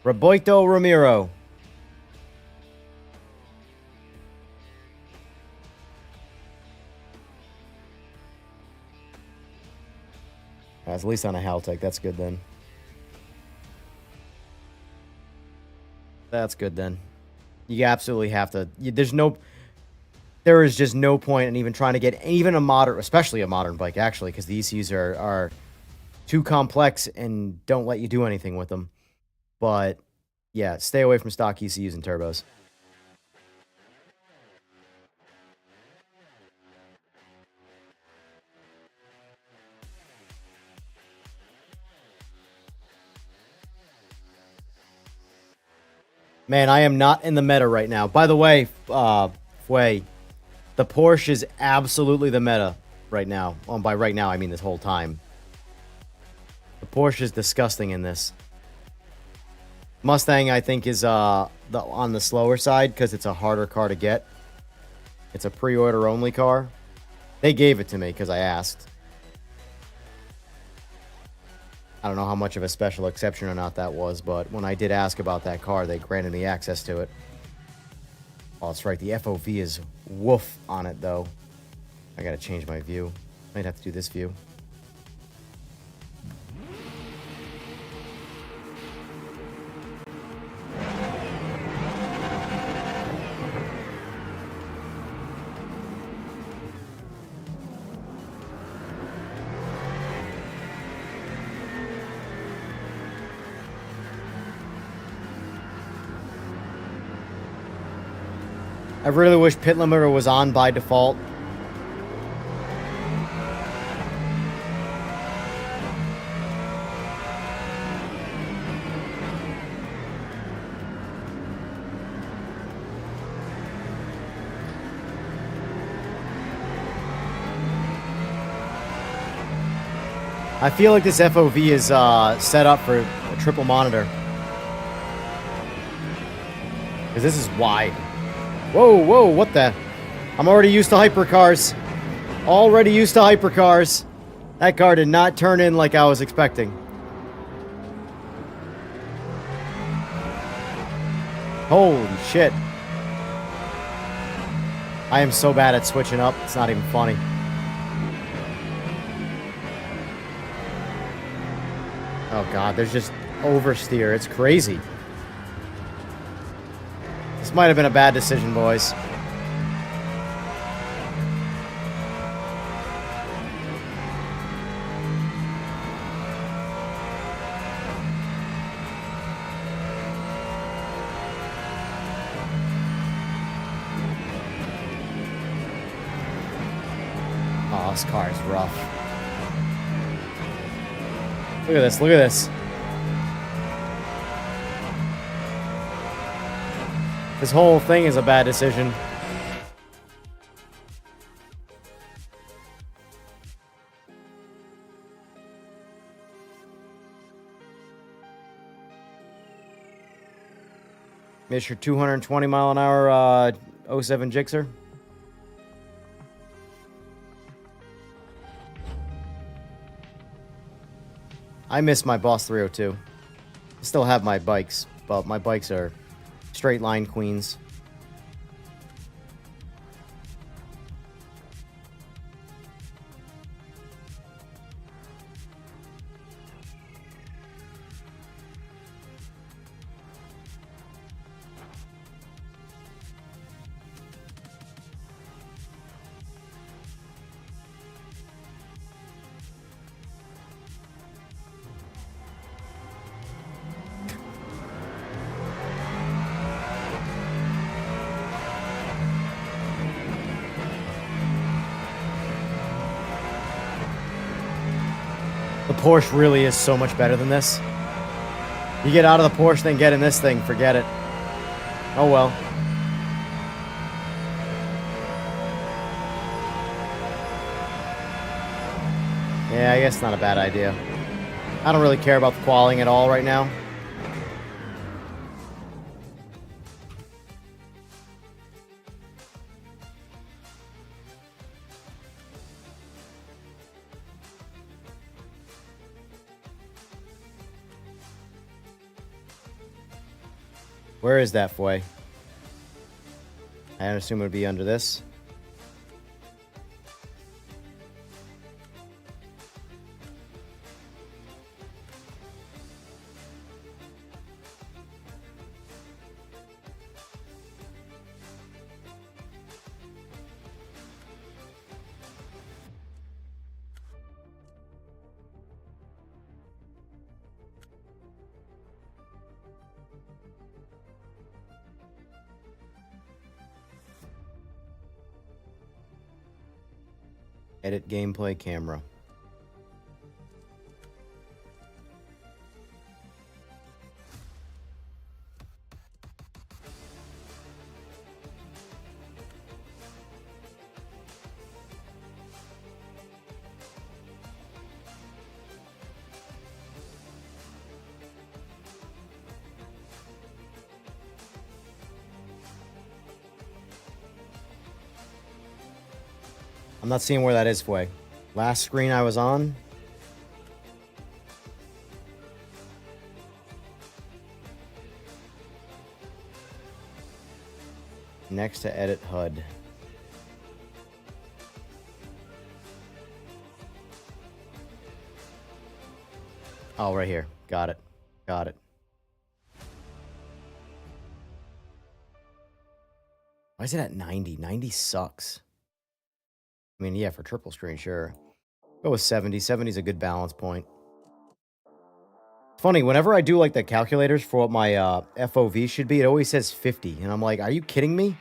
Roberto Ramiro. At least on a Haltech. That's good then. That's good then. You absolutely have to. There is just no point in even trying to get even a modern, especially a modern bike, actually, because the ECUs are too complex and don't let you do anything with them. But yeah, stay away from stock ECUs and turbos. Man, I am not in the meta right now. By the way, Fway, the Porsche is absolutely the meta right now. Well, by right now, I mean this whole time. The Porsche is disgusting in this. Mustang, I think, is on the slower side because it's a harder car to get. It's a pre-order only car. They gave it to me because I asked. I don't know how much of a special exception or not that was, but when I did ask about that car, they granted me access to it. Oh, that's right. The FOV is woof on it, though. I gotta change my view. Might have to do this view. I really wish pit limiter was on by default. I feel like this FOV is set up for a triple monitor. Because this is wide. Whoa, whoa, what the? I'm already used to hypercars. Already used to hypercars. That car did not turn in like I was expecting. Holy shit. I am so bad at switching up. It's not even funny. Oh god, there's just oversteer. It's crazy. This might have been a bad decision, boys. Oh, this car is rough. Look at this, look at this. This whole thing is a bad decision. Mr. 220 mile an hour 07 Gixxer. I miss my Boss 302. I still have my bikes, but my bikes are straight line queens. The Porsche really is so much better than this. You get out of the Porsche, then get in this thing, forget it. Oh well. Yeah, I guess not a bad idea. I don't really care about the qualing at all right now. Where is that Fway? I assume it would be under this. Edit gameplay camera. I'm not seeing where that is, Fway. Last screen I was on. Next to edit HUD. Oh, right here. Got it. Got it. Why is it at 90? 90 sucks. I mean, yeah, for triple screen, sure. Go with 70. 70 is a good balance point. It's funny, whenever I do like the calculators for what my FOV should be, it always says 50. And I'm like, are you kidding me?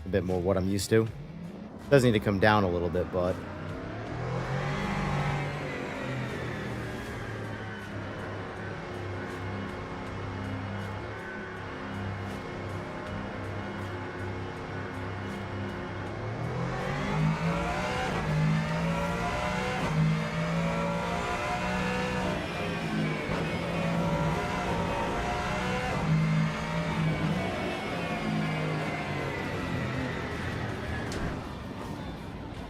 A bit more what I'm used to. Does need to come down a little bit, but...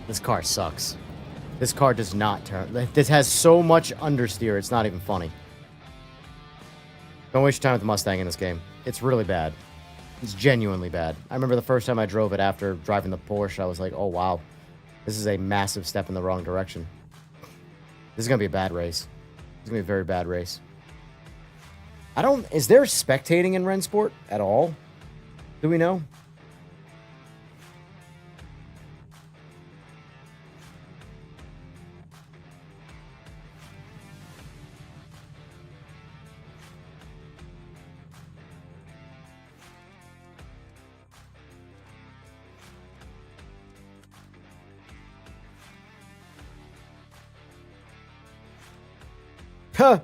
This car sucks. This car does not turn. This has so much understeer, it's not even funny. Don't waste your time with the Mustang in this game. It's really bad. It's genuinely bad. I remember the first time I drove it after driving the Porsche, I was like, oh wow. This is a massive step in the wrong direction. This is going to be a bad race. It's going to be a very bad race. Is there spectating in Rennsport at all? Do we know? Huh.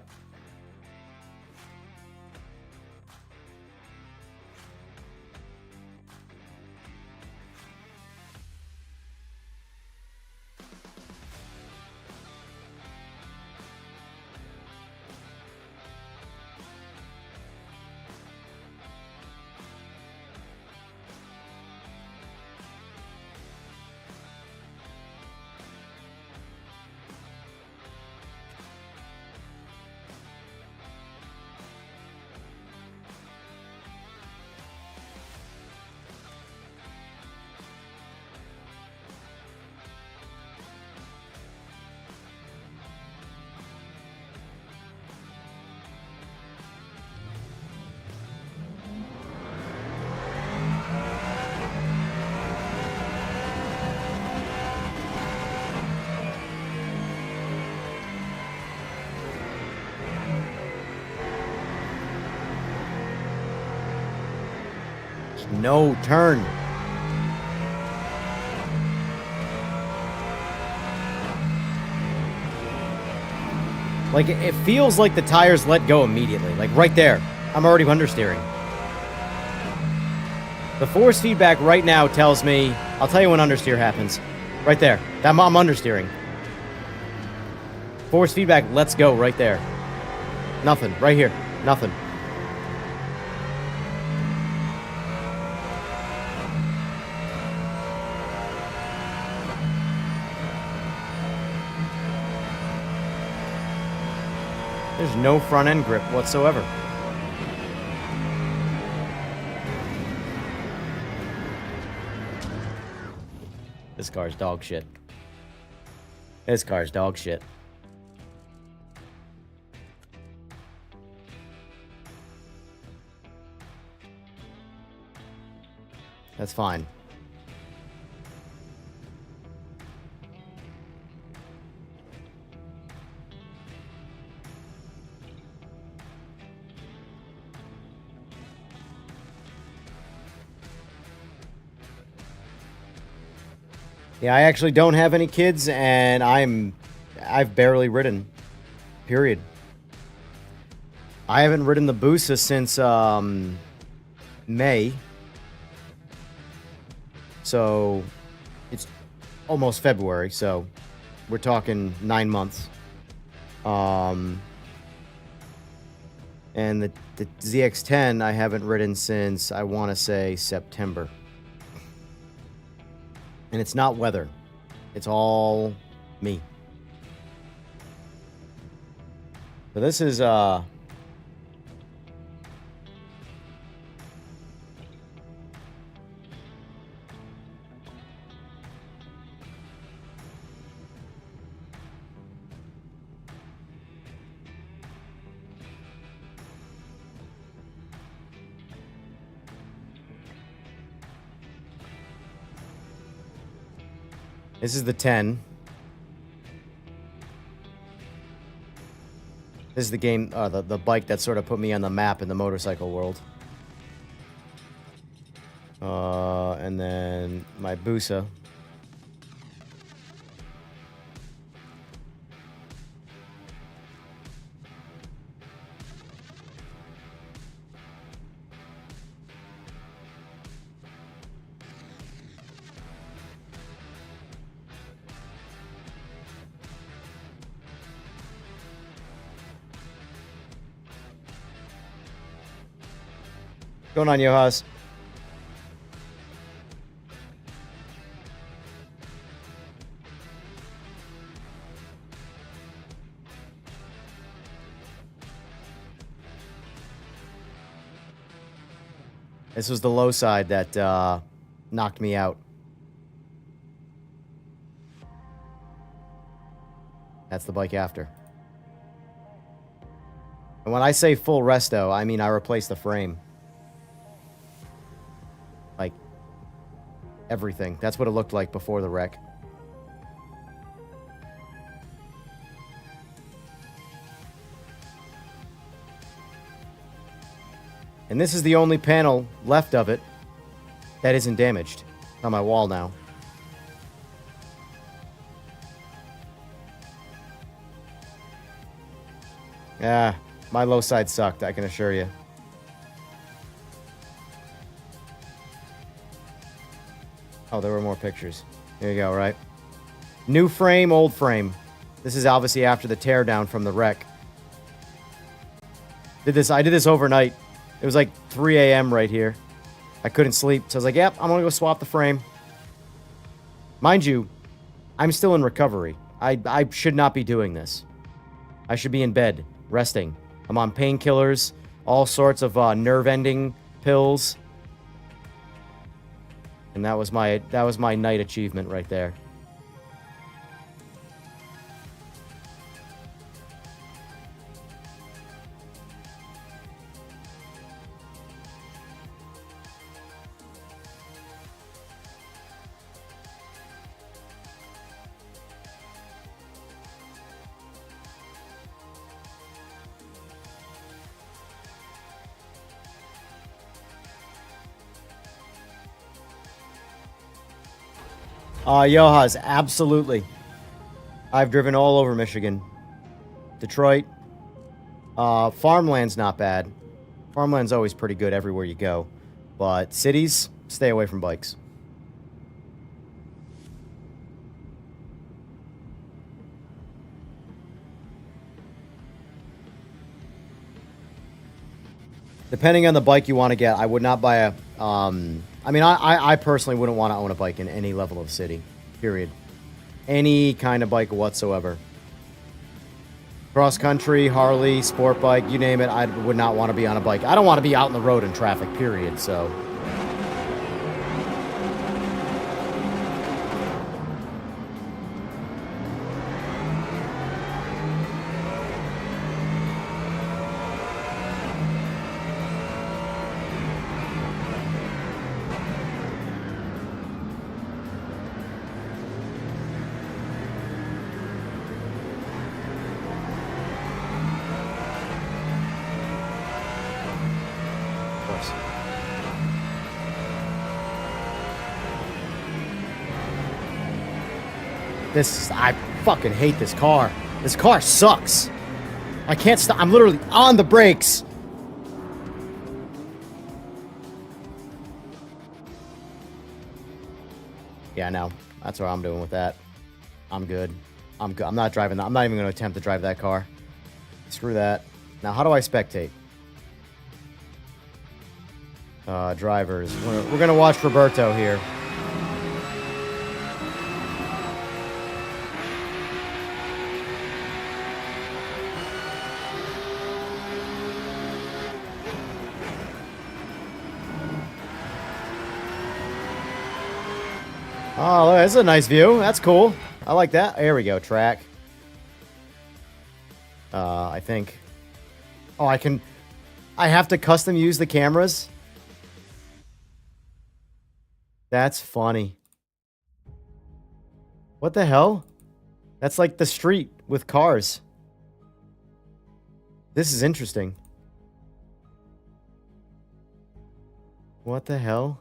No turn. Like, it feels like the tires let go immediately. Like, right there. I'm already understeering. The force feedback right now tells me... I'll tell you when understeer happens. Right there. I'm understeering. Force feedback lets go right there. Nothing. Right here. Nothing. There's no front end grip whatsoever. This car's dog shit. This car's dog shit. That's fine. Yeah, I actually don't have any kids, and I've barely ridden. Period. I haven't ridden the Busa since May. So it's almost February, so we're talking 9 months. And the ZX-10 I haven't ridden since, I want to say, September. And it's not weather. It's all me. So this is this is the 10. This is the game, the bike that sort of put me on the map in the motorcycle world. And then my Busa. Going on, Yohas? This was the low side that knocked me out. That's the bike after. And when I say full resto, I mean I replaced the frame. Like, everything. That's what it looked like before the wreck. And this is the only panel left of it that isn't damaged. It's on my wall now. Yeah, my low side sucked, I can assure you. Oh, there were more pictures. There you go, right? New frame, old frame. This is obviously after the teardown from the wreck. I did this overnight. It was like 3 a.m. right here. I couldn't sleep, so I was like, yep, I'm gonna go swap the frame. Mind you, I'm still in recovery. I should not be doing this. I should be in bed, resting. I'm on painkillers, all sorts of nerve-ending pills. And that was my night achievement right there. Yohas, absolutely. I've driven all over Michigan. Detroit. Farmland's not bad. Farmland's always pretty good everywhere you go. But cities, stay away from bikes. Depending on the bike you want to get, I would not buy a... I mean, I personally wouldn't want to own a bike in any level of city. Period. Any kind of bike whatsoever. Cross country, Harley, sport bike, you name it, I would not want to be on a bike. I don't want to be out in the road in traffic, period, so... I fucking hate this car. This car sucks. I can't stop. I'm literally on the brakes. Yeah, no. That's what I'm doing with that. I'm good. I'm good. I'm not driving that. I'm not even going to attempt to drive that car. Screw that. Now, how do I spectate? Drivers. We're going to watch Roberto here. Oh, that's a nice view. That's cool. I like that. There we go. Track. I think. Oh, I have to custom use the cameras? That's funny. What the hell? That's like the street with cars. This is interesting. What the hell?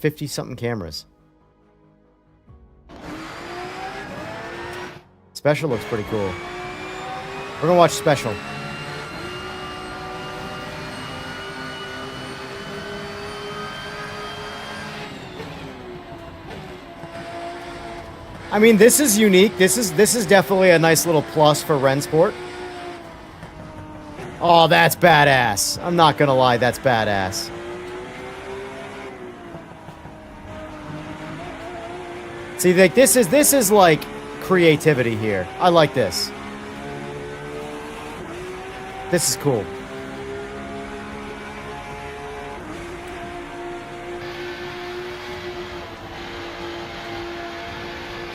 50-something cameras. Special looks pretty cool. We're gonna watch Special. I mean, this is unique. This is definitely a nice little plus for Rennsport. Oh, that's badass. I'm not gonna lie, that's badass. See, like this is like creativity here. I like this. This is cool.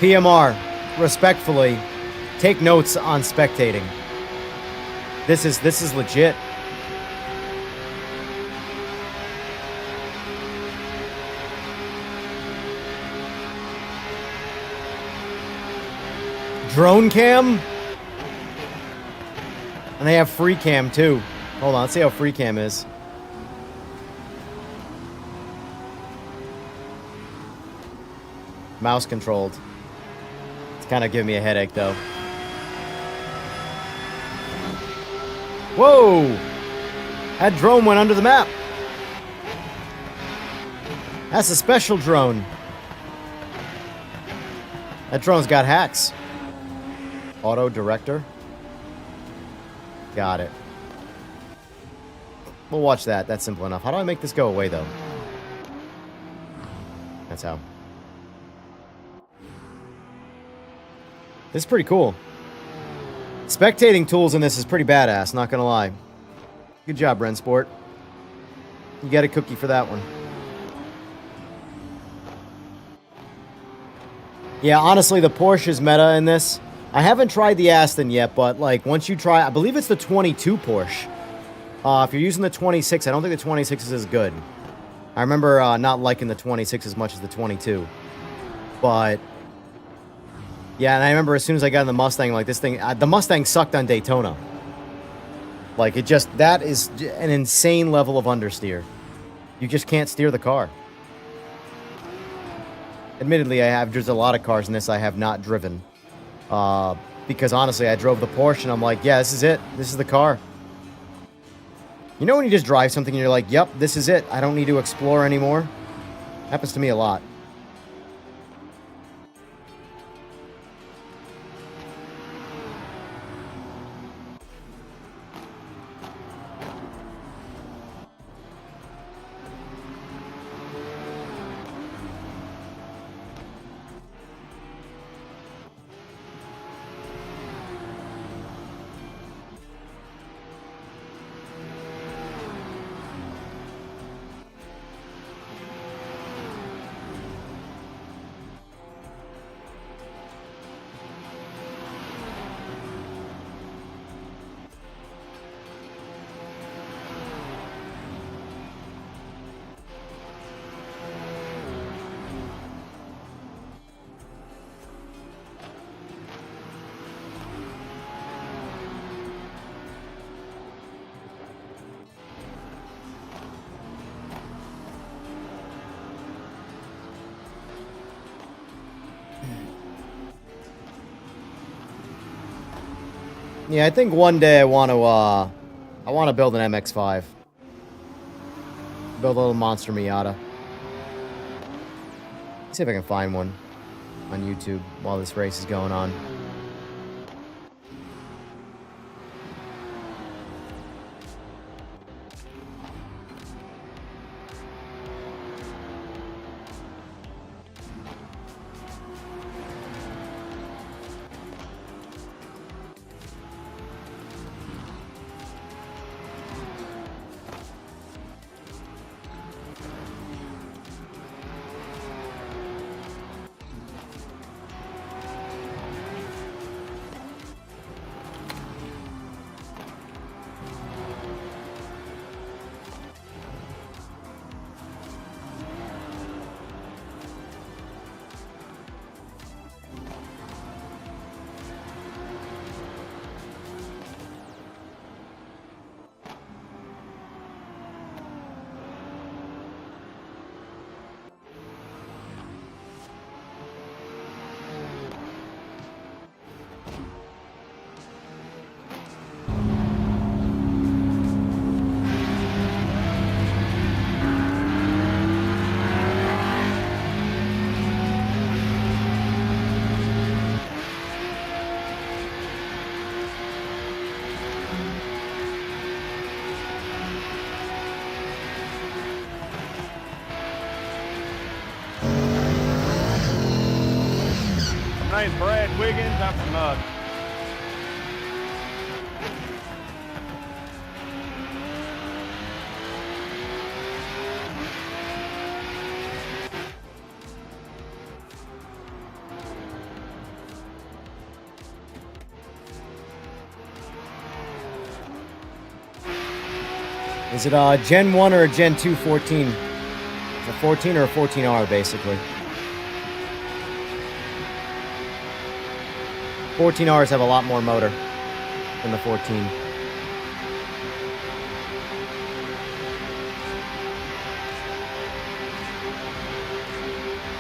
PMR, respectfully, take notes on spectating. This is legit. Drone cam? And they have free cam too. Hold on, let's see how free cam is. Mouse controlled. It's kind of giving me a headache though. Whoa! That drone went under the map. That's a special drone. That drone's got hacks. Auto director. Got it. We'll watch that. That's simple enough. How do I make this go away, though? That's how. This is pretty cool. Spectating tools in this is pretty badass, not gonna lie. Good job, Ren Sport. You got a cookie for that one. Yeah, honestly, the Porsche is meta in this. I haven't tried the Aston yet, but like once you try, I believe it's the 22 Porsche. If you're using the 26, I don't think the 26 is as good. I remember not liking the 26 as much as the 22. But yeah, and I remember as soon as I got in the Mustang, like this thing, the Mustang sucked on Daytona. Like it just, that is an insane level of understeer. You just can't steer the car. Admittedly, there's a lot of cars in this I have not driven. Because honestly, I drove the Porsche and I'm like, yeah, this is it. This is the car. You know when you just drive something and you're like, yep, this is it. I don't need to explore anymore. Happens to me a lot. Yeah, I think one day I want to build an MX-5. Build a little monster Miata. See if I can find one on YouTube while this race is going on. My name's Brad Wiggins. I'm from Is it a Gen 1 or a Gen 2 14? It's a 14 or a 14R, basically. 14Rs have a lot more motor than the 14.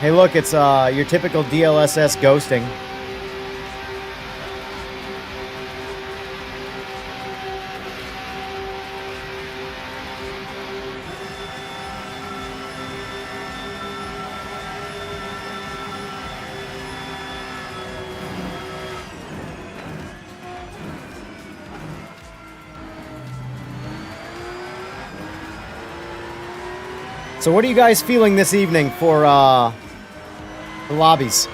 Hey, look, it's your typical DLSS ghosting. So what are you guys feeling this evening for the lobbies?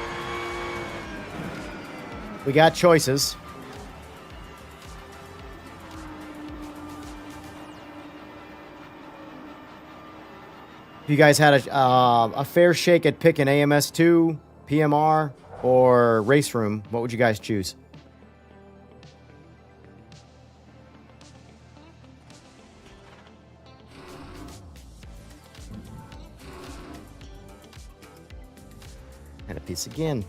We got choices. If you guys had a fair shake at picking AMS2, PMR, or Race Room, what would you guys choose? And a piece again.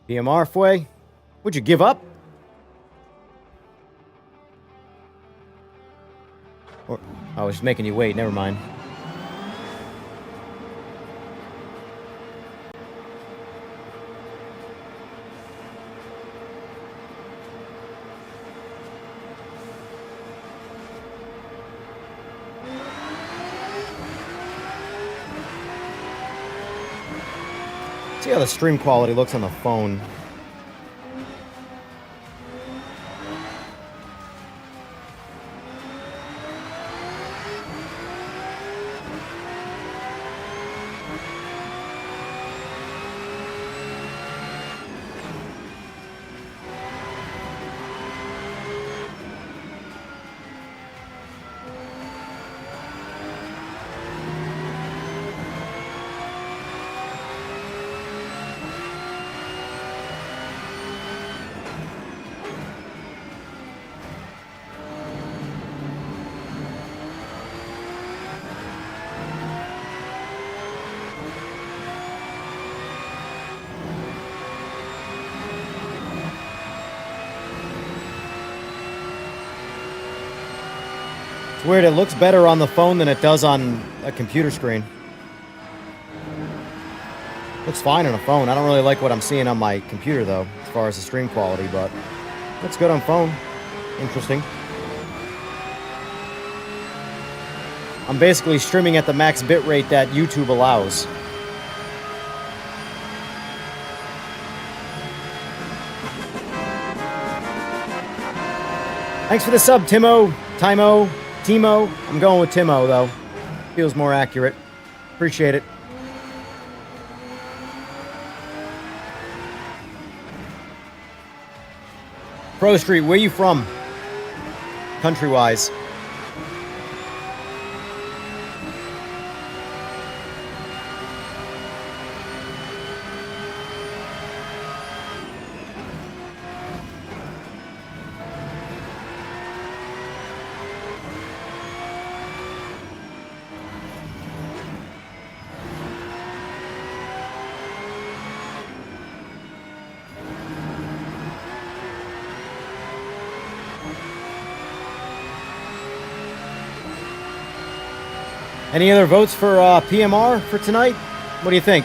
PMR Fway, would you give up? Or I was making you wait, never mind. See how the stream quality looks on the phone. It's weird, it looks better on the phone than it does on a computer screen. Looks fine on a phone. I don't really like what I'm seeing on my computer, though, as far as the stream quality, but looks good on phone. Interesting. I'm basically streaming at the max bitrate that YouTube allows. Thanks for the sub, Timo. Timo. I'm going with Timo, though. Feels more accurate. Appreciate it. Pro Street, where you from? Country-wise. Any other votes for PMR for tonight? What do you think?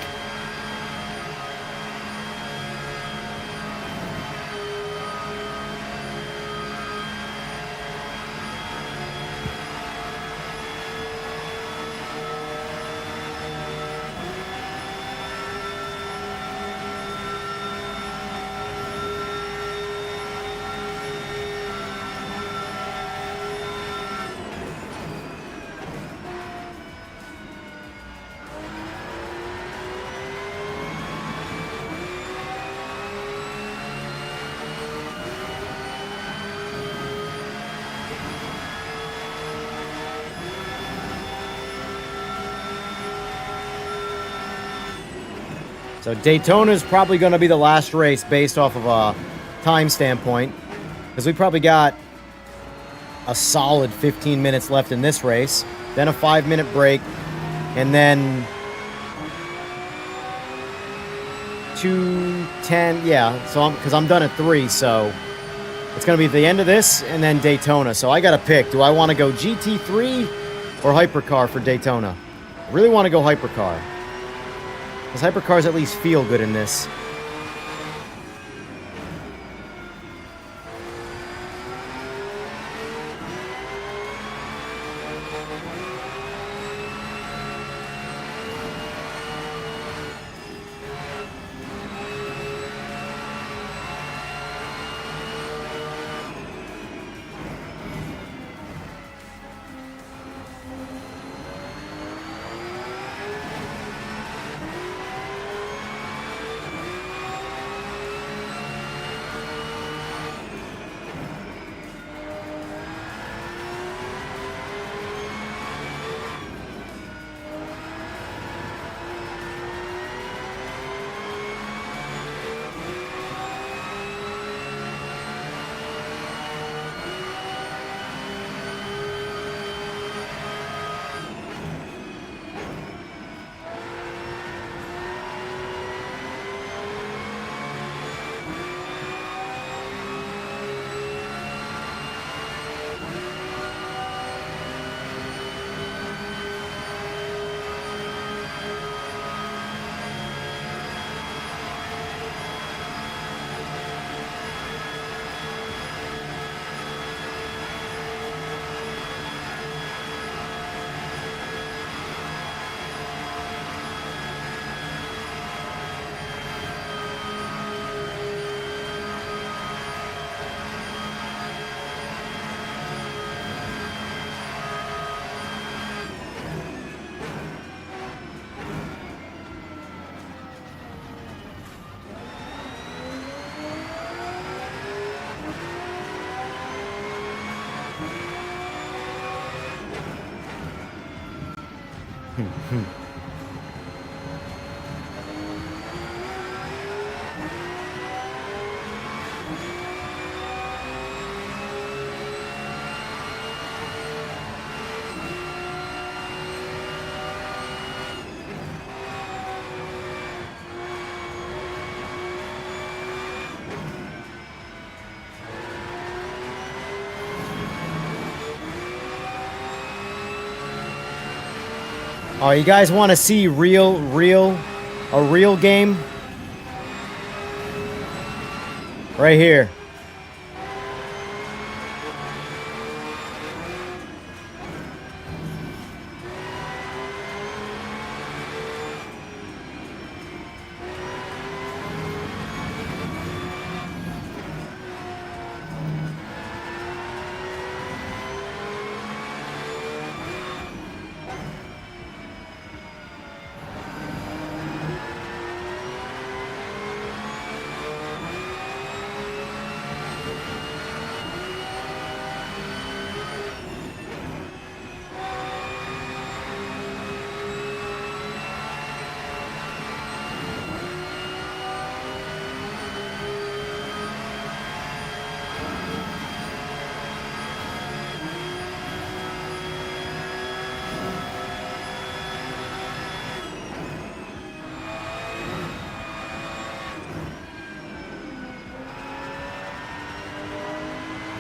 So Daytona is probably going to be the last race based off of a time standpoint, because we probably got a solid 15 minutes left in this race, then a 5-minute break, and then 2:10. Yeah, so because I'm done at 3, so it's going to be the end of this and then Daytona. So I got to pick. Do I want to go GT3 or hypercar for Daytona? I really want to go hypercar, because hypercars at least feel good in this. Oh, you guys want to see a real game? Right here.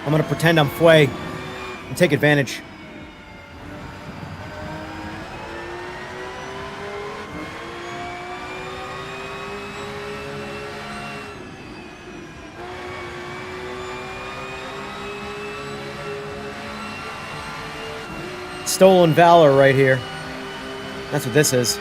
I'm gonna pretend I'm Fway and take advantage. Stolen valor right here. That's what this is.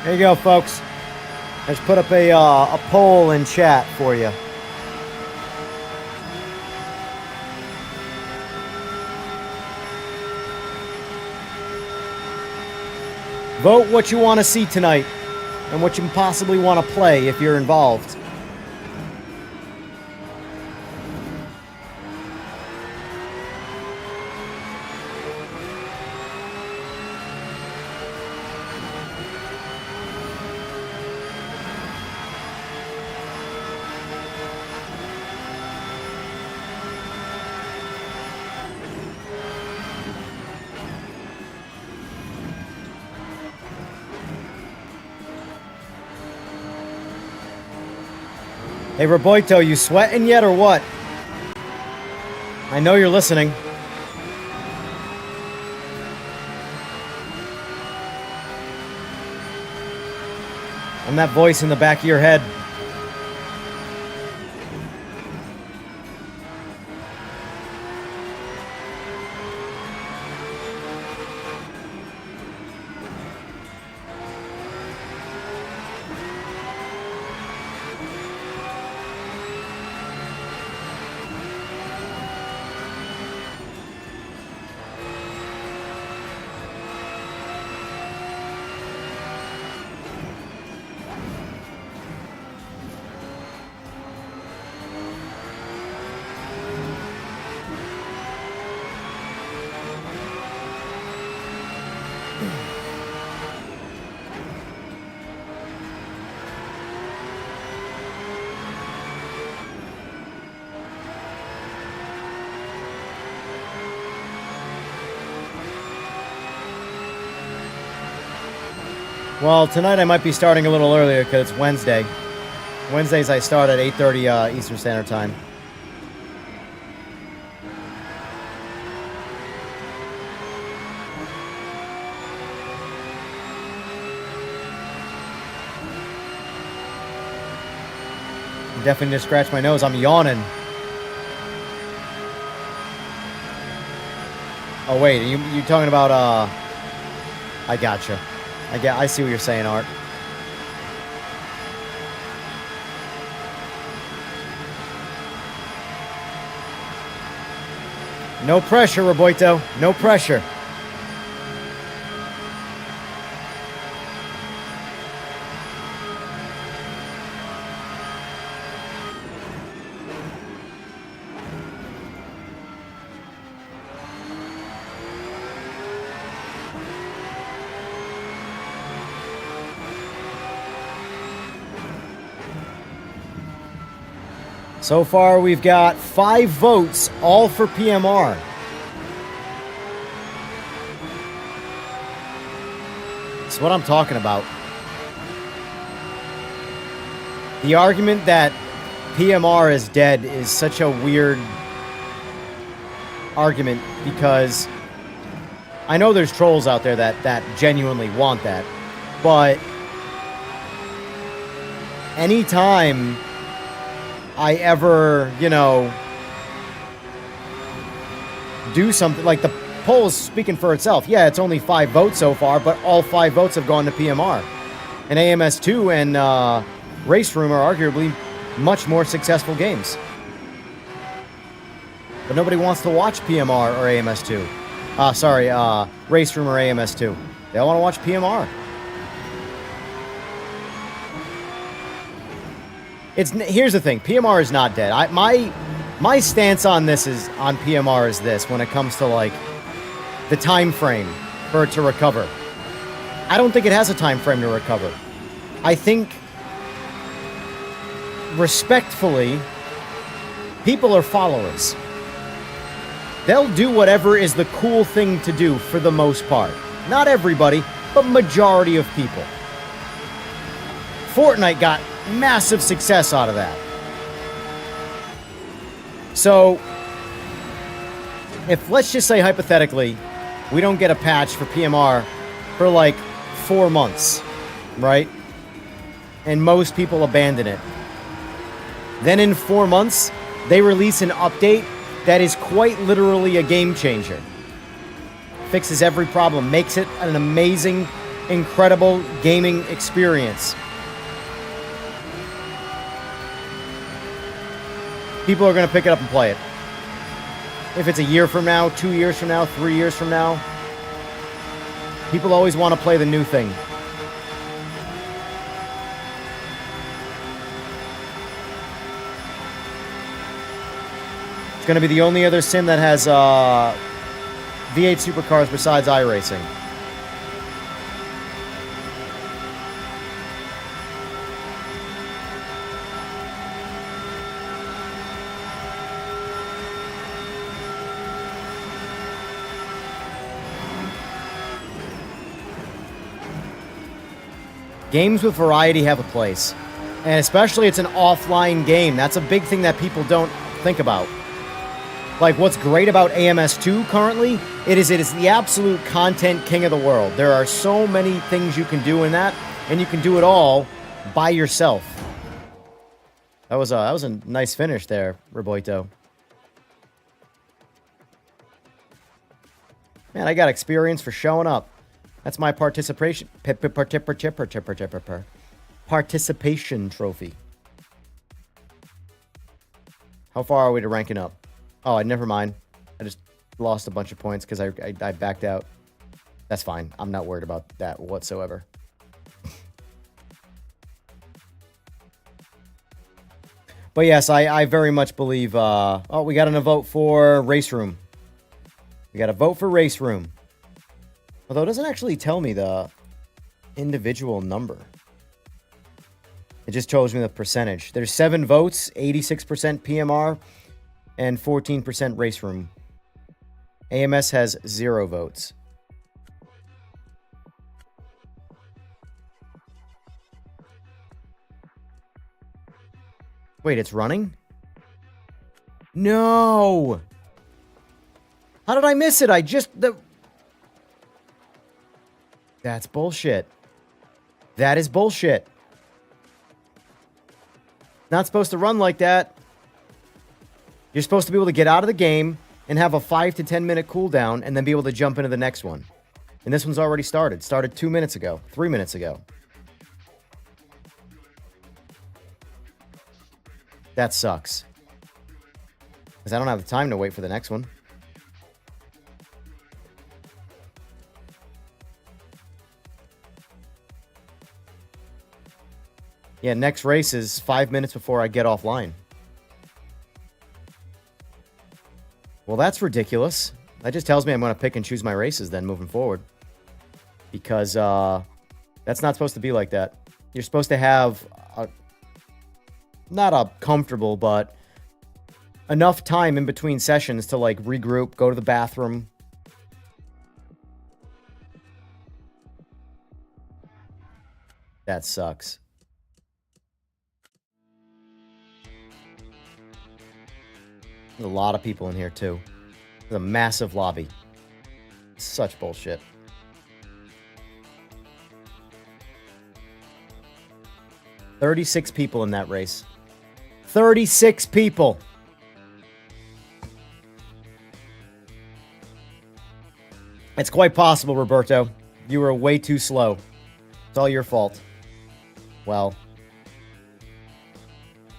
There you go, folks. I just put up a poll in chat for you. Vote what you want to see tonight and what you possibly want to play if you're involved. Hey, Roboito, you sweating yet or what? I know you're listening. I'm that voice in the back of your head. Well, tonight I might be starting a little earlier because it's Wednesday. Wednesdays I start at 8:30 Eastern Standard Time. Definitely just scratch my nose. I'm yawning. Oh wait, you talking about I gotcha. I see what you're saying, Art. No pressure, Roboito. No pressure. So far, we've got 5 votes, all for PMR. That's what I'm talking about. The argument that PMR is dead is such a weird argument because I know there's trolls out there that genuinely want that, but anytime I ever, do something like the poll is speaking for itself. Yeah, it's only 5 votes so far, but all 5 votes have gone to PMR. And AMS2 and Race Room are arguably much more successful games. But nobody wants to watch PMR or AMS2. Race Room or AMS2. They all want to watch PMR. Here's the thing, PMR is not dead. My stance on PMR is this when it comes to like the time frame for it to recover. I don't think it has a time frame to recover. I think respectfully, people are followers. They'll do whatever is the cool thing to do for the most part. Not everybody, but majority of people. Fortnite got massive success out of that. So, if let's just say hypothetically, we don't get a patch for PMR for like 4 months, right? And most people abandon it. Then in 4 months, they release an update that is quite literally a game changer. Fixes every problem, makes it an amazing incredible gaming experience. People are going to pick it up and play it. If it's a year from now, 2 years from now, 3 years from now, people always want to play the new thing. It's going to be the only other sim that has V8 supercars besides iRacing. Games with variety have a place. And especially it's an offline game. That's a big thing that people don't think about. Like, what's great about AMS2 currently, it is the absolute content king of the world. There are so many things you can do in that, and you can do it all by yourself. That was a nice finish there, Roberto. Man, I got experience for showing up. That's my participation trophy. How far are we to ranking up? Oh, never mind. I just lost a bunch of points because I backed out. That's fine. I'm not worried about that whatsoever. But yes, I very much believe... oh, we got a vote for Race Room. We got a vote for Race Room. Although it doesn't actually tell me the individual number. It just shows me the percentage. There's 7 votes, 86% PMR, and 14% Race Room. AMS has 0 votes. Wait, it's running? No! How did I miss it? That's bullshit. That is bullshit. Not supposed to run like that. You're supposed to be able to get out of the game and have a 5 to 10 minute cooldown and then be able to jump into the next one. And this one's already started. Started 2 minutes ago. 3 minutes ago. That sucks. Because I don't have the time to wait for the next one. Yeah, next race is 5 minutes before I get offline. Well, that's ridiculous. That just tells me I'm going to pick and choose my races then moving forward. Because that's not supposed to be like that. You're supposed to have not a comfortable, but enough time in between sessions to like regroup, go to the bathroom. That sucks. There's a lot of people in here, too. There's a massive lobby. Such bullshit. $36 people in that race. 36 people! It's quite possible, Roberto. You were way too slow. It's all your fault. Well,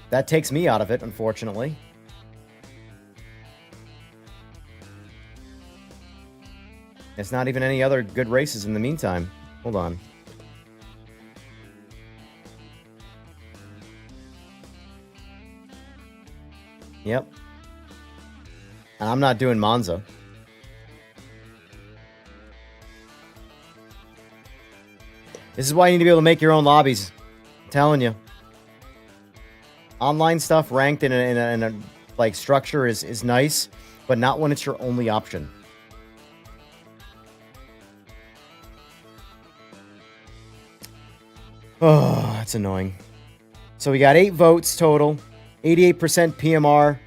that takes me out of it, unfortunately. It's not even any other good races in the meantime. Hold on. Yep. And I'm not doing Monza. This is why you need to be able to make your own lobbies. I'm telling you. Online stuff ranked in a like structure is nice, but not when it's your only option. Oh, that's annoying. So we got 8 votes total. 88% PMR,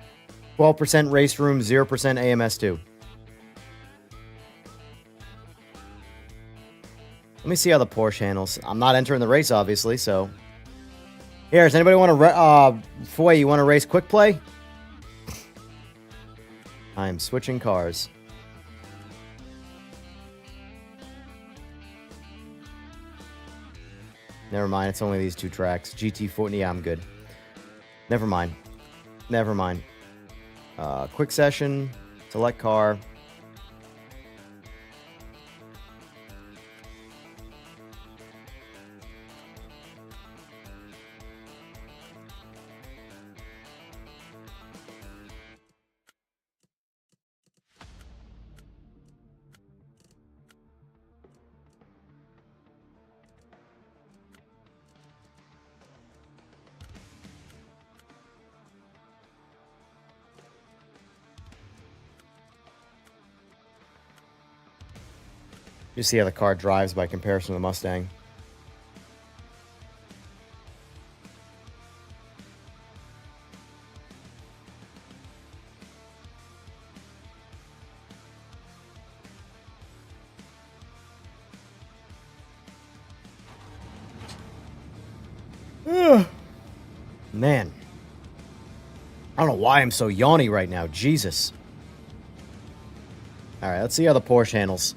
12% Race Room, 0% AMS2. Let me see how the Porsche handles. I'm not entering the race, obviously, so... Here, does anybody want to... Foy, you want to race quick play? I'm switching cars. Never mind. It's only these 2 tracks. GT40. Yeah, I'm good. Never mind. Never mind. Quick session. Select car. You see how the car drives by comparison to the Mustang. Man. I don't know why I'm so yawny right now. Jesus. Alright, let's see how the Porsche handles.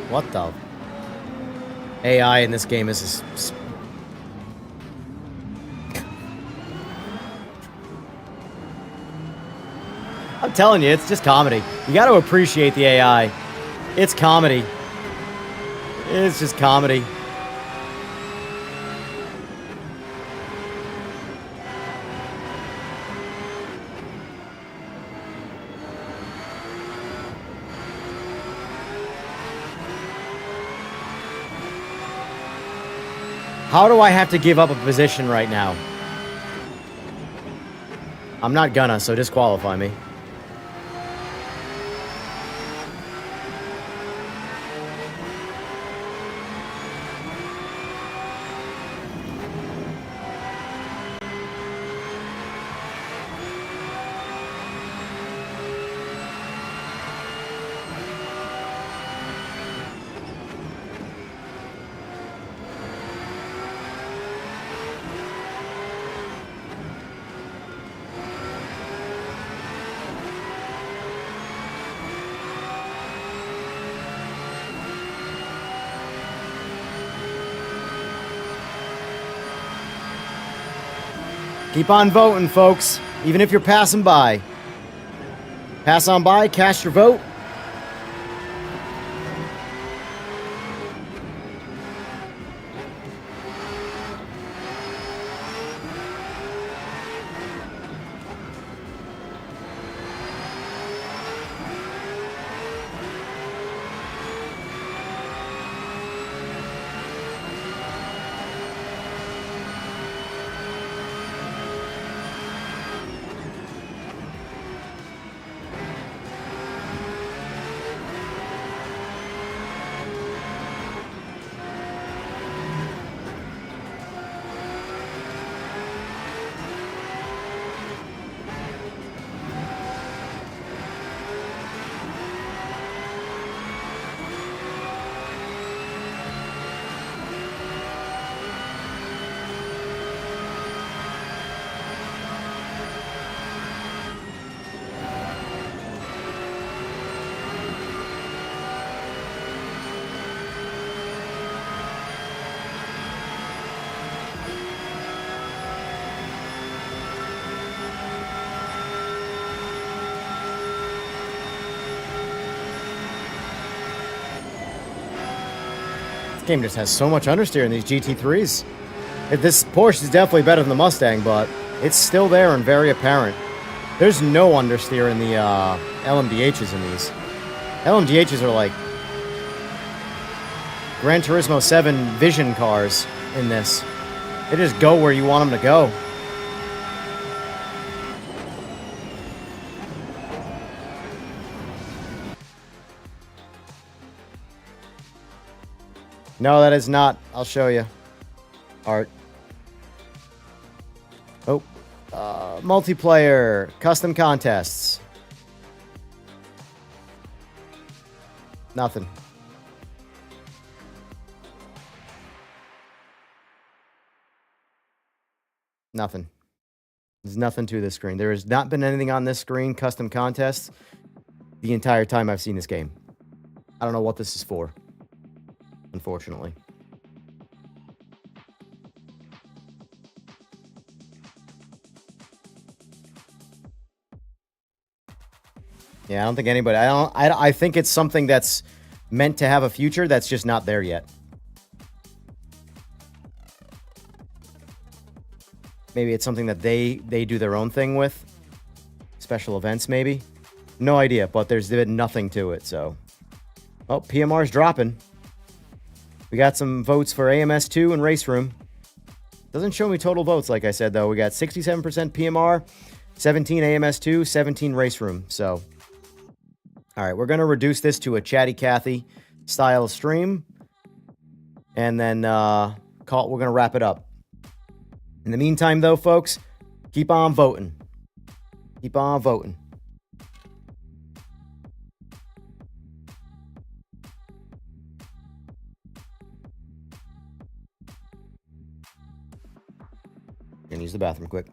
What the? AI in this game is... I'm telling you, it's just comedy. You got to appreciate the AI. It's comedy. It's just comedy. How do I have to give up a position right now? I'm not gonna, so disqualify me. Keep on voting, folks, even if you're passing by. Pass on by, cast your vote. Game just has so much understeer in these GT3s. This Porsche is definitely better than the Mustang, but it's still there and very apparent. There's no understeer in the LMDHs in these. LMDHs are like Gran Turismo 7 Vision cars in this. They just go where you want them to go. No, that is not. I'll show you. Art. Oh. Multiplayer. Custom contests. Nothing. Nothing. There's nothing to this screen. There has not been anything on this screen, custom contests, the entire time I've seen this game. I don't know what this is for, unfortunately. Yeah, I don't think anybody. I think it's something that's meant to have a future that's just not there yet. Maybe it's something that they do their own thing with. Special events, maybe. No idea, but there's been nothing to it, so. Oh, PMR's dropping. We got some votes for AMS2 and Race Room. Doesn't show me total votes, like I said, though. We got 67% PMR, 17 AMS2, 17 Race Room, so. All right, we're going to reduce this to a Chatty Cathy style stream. And then we're going to wrap it up. In the meantime, though, folks, keep on voting. Keep on voting. Gonna use the bathroom quick.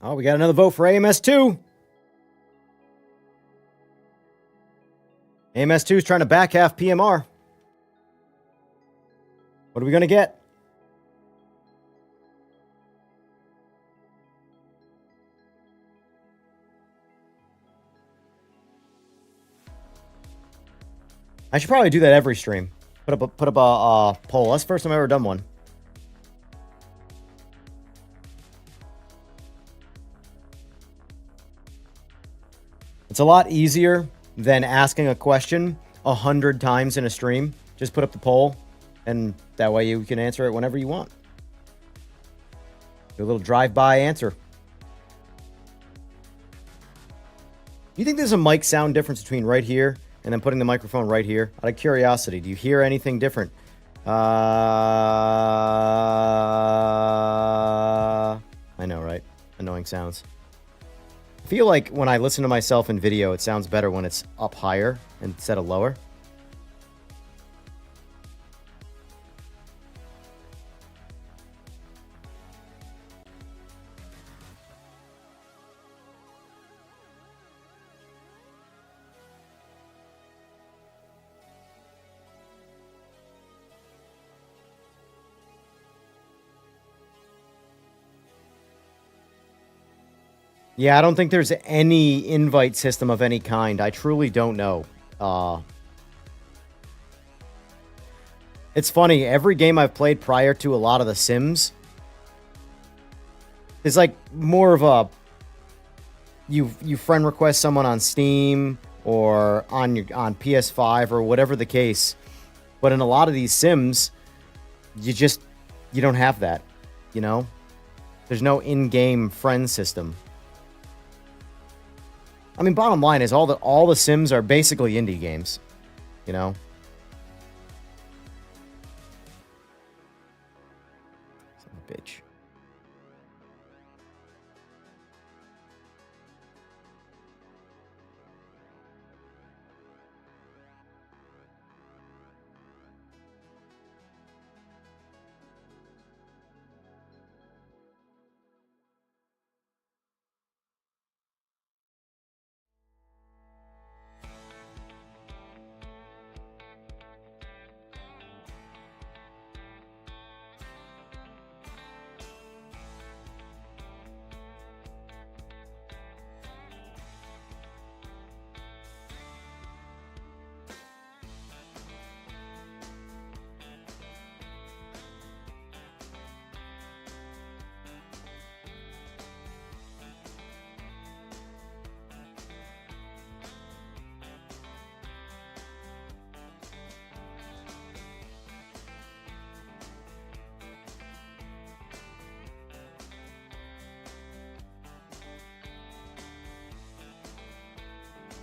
Oh, we got another vote for AMS2. AMS2 is trying to back half PMR. What are we going to get? I should probably do that every stream. Put up a poll. That's the first time I've ever done one. It's a lot easier than asking a question 100 times in a stream. Just put up the poll, and that way you can answer it whenever you want. Do a little drive-by answer. You think there's a mic sound difference between right here and then putting the microphone right here? Out of curiosity, do you hear anything different? I know, right? Annoying sounds. I feel like when I listen to myself in video, it sounds better when it's up higher instead of lower. Yeah, I don't think there's any invite system of any kind. I truly don't know. It's funny, every game I've played prior to a lot of the Sims is like more of a you friend request someone on Steam or on PS5 or whatever the case. But in a lot of these Sims, you don't have that, you know? There's no in-game friend system. I mean, bottom line is all the Sims are basically indie games, you know? Son of a bitch.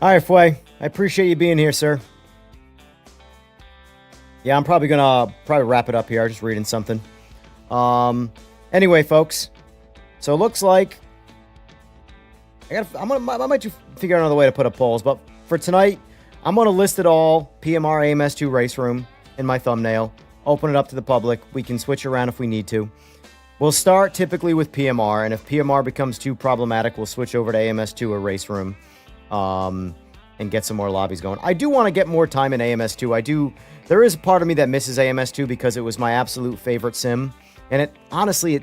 All right, Fway. I appreciate you being here, sir. Yeah, I'm probably gonna wrap it up here. I'm just reading something. Anyway, folks. So it looks like I might figure out another way to put up polls, but for tonight, I'm gonna list it all PMR AMS2 race room in my thumbnail. Open it up to the public. We can switch around if we need to. We'll start typically with PMR, and if PMR becomes too problematic, we'll switch over to AMS2 or race room. And get some more lobbies going. I do want to get more time in AMS2. There is a part of me that misses AMS2 because it was my absolute favorite sim. And it honestly,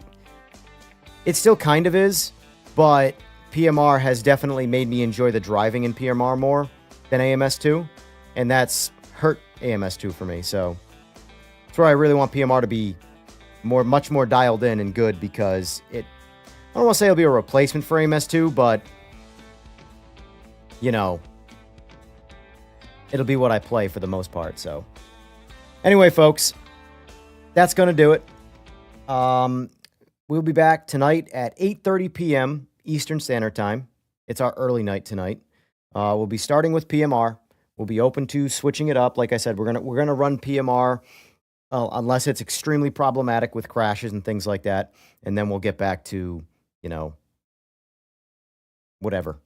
it still kind of is, but PMR has definitely made me enjoy the driving in PMR more than AMS2. And that's hurt AMS2 for me. So that's where I really want PMR to be much more dialed in and good, because I don't want to say it'll be a replacement for AMS2, but you know, it'll be what I play for the most part. So anyway, folks, that's going to do it. We'll be back tonight at 8:30 p.m. Eastern Standard Time. It's our early night tonight. We'll be starting with PMR. We'll be open to switching it up. Like I said, we're gonna run PMR unless it's extremely problematic with crashes and things like that, and then we'll get back to, you know, whatever.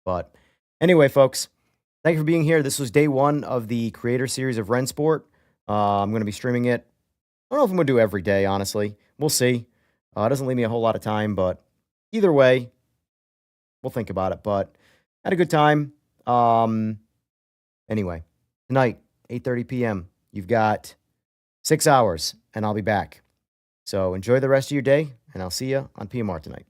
But anyway, folks, thank you for being here. This was day one of the creator series of Rennsport. I'm going to be streaming it. I don't know if I'm going to do every day, honestly. We'll see. It doesn't leave me a whole lot of time, but either way, we'll think about it. But had a good time. Anyway, tonight, 8:30 p.m., you've got 6 hours, and I'll be back. So enjoy the rest of your day, and I'll see you on PMR tonight.